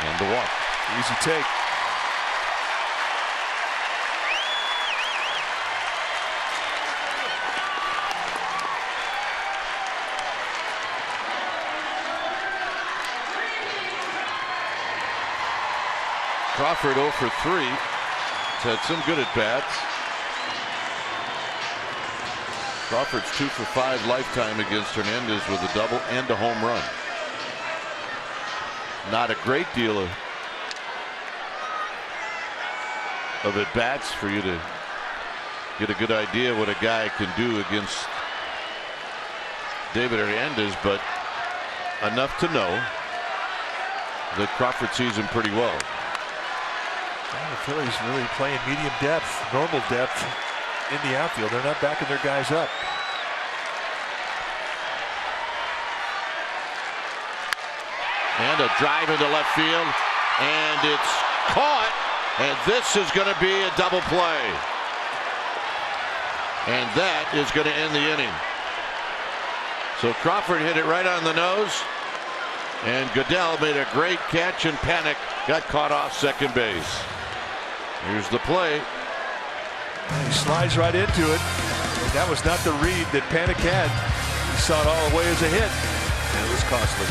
And the walk. Easy take. Crawford 0 for 3. He's had some good at bats. Crawford's 2 for 5 lifetime against Hernandez with a double and a home run. Not a great deal of at bats for you to get a good idea what a guy can do against David Hernandez, but enough to know that Crawford sees him pretty well. The Phillies really playing medium depth, normal depth in the outfield. They're not backing their guys up. And a drive into left field, and it's caught, and this is going to be a double play. And that is going to end the inning. So Crawford hit it right on the nose, and Goodell made a great catch and panic, got caught off second base. Here's the play. And he slides right into it. And that was not the read that Panic had. He saw it all the way as a hit, and it was costly.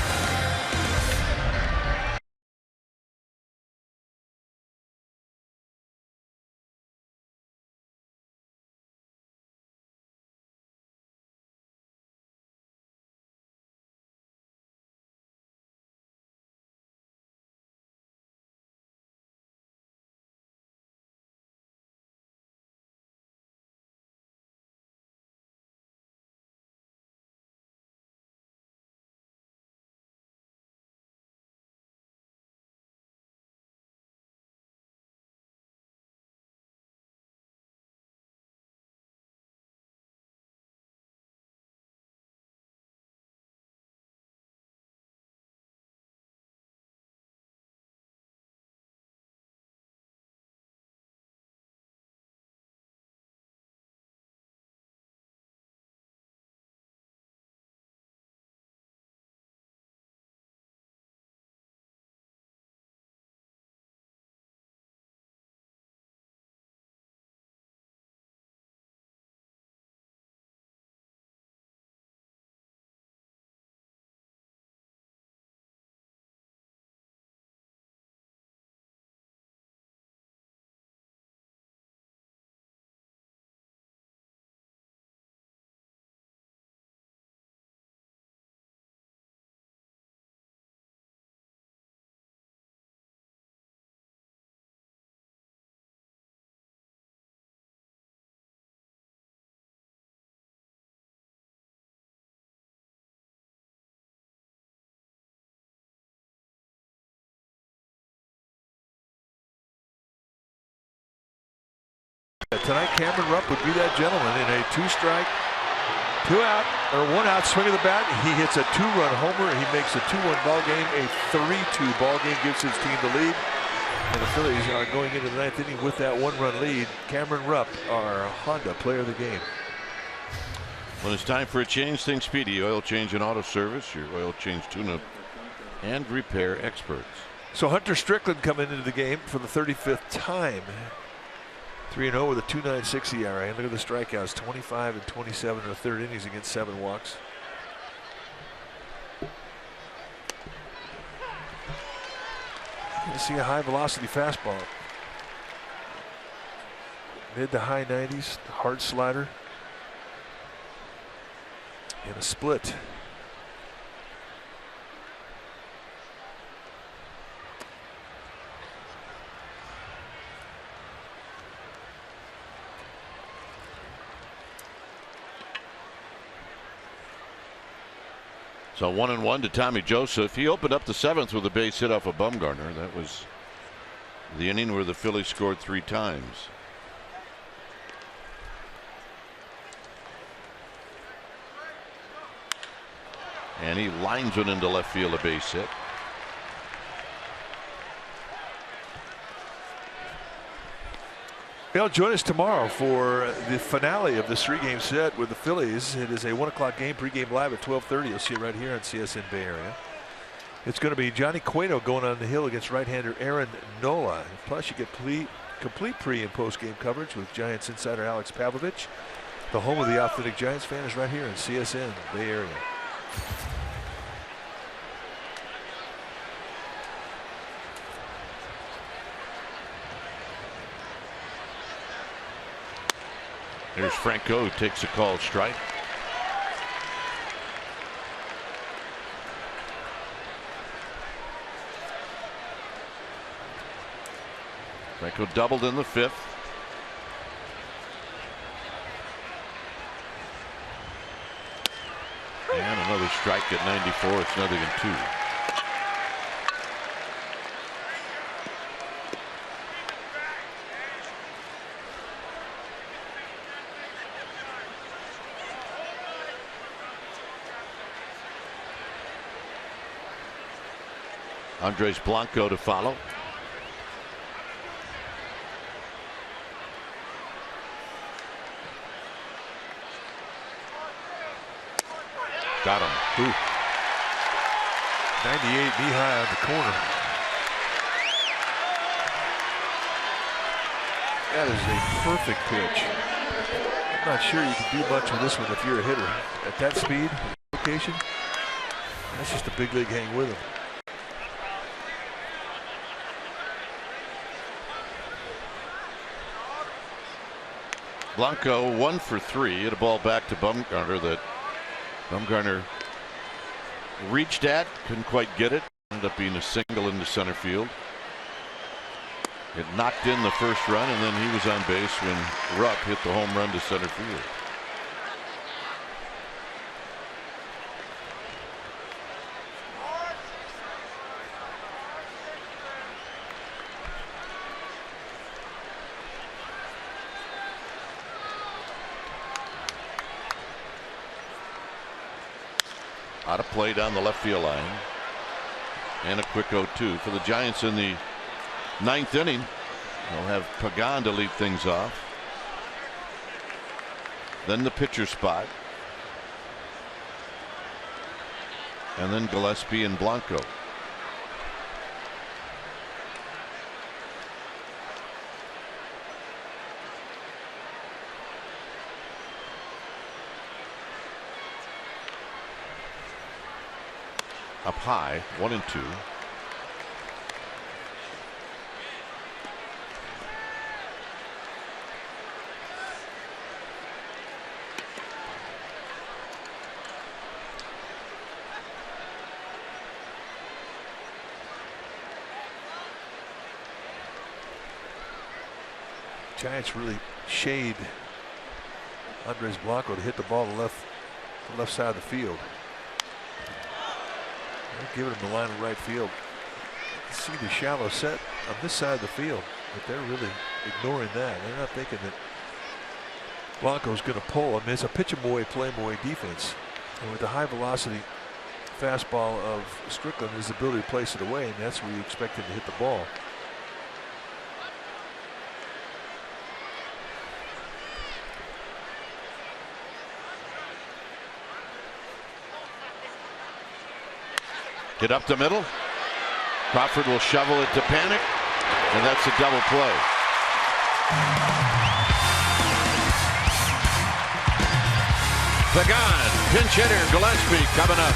Tonight, Cameron Rupp would be that gentleman in a 2-strike 2 out, or 1 out, swing of the bat. He hits a 2-run homer. He makes a 2-1 ball game, a 3-2 ball game, gives his team the lead. And the Phillies are going into the 9th inning with that 1-run lead. Cameron Rupp, our Honda player of the game. When it's time for a change, think Speedy Oil Change and Auto Service, your oil change tune-up and repair experts. So Hunter Strickland coming into the game for the 35th time. 3-0 with a 2.96 ERA. And look at the strikeouts, 25 and 27 in the 3rd innings against 7 walks. You see a high velocity fastball. Mid to high 90s, hard slider. And a split. So 1-1 to Tommy Joseph. He opened up the 7th with a base hit off of Bumgarner. That was the inning where the Phillies scored 3 times. And he lines one into left field, a base hit. They'll join us tomorrow for the finale of this 3-game set with the Phillies. It is a 1 o'clock game, pregame live at 12:30. You'll see it right here on CSN Bay Area. It's going to be Johnny Cueto going on the hill against right-hander Aaron Nola. Plus, you get complete pre- and post-game coverage with Giants insider Alex Pavlovich. The home of the authentic Giants fan is right here in CSN Bay Area. Here's Franco, who takes a called strike. Franco doubled in the 5th. And another strike at 94. It's 0-2. Andres Blanco to follow. Got him. Ooh. 98 knee high on the corner. That is a perfect pitch. I'm not sure you can do much with this one if you're a hitter. At that speed, location, that's just a big league hang with him. Blanco 1 for 3. Hit a ball back to Bumgarner that Bumgarner reached at, couldn't quite get it. Ended up being a single into center field. It knocked in the first run, and then he was on base when Rupp hit the home run to center field. Out of play down the left field line. And a quick 0-2 for the Giants in the 9th inning. They'll have Pagan to lead things off. Then the pitcher spot. And then Gillespie and Blanco. Up high, 1-2. Giants really shade Andres Blanco to hit the ball to the left side of the field. They're giving him the line of right field. See the shallow set on this side of the field, but they're really ignoring that. They're not thinking that Blanco's going to pull. I mean, it's a pitch 'em away, play 'em away defense. And with the high velocity fastball of Strickland, his ability to place it away, and that's where you expect him to hit the ball. Get up the middle. Crawford will shovel it to Panic, and that's a double play. Pagan, pinch hitter, Gillespie coming up.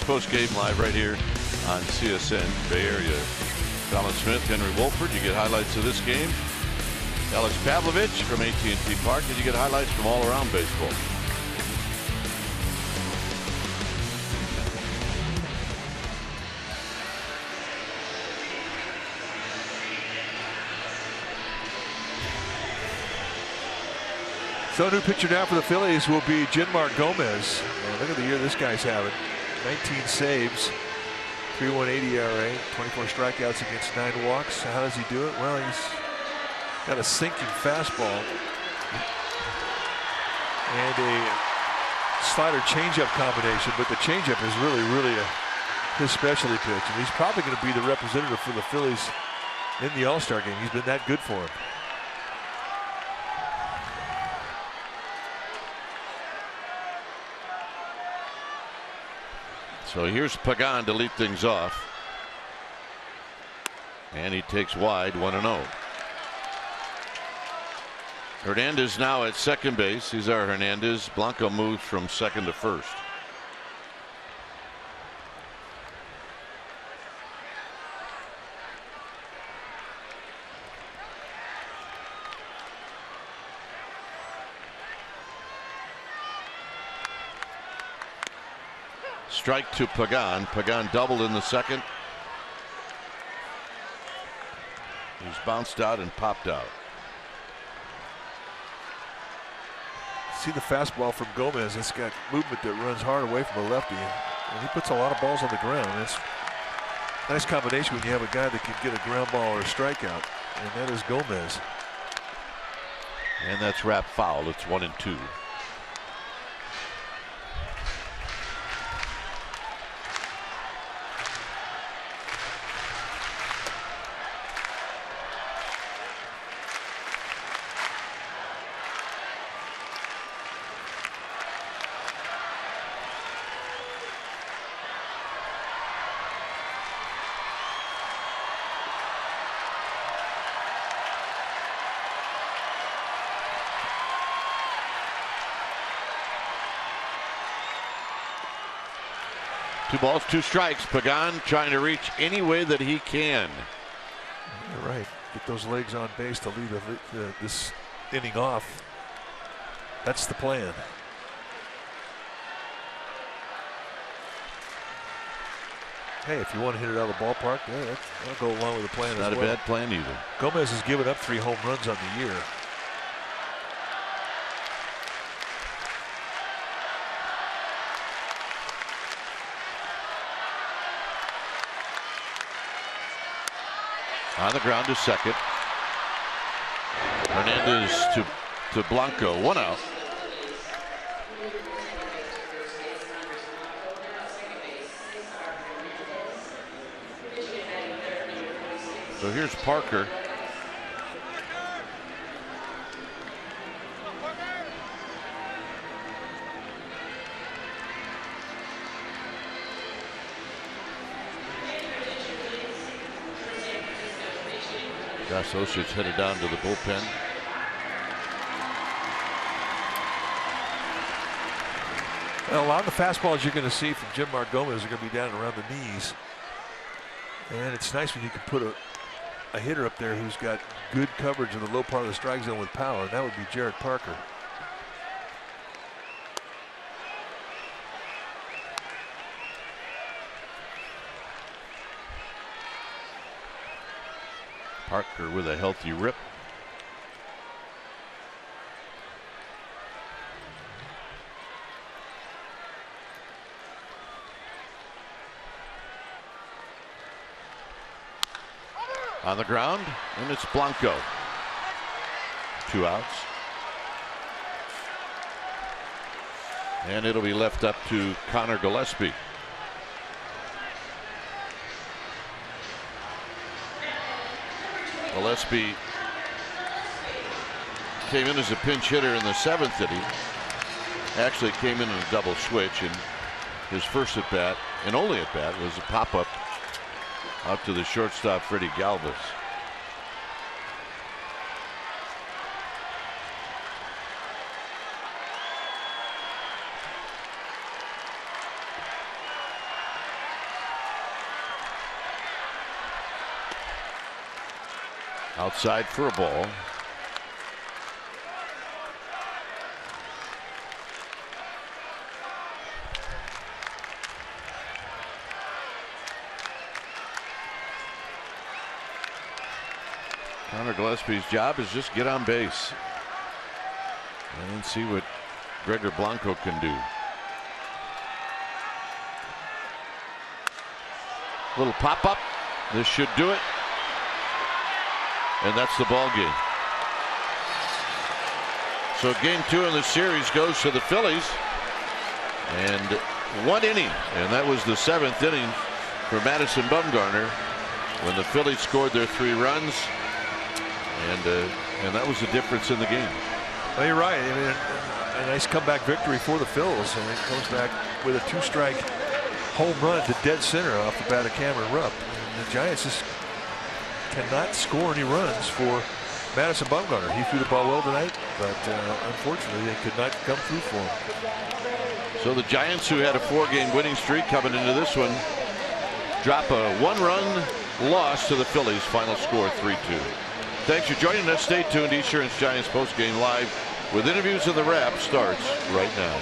Post game live right here on CSN Bay Area. Colin Smith, Henry Wolford. You get highlights of this game. Alex Pavlovich from AT&T Park, and you get highlights from all around baseball. So new pitcher now for the Phillies will be Jenmar Gomez. Look at the year this guy's having. 19 saves, 3.18 ERA, 24 strikeouts against 9 walks. How does he do it? Well, he's got a sinking fastball and a slider changeup combination, but the changeup is really his specialty pitch, and he's probably going to be the representative for the Phillies in the All-Star game. He's been that good for him. So here's Pagan to lead things off. And he takes wide, 1-0. Hernandez now at second base. Cesar Hernandez. Blanco moves from second to first. Strike to Pagan. Pagan doubled in the second. He's bounced out and popped out. See the fastball from Gomez. It's got movement that runs hard away from a lefty, and he puts a lot of balls on the ground. It's a nice combination when you have a guy that can get a ground ball or a strikeout, and that is Gomez. And that's wrapped foul. It's 1-2. Two balls, two strikes. Pagan trying to reach any way that he can. You're right. Get those legs on base to lead this inning off. That's the plan. Hey, if you want to hit it out of the ballpark, yeah, that'll go along with the plan as well. Not a bad plan either. Gomez has given up 3 home runs on the year. On the ground to second. Hernandez to Blanco. 1 out. So here's Parker. Associates headed down to the bullpen. Well, a lot of the fastballs you're going to see from Jim Gomez are going to be down around the knees. And it's nice when you can put a hitter up there who's got good coverage in the low part of the strike zone with power, and that would be Jared Parker. Parker with a healthy rip. On the ground, and it's Blanco. 2 outs. And it'll be left up to Connor Gillespie. Gillespie came in as a pinch hitter in the 7th inning. Actually came in a double switch, and his first at bat and only at bat was a pop-up out to the shortstop Freddie Galvis. Outside for a ball. Connor Gillespie's job is just get on base and then see what Gregor Blanco can do. Little pop-up. This should do it. And that's the ball game. So game 2 in the series goes to the Phillies. And 1 inning. And that was the 7th inning for Madison Bumgarner when the Phillies scored their 3 runs. And that was the difference in the game. Well, you're right. I mean, a nice comeback victory for the Phillies. And it comes back with a 2-strike home run to dead center off the bat of Cameron Rupp. And the Giants just cannot score any runs for Madison Bumgarner. He threw the ball well tonight, but unfortunately they could not come through for him. So the Giants, who had a 4-game winning streak coming into this one, drop a 1-run loss to the Phillies. Final score 3-2. Thanks for joining us. Stay tuned. Esurance Giants postgame live with interviews, and the wrap starts right now.